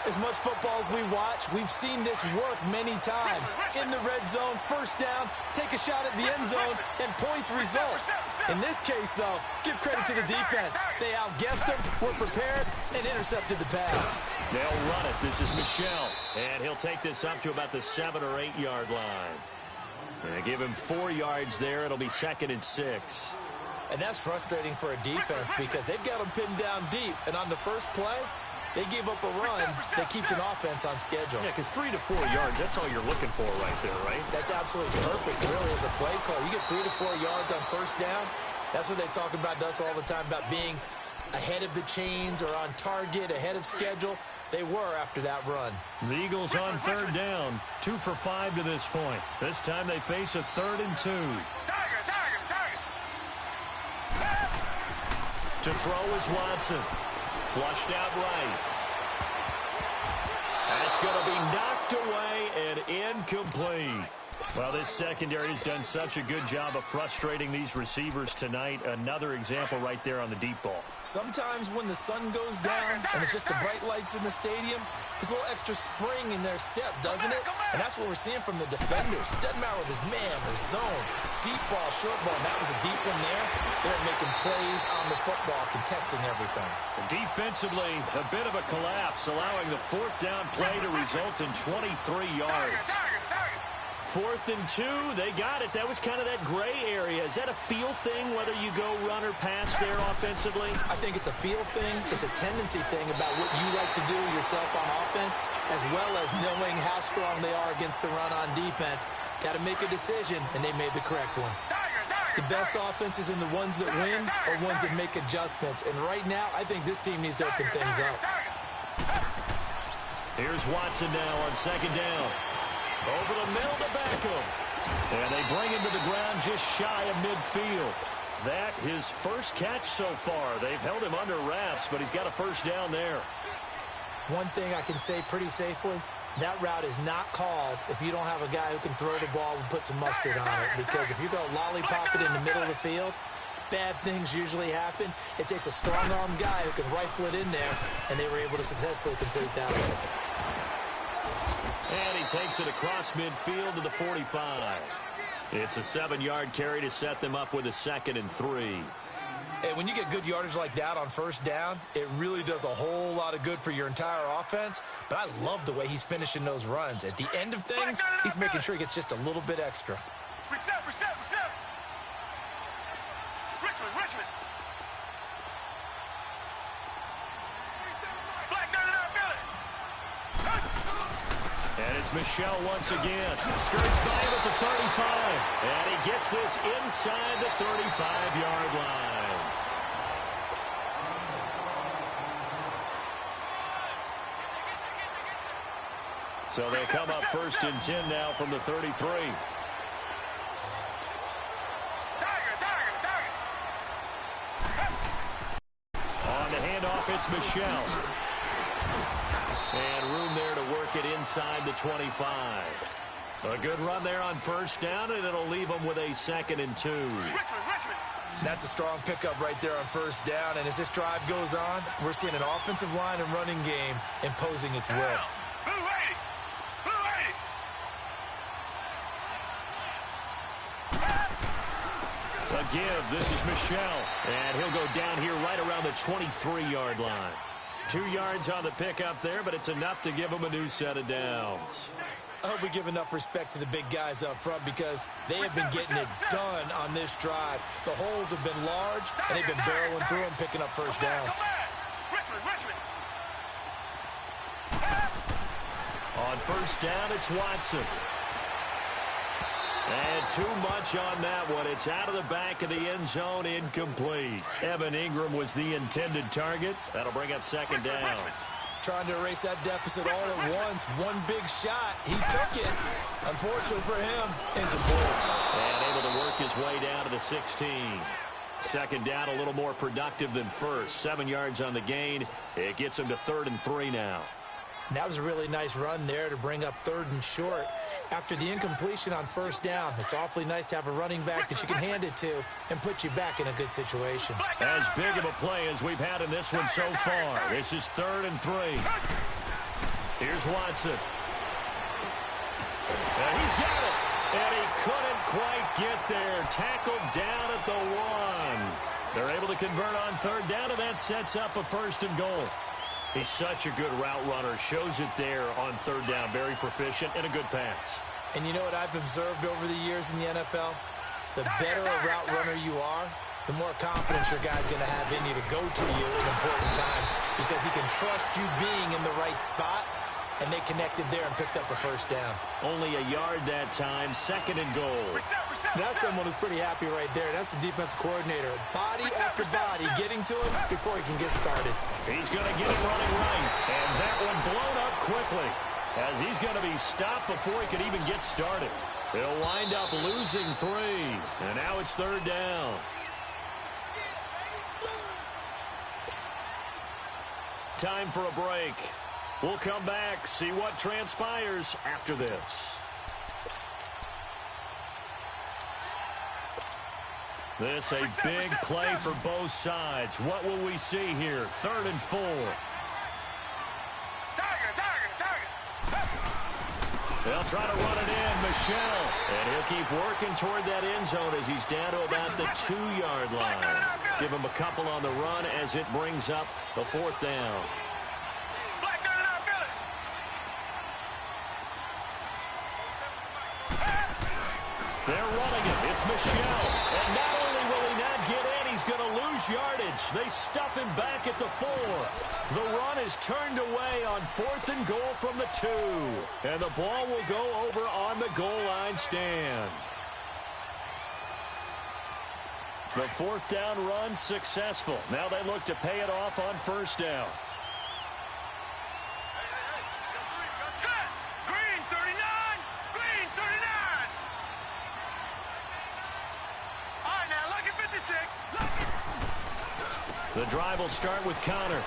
As much football as we watch, we've seen this work many times. In the red zone, first down, take a shot at the end zone, and points result. In this case, though, give credit to the defense. They outguessed them, were prepared, and intercepted the pass. They'll run it. This is Michel, and he'll take this up to about the 7- or 8-yard line. And give him 4 yards there. It'll be 2nd and 6. And that's frustrating for a defense because they've got them pinned down deep. And on the first play, they gave up a run that keeps an offense on schedule. Yeah, because 3 to 4 yards, that's all you're looking for right there, right? That's absolutely perfect, really, as a play call. You get 3 to 4 yards on first down. That's what they talk about to us all the time, about being ahead of the chains or on target, ahead of schedule. They were after that run. The Eagles on third down, 2 for 5 to this point. This time they face a 3rd and 2. To throw is Watson. Flushed out right. That's going to be knocked away and incomplete. Well, this secondary has done such a good job of frustrating these receivers tonight. Another example right there on the deep ball. Sometimes when the sun goes down and it's just the bright lights in the stadium, there's a little extra spring in their step, doesn't it? And that's what we're seeing from the defenders. Doesn't matter whether it's man or zone, deep ball, short ball. And that was a deep one there. They're making plays on the football, contesting everything. Defensively, a bit of a collapse, allowing the 4th down play to result in 23 yards. 4th and 2, they got it. That was kind of that gray area. Is that a feel thing, whether you go run or pass there offensively? I think it's a feel thing. It's a tendency thing about what you like to do yourself on offense, as well as knowing how strong they are against the run on defense. Got to make a decision, and they made the correct one. The best offenses in the ones that win are ones that make adjustments. And right now, I think this team needs to open things up. Here's Watson now on 2nd down. Over the middle to Beckham. And they bring him to the ground just shy of midfield. That his first catch so far. They've held him under wraps, but he's got a first down there. One thing I can say pretty safely, that route is not called if you don't have a guy who can throw the ball and put some mustard on it. Because if you're going to lollipop it in the middle of the field, bad things usually happen. It takes a strong-armed guy who can rifle it in there, and they were able to successfully complete that one. And he takes it across midfield to the 45. It's a 7-yard carry to set them up with a 2nd and 3. Hey, when you get good yardage like that on first down, it really does a whole lot of good for your entire offense. But I love the way he's finishing those runs. At the end of things, he's making sure he gets just a little bit extra. Reset. Richmond. And it's Michel once again. Skirts by him at the 35. And he gets this inside the 35-yard line. So they come up 1st and 10 now from the 33. On the handoff It's Michel. And room there to work it inside the 25. A good run there on first down, and it'll leave them with a 2nd and 2. That's a strong pickup right there on first down, and as this drive goes on, we're seeing an offensive line and running game imposing its will. A give. This is Michel, and he'll go down here right around the 23-yard line. 2 yards on the pickup there, but it's enough to give him a new set of downs. I hope we give enough respect to the big guys up front because they have been getting it done on this drive. The holes have been large, and they've been barreling through them, picking up first downs. On first down, it's Watson. And too much on that one. It's out of the back of the end zone, incomplete. Evan Ingram was the intended target. That'll bring up 2nd down. Trying to erase that deficit all at once. One big shot. He took it. Unfortunately for him, incomplete. And able to work his way down to the 16. 2nd down, a little more productive than first. 7 yards on the gain. It gets him to 3rd and 3 now. And that was a really nice run there to bring up 3rd and short. After the incompletion on first down, it's awfully nice to have a running back that you can hand it to and put you back in a good situation. As big of a play as we've had in this one so far. This is 3rd and 3. Here's Watson. And he's got it. And he couldn't quite get there. Tackled down at the 1. They're able to convert on 3rd down, and that sets up a 1st and goal. He's such a good route runner. Shows it there on 3rd down. Very proficient and a good pass. And you know what I've observed over the years in the NFL? The better a route runner you are, the more confidence your guy's going to have in you to go to you at important times because he can trust you being in the right spot, and they connected there and picked up the 1st down. Only a yard that time. 2nd and goal. That's someone who's pretty happy right there. That's the defensive coordinator. Body after body getting to him before he can get started. He's going to get it running right. And that one blown up quickly as he's going to be stopped before he can even get started. He'll wind up losing 3. And now it's 3rd down. Time for a break. We'll come back, see what transpires after this. This a big play for both sides. What will we see here? 3rd and 4. They'll try to run it in, Michel. And he'll keep working toward that end zone as he's down to about the 2-yard line. Give him a couple on the run as it brings up the 4th down. They're running it. It's Michel. And not only will he not get in, he's going to lose yardage. They stuff him back at the 4. The run is turned away on 4th and goal from the 2. And the ball will go over on the goal line stand. The 4th down run successful. Now they look to pay it off on 1st down. The drive will start with Connor.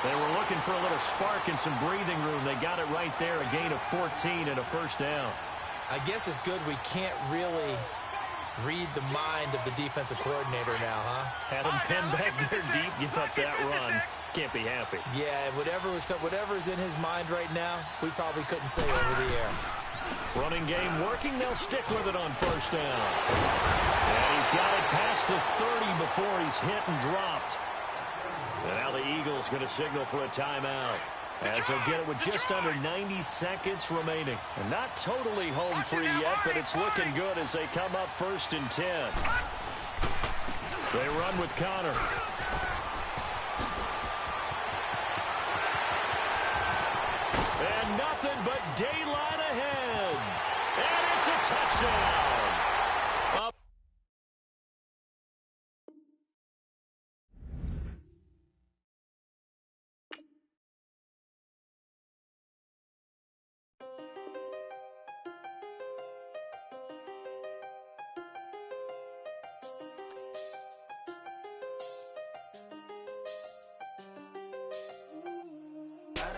They were looking for a little spark and some breathing room. They got it right there, a gain of 14 and a 1st down. I guess it's good we can't really read the mind of the defensive coordinator now, huh? Had him pinned back there deep, give up that run. Can't be happy. Yeah, whatever's in his mind right now, we probably couldn't say over the air. Running game working. They'll stick with it on 1st down. And he's got it past the 30 before he's hit and dropped. And now the Eagles going to signal for a timeout as they'll get it with just under 90 seconds remaining. And not totally home free yet, but it's looking good as they come up 1st and 10. They run with Connor. And nothing but daylight ahead. And it's a touchdown.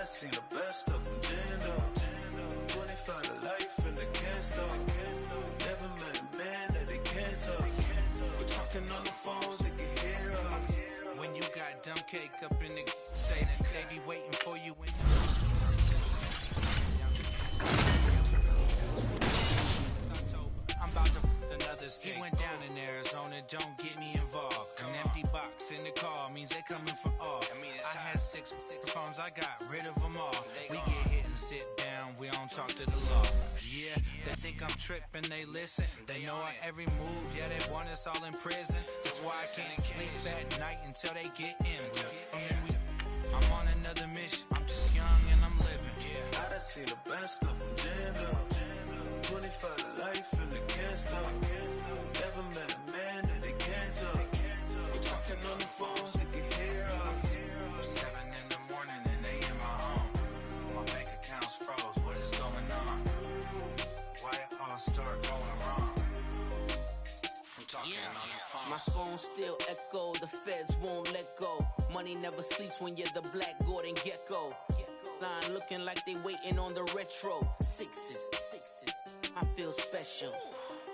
done seen the best of them, jammed up. 25 to life and they can't stop. Never met a man that they can't talk. We're talking on the phones, they can hear us. When you got dumb cake up in the say that they be waiting for you when I'm about to another state. He went down in Arizona, don't get me involved. An empty box in the car means they coming for all. I had six phones, I got rid of them all. We get hit and sit down, we don't talk to the law. Yeah, they think I'm tripping, they listen. They know our every move, yeah, they want us all in prison. That's why I can't sleep at night until they get in. I'm on another mission, I'm just young and I'm living. I done seen the best of them, jammed up. 25 to life and they can't stop. Never met a man that they can't talk. We're talking on the phones, they can hear us. 7 in the morning and they in my home. My bank account's froze, what is going on? Why it all start going wrong? From talking on the phone. My phone still echo, the feds won't let go. Money never sleeps when you're the Black Gordon Gecko. Line looking like they waiting on the retro. Sixes, I feel special.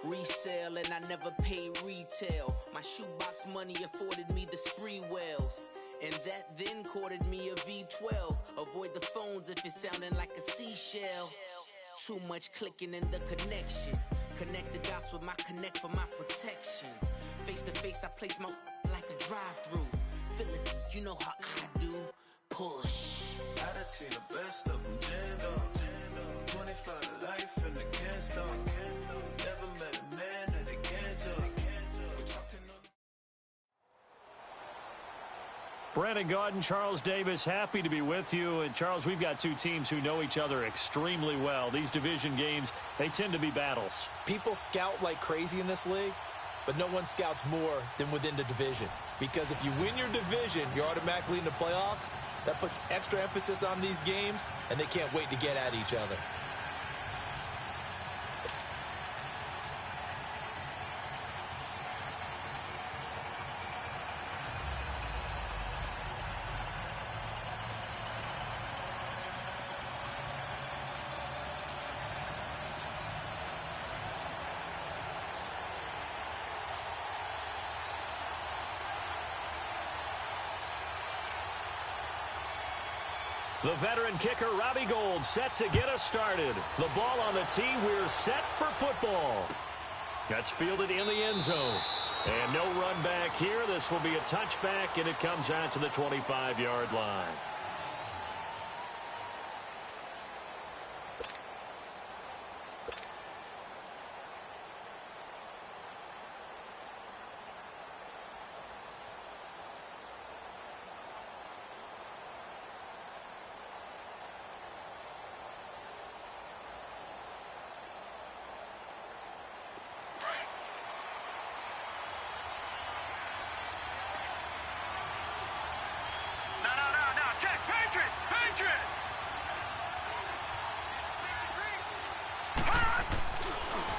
Resale and I never paid retail. My shoebox money afforded me the spree wells. And that then courted me a V12. Avoid the phones if it's sounding like a seashell. Too much clicking in the connection. Connect the dots with my connect for my protection. Face to face I place my like a drive-through. Feeling, you know how I do. Push. I done seen the best of them, jammed up. 25 to life and they can't stop. Never met a man that they can't talk. We're talking on the Brandon Gaudin, Charles Davis, happy to be with you. And Charles, we've got two teams who know each other extremely well. These division games, they tend to be battles. People scout like crazy in this league, but no one scouts more than within the division. Because if you win your division, you're automatically in the playoffs. That puts extra emphasis on these games, and they can't wait to get at each other. The veteran kicker, Robbie Gould, set to get us started. The ball on the tee. We're set for football. That's fielded in the end zone. And no run back here. This will be a touchback, and it comes out to the 25-yard line.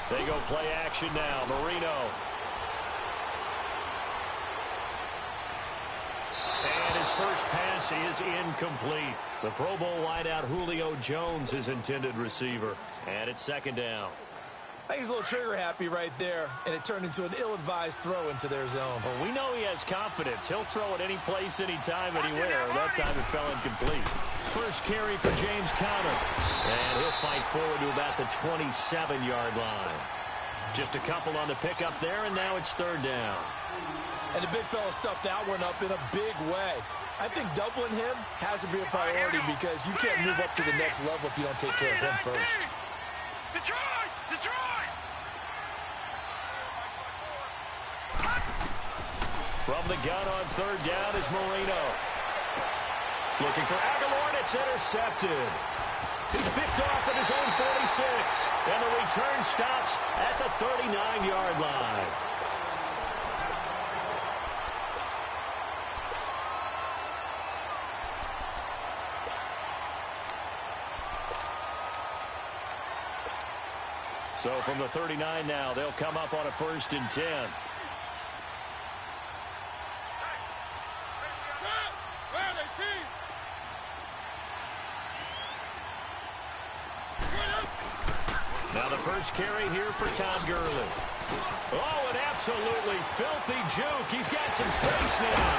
They go play action now. Marino. And his first pass is incomplete. The Pro Bowl wideout Julio Jones is intended receiver. And it's second down. I think he's a little trigger happy right there, and it turned into an ill-advised throw into their zone. Well, we know he has confidence. He'll throw it any place, anytime, anywhere. That time it fell incomplete. First carry for James Conner. And he'll fight forward to about the 27-yard line. Just a couple on the pickup there, and now it's third down. And the big fella stuffed that one up in a big way. I think doubling him has to be a priority because you can't move up to the next level if you don't take care of him first. Detroit! Detroit! From the gun on third down is Marino. Looking for Aguilar, and it's intercepted. He's picked off at his own 46, and the return stops at the 39-yard line. So from the 39 now, they'll come up on a 1st and 10. Now the first carry here for Todd Gurley. Oh, an absolutely filthy juke. He's got some space now.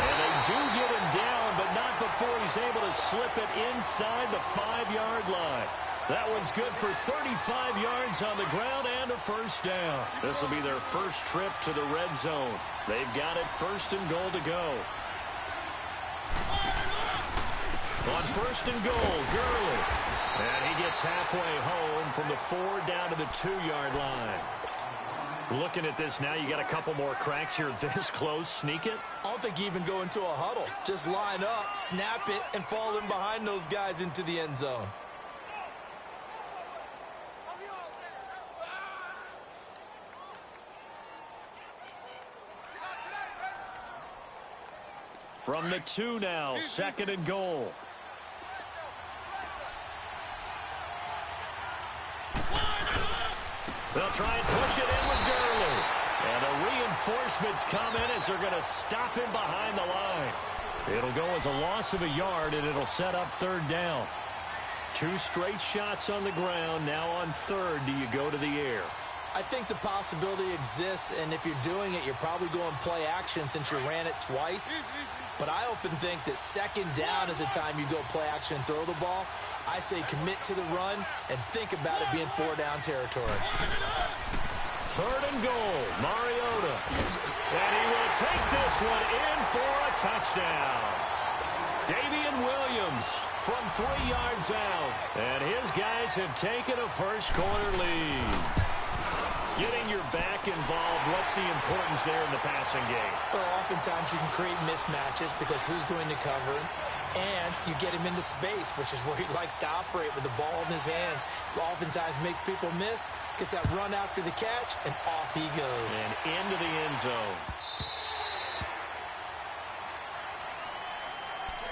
And they do get him down, but not before he's able to slip it inside the 5-yard line. That one's good for 35 yards on the ground and a first down. This will be their first trip to the red zone. They've got it first and goal to go. On first and goal, Gurley. And he gets halfway home from the 4 down to the 2-yard line. Looking at this now, you got a couple more cracks here this close. Sneak it? I don't think you even go into a huddle. Just line up, snap it, and fall in behind those guys into the end zone. From the 2 now, second and goal. They'll try and push it in with Gurley. And the reinforcements come in as they're going to stop him behind the line. It'll go as a loss of a yard, and it'll set up third down. 2 straight shots on the ground. Now on third, do you go to the air? I think the possibility exists, and if you're doing it, you're probably going play action since you ran it twice. But I often think that second down is the time you go play action and throw the ball. I say commit to the run and think about it being 4-down territory. Third and goal, Mariota. And he will take this one in for a touchdown. Damian Williams from 3 yards out. And his guys have taken a first-quarter lead. Getting your back involved, what's the importance there in the passing game? Well, oftentimes you can create mismatches because who's going to cover him, and you get him into space, which is where he likes to operate with the ball in his hands. Oftentimes makes people miss, gets that run after the catch, and off he goes. And into the end zone.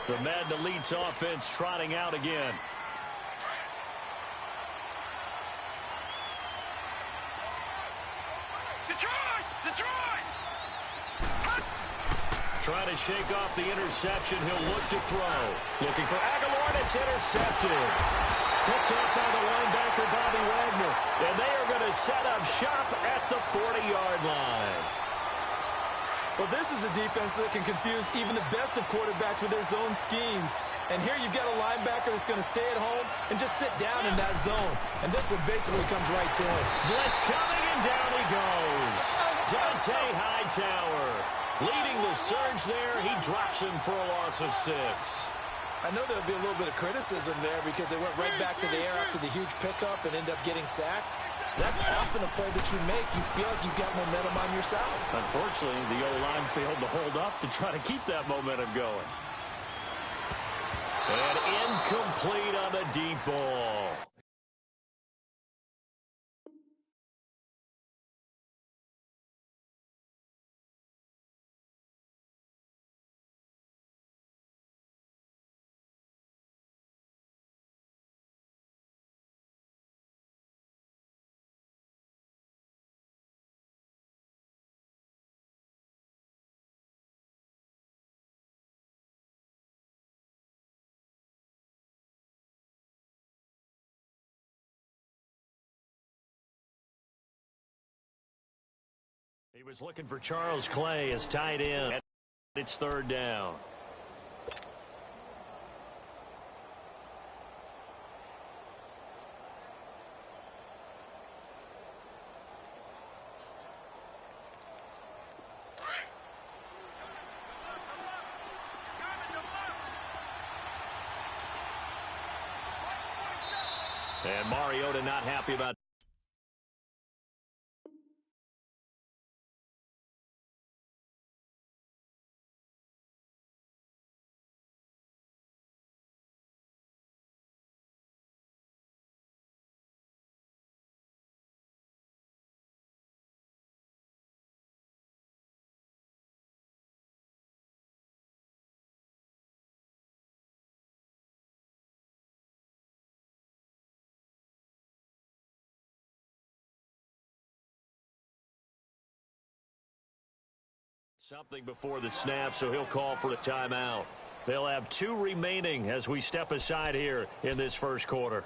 The Madden Elite's offense trotting out again. Detroit! Trying to shake off the interception. He'll look to throw. Looking for Aguilar, and it's intercepted. Picked up by the linebacker, Bobby Wagner. And they are going to set up shop at the 40-yard line. Well, this is a defense that can confuse even the best of quarterbacks with their zone schemes. And here you've got a linebacker that's going to stay at home and just sit down in that zone. And this one basically comes right to him. Blitz coming, and down he goes. Dante Hightower leading the surge there. He drops him for a loss of 6. I know there'll be a little bit of criticism there because they went right back to the air after the huge pickup and end up getting sacked. That's often a play that you make. You feel like you've got momentum on your side. Unfortunately, the O-line failed to hold up to try to keep that momentum going. And incomplete on the deep ball. He was looking for Charles Clay as tight end. It's third down. And Mariota not happy about something before the snap, so he'll call for a timeout. They'll have 2 remaining as we step aside here in this first quarter.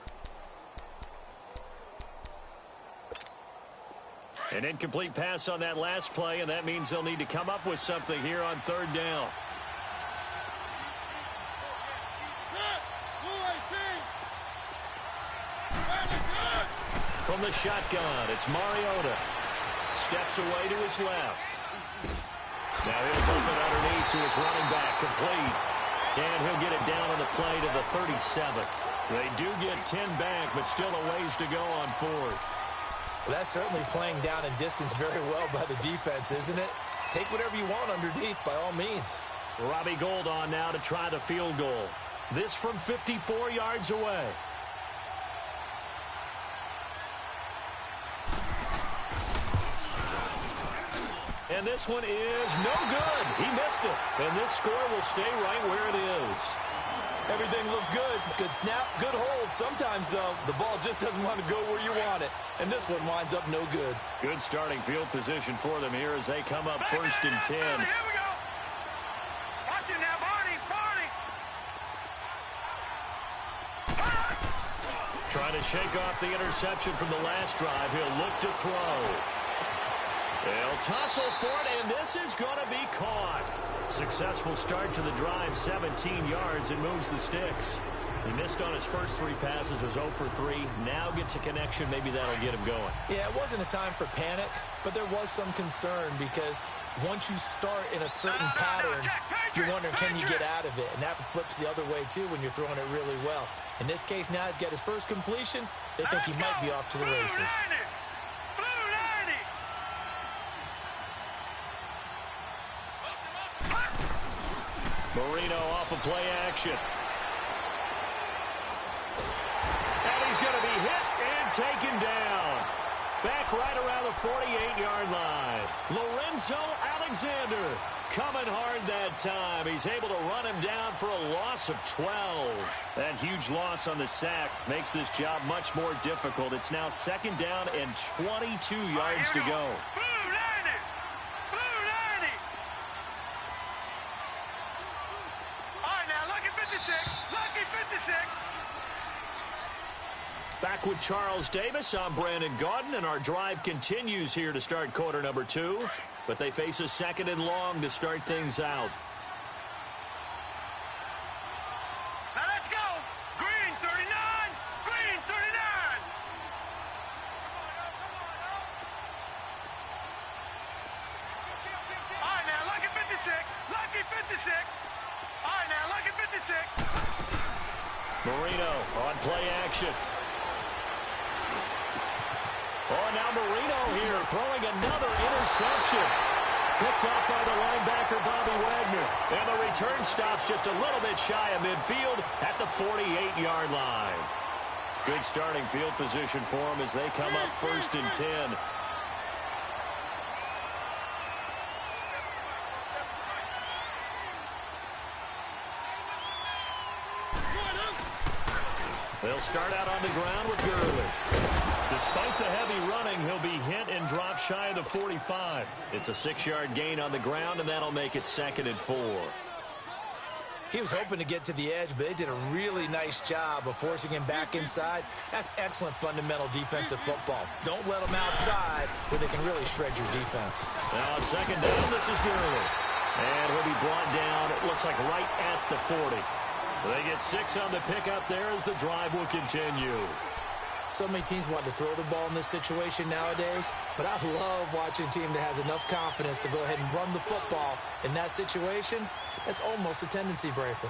An incomplete pass on that last play, and that means they'll need to come up with something here on third down. From the shotgun, it's Mariota. Steps away to his left. Now he'll dump it underneath to his running back, complete. And he'll get it down on the play to the 37. They do get 10 back, but still a ways to go on fourth. Well, that's certainly playing down in distance very well by the defense, isn't it? Take whatever you want underneath, by all means. Robbie Gould on now to try the field goal. This from 54 yards away. And this one is no good. He missed it. And this score will stay right where it is. Everything looked good. Good snap, good hold. Sometimes, though, the ball just doesn't want to go where you want it. And this one winds up no good. Good starting field position for them here as they come up first and 10. Here we go. Watch it now, Barney. Trying to shake off the interception from the last drive. He'll look to throw. They'll tussle for it, and this is going to be caught. Successful start to the drive, 17 yards, and moves the sticks. He missed on his first 3 passes, was 0 for 3. Now gets a connection. Maybe that'll get him going. Yeah, it wasn't a time for panic, but there was some concern because once you start in a certain pattern, you're wondering, can you get out of it? And that flips the other way, too, when you're throwing it really well. In this case, now he's got his first completion. They think he might be off to the races. Marino off of play action. And he's going to be hit and taken down. Back right around the 48-yard line. Lorenzo Alexander coming hard that time. He's able to run him down for a loss of 12. That huge loss on the sack makes this job much more difficult. It's now second down and 22 yards to go. Back with Charles Davis, I'm Brandon Gaudin, and our drive continues here to start quarter number 2. But they face a second and long to start things out. Now let's go. Green 39. Green 39. All right, now lucky 56. Lucky 56. All right, now lucky 56. Marino on play action. Oh, now Marino here throwing another interception. Picked off by the linebacker, Bobby Wagner. And the return stops just a little bit shy of midfield at the 48-yard line. Good starting field position for them as they come up first and 10. They'll start out on the ground with Gurley. Despite the heavy running, he'll be hit and dropped shy of the 45. It's a 6-yard gain on the ground, and that'll make it second and 4. He was hoping to get to the edge, but they did a really nice job of forcing him back inside. That's excellent fundamental defensive football. Don't let them outside where they can really shred your defense. Now on second down, this is Gurley. And he'll be brought down, it looks like right at the 40. They get 6 on the pickup there as the drive will continue. So many teams want to throw the ball in this situation nowadays, but I love watching a team that has enough confidence to go ahead and run the football. In that situation, that's almost a tendency breaker.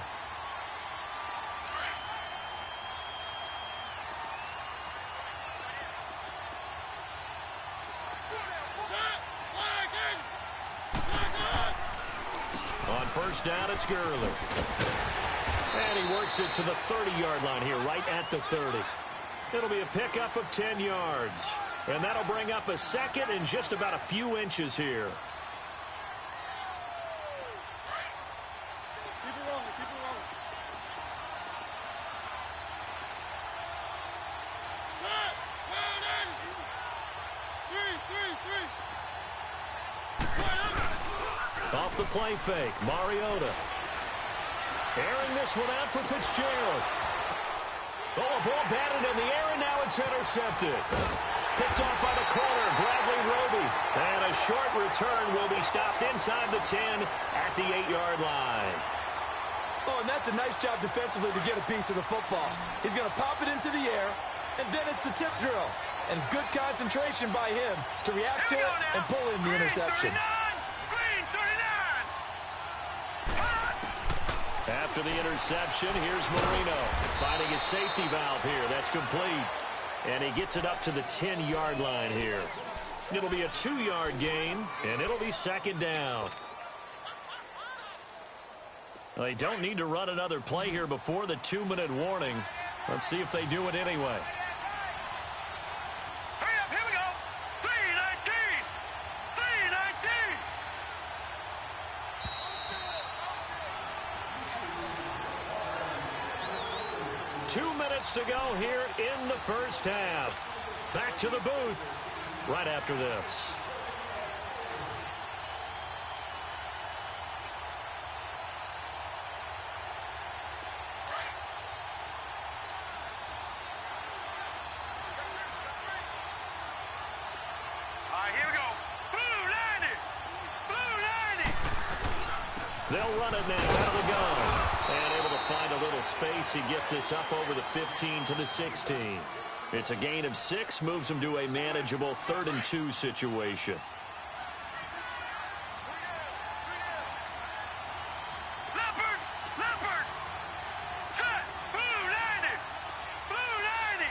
On first down, it's Gurley. And he works it to the 30-yard line here, right at the 30. It'll be a pickup of 10 yards. And that'll bring up a second and just about a few inches here. Keep it rolling, keep it rolling. Off the play fake, Mariota. Airing this one out for Fitzgerald. Oh, a ball batted in the air, and now it's intercepted. picked off by the corner, Bradley Roby. And a short return will be stopped inside the 10 at the 8-yard line. Oh, and that's a nice job defensively to get a piece of the football. He's going to pop it into the air, and then it's the tip drill. And good concentration by him to react to it and pull in the interception. After the interception, here's Marino finding his safety valve here. That's complete. And he gets it up to the 10-yard line here. It'll be a 2-yard gain, and it'll be second down. They don't need to run another play here before the 2-minute warning. Let's see if they do it anyway. Hurry up, here we go. 3:19. 3:19. 2 minutes to go here in the first half. Back to the booth right after this. They'll run it now out of the gun. And able to find a little space. He gets this up over the 15 to the 16. It's a gain of 6. Moves him to a manageable 3rd and 2 situation. Leopard. Set. Blue 90. Blue 90.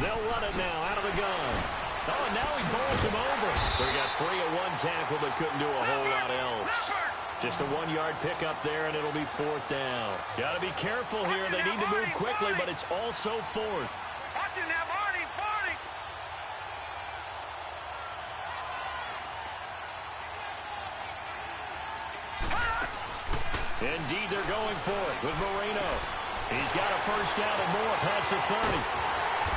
They'll run it now out of the gun. Oh, and now he bowls him over. So he got free of one tackle but couldn't do a whole lot else. Just a 1-yard pickup there, and it'll be 4th down. Got to be careful here. They need to move quickly, but it's also 4th. Watch it now, Barney. Indeed, they're going for it with Moreno. He's got a first down and more past the 30.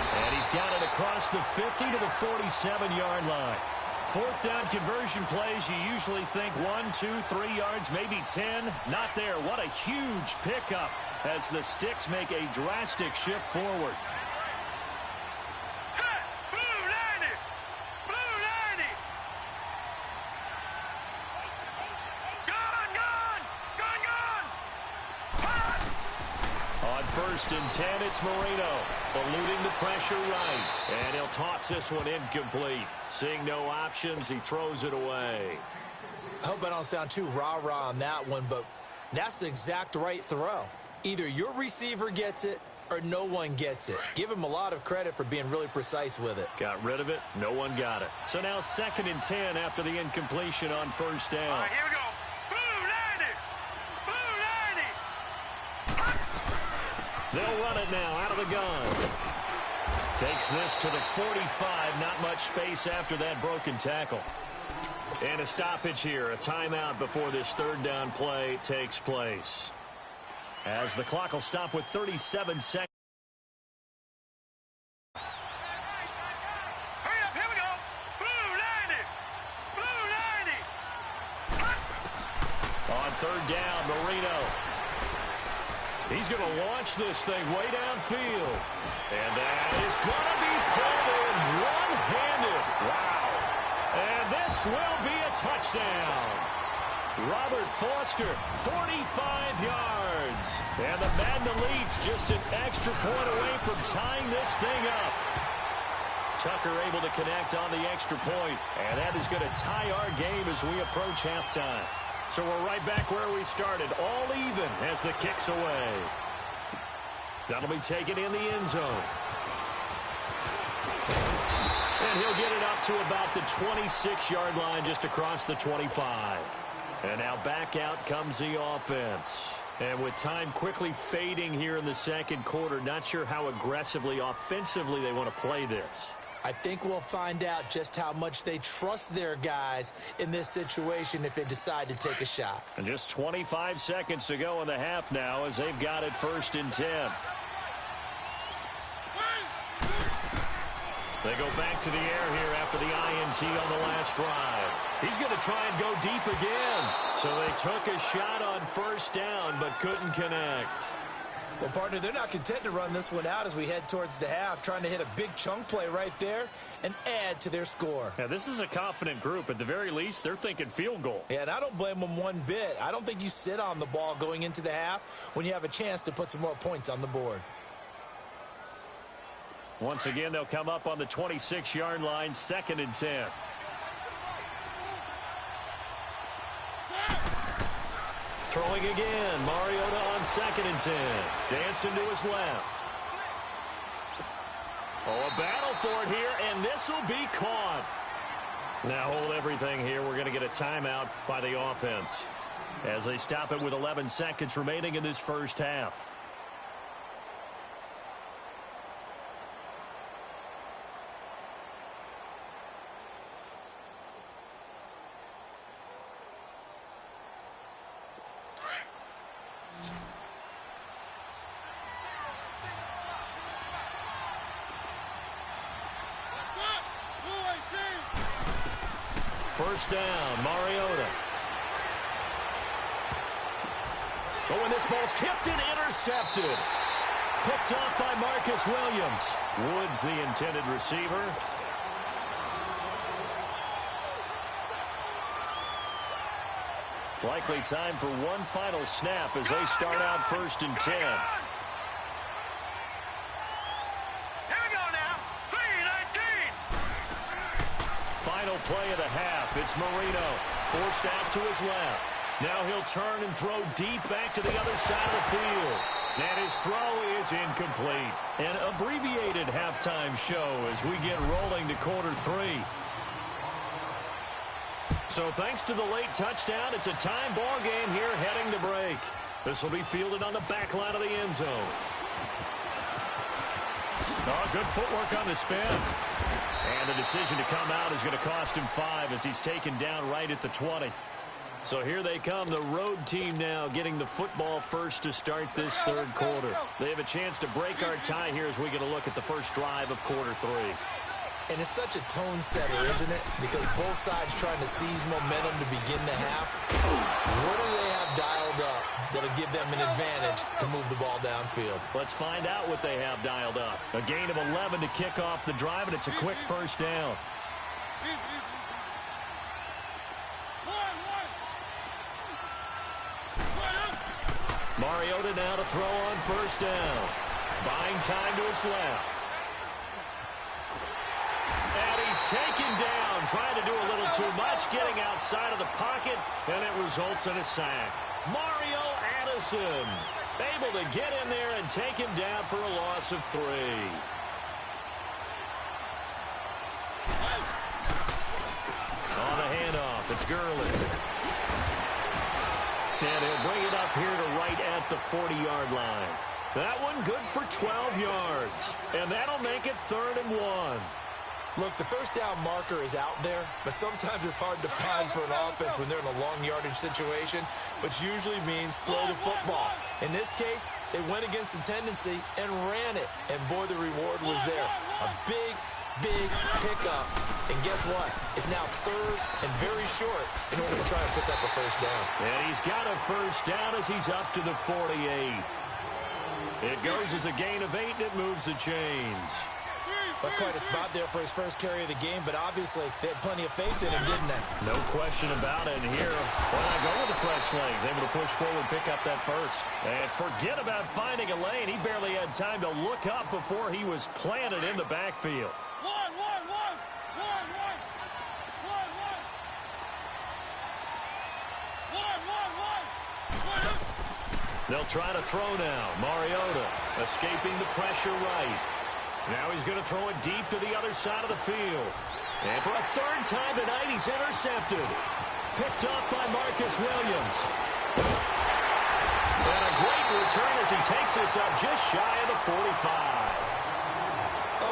And he's got it across the 50 to the 47-yard line. 4th down conversion plays, you usually think 1, 2, 3 yards, maybe 10. Not there. What a huge pickup as the Sticks make a drastic shift forward. Set. Blue 90. Blue 90. Gun. On 1st and 10, it's Moreno. Eluding the pressure right. And he'll toss this one incomplete. Seeing no options, he throws it away. I hope I don't sound too rah-rah on that one, but that's the exact right throw. Either your receiver gets it or no one gets it. Give him a lot of credit for being really precise with it. Got rid of it. No one got it. So now 2nd and 10 after the incompletion on 1st down. All right, here we go. Blue 90. Blue 90. They'll run it now out of the gun. Takes this to the 45. Not much space after that broken tackle. And a stoppage here. A timeout before this 3rd down play takes place. As the clock will stop with 37 seconds. Hurry up, here we go. Blue 90. Blue 90. On 3rd down, Marino. He's going to launch this thing way downfield. And that is going to be pulled in one-handed. Wow. And this will be a touchdown. Robert Foster, 45 yards. And the Madden Elites just an extra point away from tying this thing up. Tucker able to connect on the extra point. And that is going to tie our game as we approach halftime. So we're right back where we started, all even as the kick's away. That'll be taken in the end zone. And he'll get it up to about the 26-yard line, just across the 25. And now back out comes the offense. And with time quickly fading here in the 2nd quarter, not sure how aggressively, offensively they want to play this. I think we'll find out just how much they trust their guys in this situation if they decide to take a shot. And just 25 seconds to go in the half now as they've got it 1st and 10. They go back to the air here after the INT on the last drive. He's going to try and go deep again. So they took a shot on 1st down but couldn't connect. Well, partner, they're not content to run this one out as we head towards the half, trying to hit a big chunk play right there and add to their score. Yeah, this is a confident group. At the very least, they're thinking field goal. Yeah, and I don't blame them one bit. I don't think you sit on the ball going into the half when you have a chance to put some more points on the board. Once again, they'll come up on the 26-yard line, 2nd and 10. Throwing again. Mariota on 2nd and 10. Dancing to his left. Oh, a battle for it here, and this will be caught. Now hold everything here. We're going to get a timeout by the offense as they stop it with 11 seconds remaining in this first half. First down, Mariota. Oh, and this ball's tipped and intercepted. Picked off by Marcus Williams. Woods, the intended receiver. Likely time for one final snap as they start out 1st and 10. Play of the half. It's Marino forced out to his left. Now he'll turn and throw deep back to the other side of the field. And his throw is incomplete. An abbreviated halftime show as we get rolling to quarter 3. So thanks to the late touchdown, it's a time ball game here heading to break. This will be fielded on the back line of the end zone. Oh, good footwork on the spin. And the decision to come out is going to cost him 5 as he's taken down right at the 20. So here they come, the road team now getting the football first to start this 3rd quarter. They have a chance to break our tie here as we get a look at the first drive of quarter 3. And it's such a tone setter, isn't it? Because both sides trying to seize momentum to begin the half. What do they have dialed up that'll give them an advantage to move the ball downfield? Let's find out what they have dialed up. A gain of 11 to kick off the drive, and it's a quick first down. Mariota now to throw on first down. Buying time to his left. And he's taken down, trying to do a little too much, getting outside of the pocket, and it results in a sack. Mario Addison able to get in there and take him down for a loss of 3. On the handoff, it's Gurley. And he'll bring it up here to right at the 40-yard line. That one good for 12 yards. And that'll make it 3rd and 1. Look, the first down marker is out there, but sometimes it's hard to find for an offense when they're in a long yardage situation, which usually means throw the football. In this case, they went against the tendency and ran it. And boy, the reward was there. A big pickup. And guess what? It's now 3rd and very short in order to try and pick up a first down. And he's got a first down as he's up to the 48. It goes as a gain of 8, and it moves the chains. That's quite a spot there for his first carry of the game, but obviously they had plenty of faith in him, didn't they? No question about it. And here, why not go with the fresh legs? Able to push forward, pick up that first. And forget about finding a lane. He barely had time to look up before he was planted in the backfield. They'll try to throw now. Mariota escaping the pressure right. Now he's going to throw it deep to the other side of the field. And for a 3rd time tonight, he's intercepted. Picked up by Marcus Williams. And a great return as he takes us up just shy of the 45.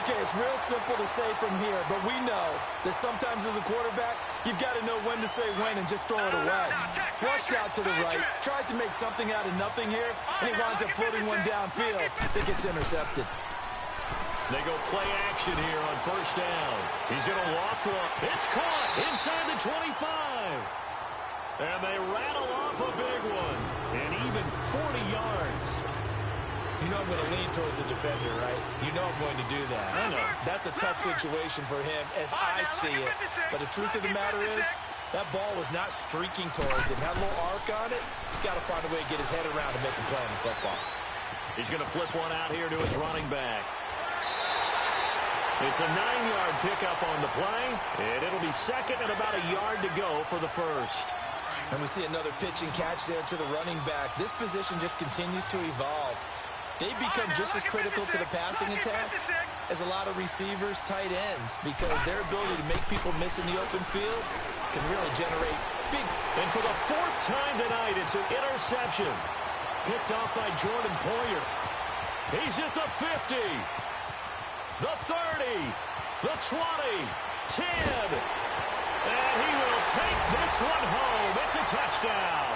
Okay, it's real simple to say from here, but we know that sometimes as a quarterback, you've got to know when to say when and just throw it away. Flushed out to the right, tries to make something out of nothing here, and he winds up floating one downfield that gets intercepted. They go play action here on first down. He's going to loft one. It's caught inside the 25. And they rattle off a big one. And even 40 yards. You know I'm going to lean towards the defender, right? You know I'm going to do that. I know. That's a tough situation for him as I see it. But the truth of the matter is, that ball was not streaking towards him. Had a little arc on it. He's got to find a way to get his head around and make a play on the football. He's going to flip one out here to his running back. It's a 9-yard pickup on the play, and it'll be second and about a yard to go for the first. And we see another pitch and catch there to the running back. This position just continues to evolve. They become just as critical to the passing attack as a lot of receivers, tight ends, because their ability to make people miss in the open field can really generate big. And for the fourth time tonight, it's an interception. Picked off by Jordan Poyer. He's at the 50, the 30, the 20, 10. And he will take this one home. It's a touchdown.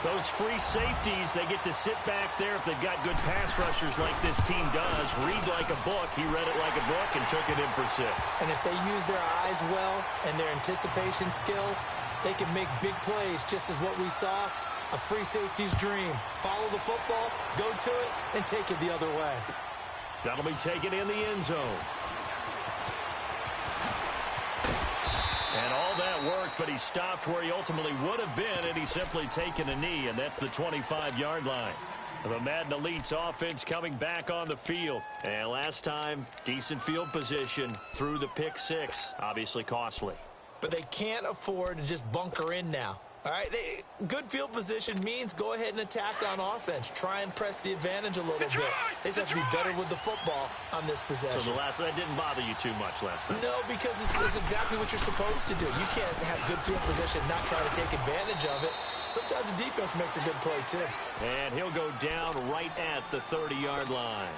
Those free safeties, they get to sit back there if they've got good pass rushers like this team does. Read like a book. He read it like a book and took it in for 6. And if they use their eyes well and their anticipation skills, they can make big plays, just as what we saw. A free safety's dream. Follow the football, go to it, and take it the other way. That'll be taken in the end zone. And all that worked, but he stopped where he ultimately would have been, and he's simply taken a knee, and that's the 25-yard line. The Madden Elite's offense coming back on the field. And last time, decent field position through the pick 6. Obviously costly. But they can't afford to just bunker in now. All right, good field position means go ahead and attack on offense. Try and press the advantage a little bit. They just have to be better with the football on this possession. So that didn't bother you too much last time? No, because this is exactly what you're supposed to do. You can't have good field position, not try to take advantage of it. Sometimes the defense makes a good play, too. And he'll go down right at the 30-yard line.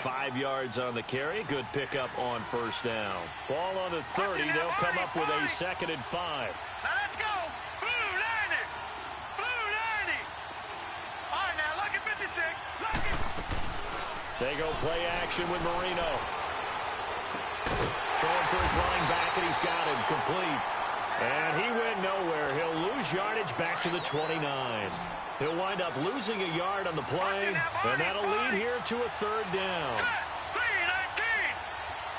5 yards on the carry. Good pickup on first down. Ball on the 30. They'll come up with a 2nd and 5. Now let's go. Blue 90. Blue 90. All right, now look at 56. Look at. They go play action with Marino. Throwing for his running back, and he's got him complete. And he went nowhere. He'll lose yardage back to the 29. He'll wind up losing a yard on the play, and that'll lead here to a 3rd down. 319.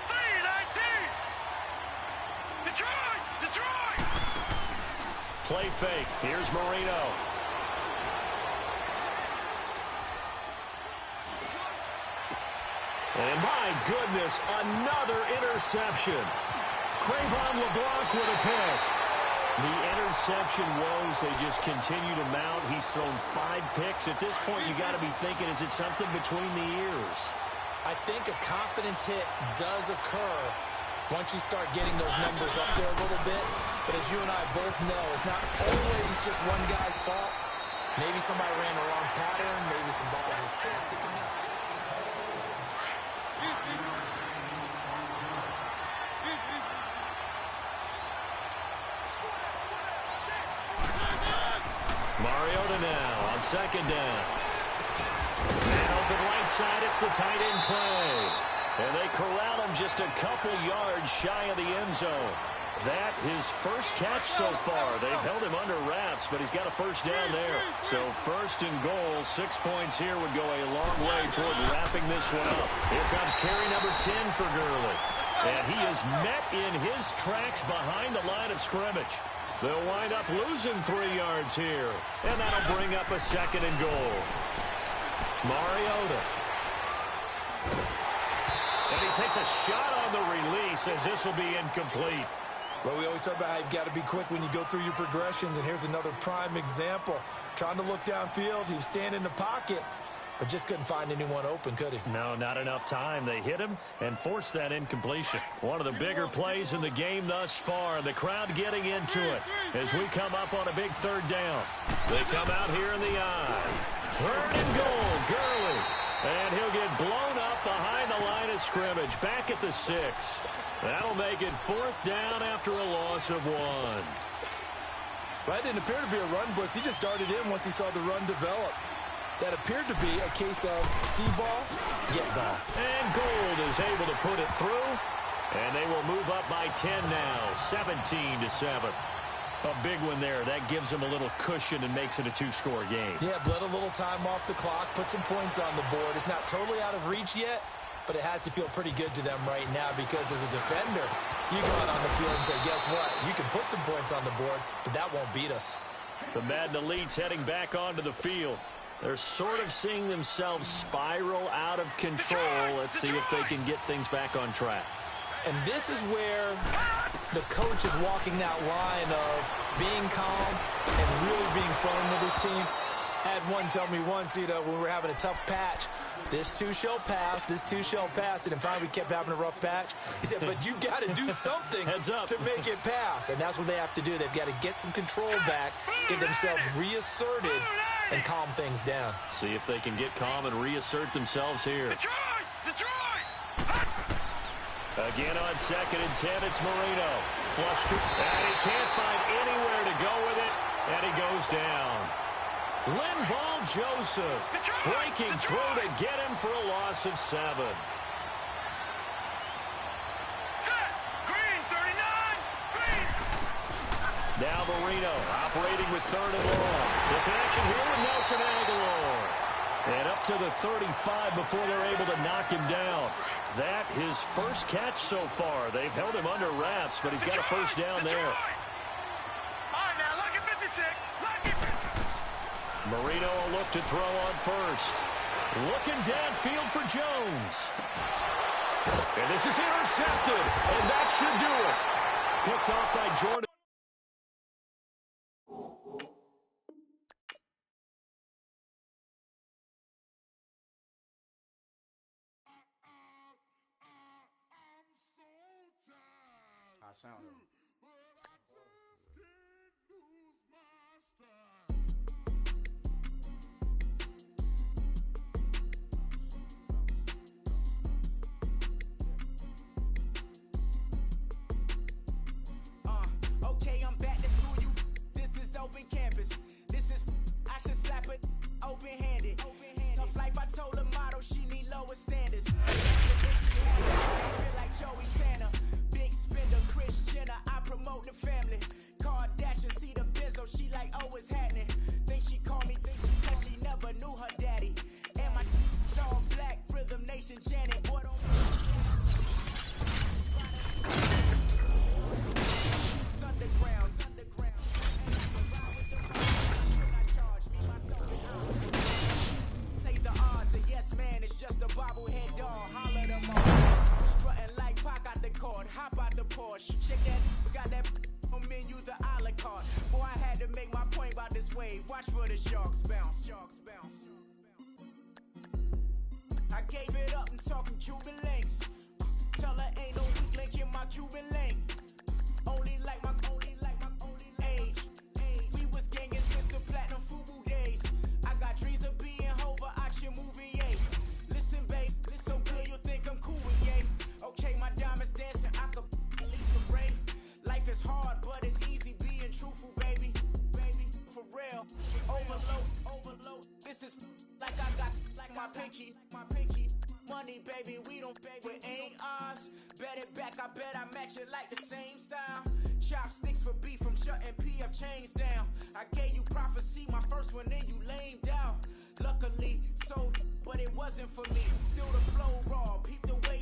319. Detroit. Play fake. Here's Marino. And my goodness, another interception. Crayvon LeBlanc with a pick. The interception woes, they just continue to mount. He's thrown 5 picks. At this point, you got to be thinking, is it something between the ears? I think a confidence hit does occur once you start getting those numbers up there a little bit. But as you and I both know, it's not always just one guy's fault. Maybe somebody ran the wrong pattern. Maybe some balls were tipped. Mariota now on 2nd down. And open right side, it's the tight end play. And they corral him just a couple yards shy of the end zone. That his first catch so far. They've held him under wraps, but he's got a first down there. So 1st and goal, 6 points here would go a long way toward wrapping this one up. Here comes carry number 10 for Gurley. And he is met in his tracks behind the line of scrimmage. They'll wind up losing 3 yards here. And that'll bring up a 2nd and goal. Mariota. And he takes a shot on the release as this will be incomplete. Well, we always talk about how you've got to be quick when you go through your progressions, and here's another prime example. Trying to look downfield, he was standing in the pocket, but just couldn't find anyone open, could he? No, not enough time. They hit him and forced that incompletion. One of the bigger plays in the game thus far. The crowd getting into it as we come up on a big 3rd down. They come out here in the eye. 3rd and goal, Gurley. And he'll get blown up behind the line of scrimmage. Back at the 6. That'll make it 4th down after a loss of 1. Well, that didn't appear to be a run blitz. He just darted in once he saw the run develop. That appeared to be a case of see ball, get ball. And Gold is able to put it through. And they will move up by 10 now, 17-7. A big one there. That gives them a little cushion and makes it a two-score game. Yeah, let a little time off the clock, put some points on the board. It's not totally out of reach yet, but it has to feel pretty good to them right now because as a defender, you go out on the field and say, guess what? You can put some points on the board, but that won't beat us. The Madden Elites heading back onto the field. They're sort of seeing themselves spiral out of control. Let's see if they can get things back on track. And this is where the coach is walking that line of being calm and really being firm with his team. I had one tell me once, when we were having a tough patch, this too shall pass, this too shall pass. And finally we kept having a rough patch. He said, but you've got to do something to make it pass. And that's what they have to do. They've got to get some control back, get themselves reasserted, and calm things down. See if they can get calm and reassert themselves here. Again on 2nd and 10, it's Marino. Flustered, and he can't find anywhere to go with it, and he goes down. Linval Joseph breaking through to get him for a loss of 7. Green, 39, green. Now Marino operating with 3rd and long. The connection here with Nelson Aguilar. And up to the 35 before they're able to knock him down. That his first catch so far. They've held him under wraps, but he's got a first down there. All right, now, lucky 56. Lucky 56. Marino a look to throw on first. Looking downfield for Jones. And this is intercepted, and that should do it. Picked off by Jordan. Sound okay, I'm back to school. This is open campus. This is I should slap it open-handed. Tough life, I told her motto, she need lower standards. Feel like Joey Tanner. Kris Jenner, I promote the family. Kardashian, see the Benzo, she like, oh, it's happening. Think she called me, cause she never knew her daddy. And my all black, Rhythm Nation, Janet, boy, don't underground. Play the odds, a yes man, it's just a bobblehead doll. Holler them all. Strutting like Pac out the court, hop out the Porsche. Check that, got that on menu, the a la carte. Boy, I had to make my point about this wave. Watch for the sharks bounce. Sharks bounce. I gave it up and talking Cuban links. Tell her ain't no weak link in my Cuban link. Only like my age. We was gangin' since the platinum FUBU days. I got dreams of being Hova, action movie, yay. Listen, babe, listen good, you'll think I'm cool with yay. Okay, my diamonds dancing, I could Lisa Ray. Life is hard, but it's easy being truthful, baby. For real. Overload. This is like I got like my pinky. Money, baby, we don't pay, it ain't ours. Bet it back, I bet I match it like the same style. Chopsticks for beef from shutting PF chains down. I gave you prophecy, my first one, then you lamed out. Luckily, sold, but it wasn't for me. Still the flow raw, peep the way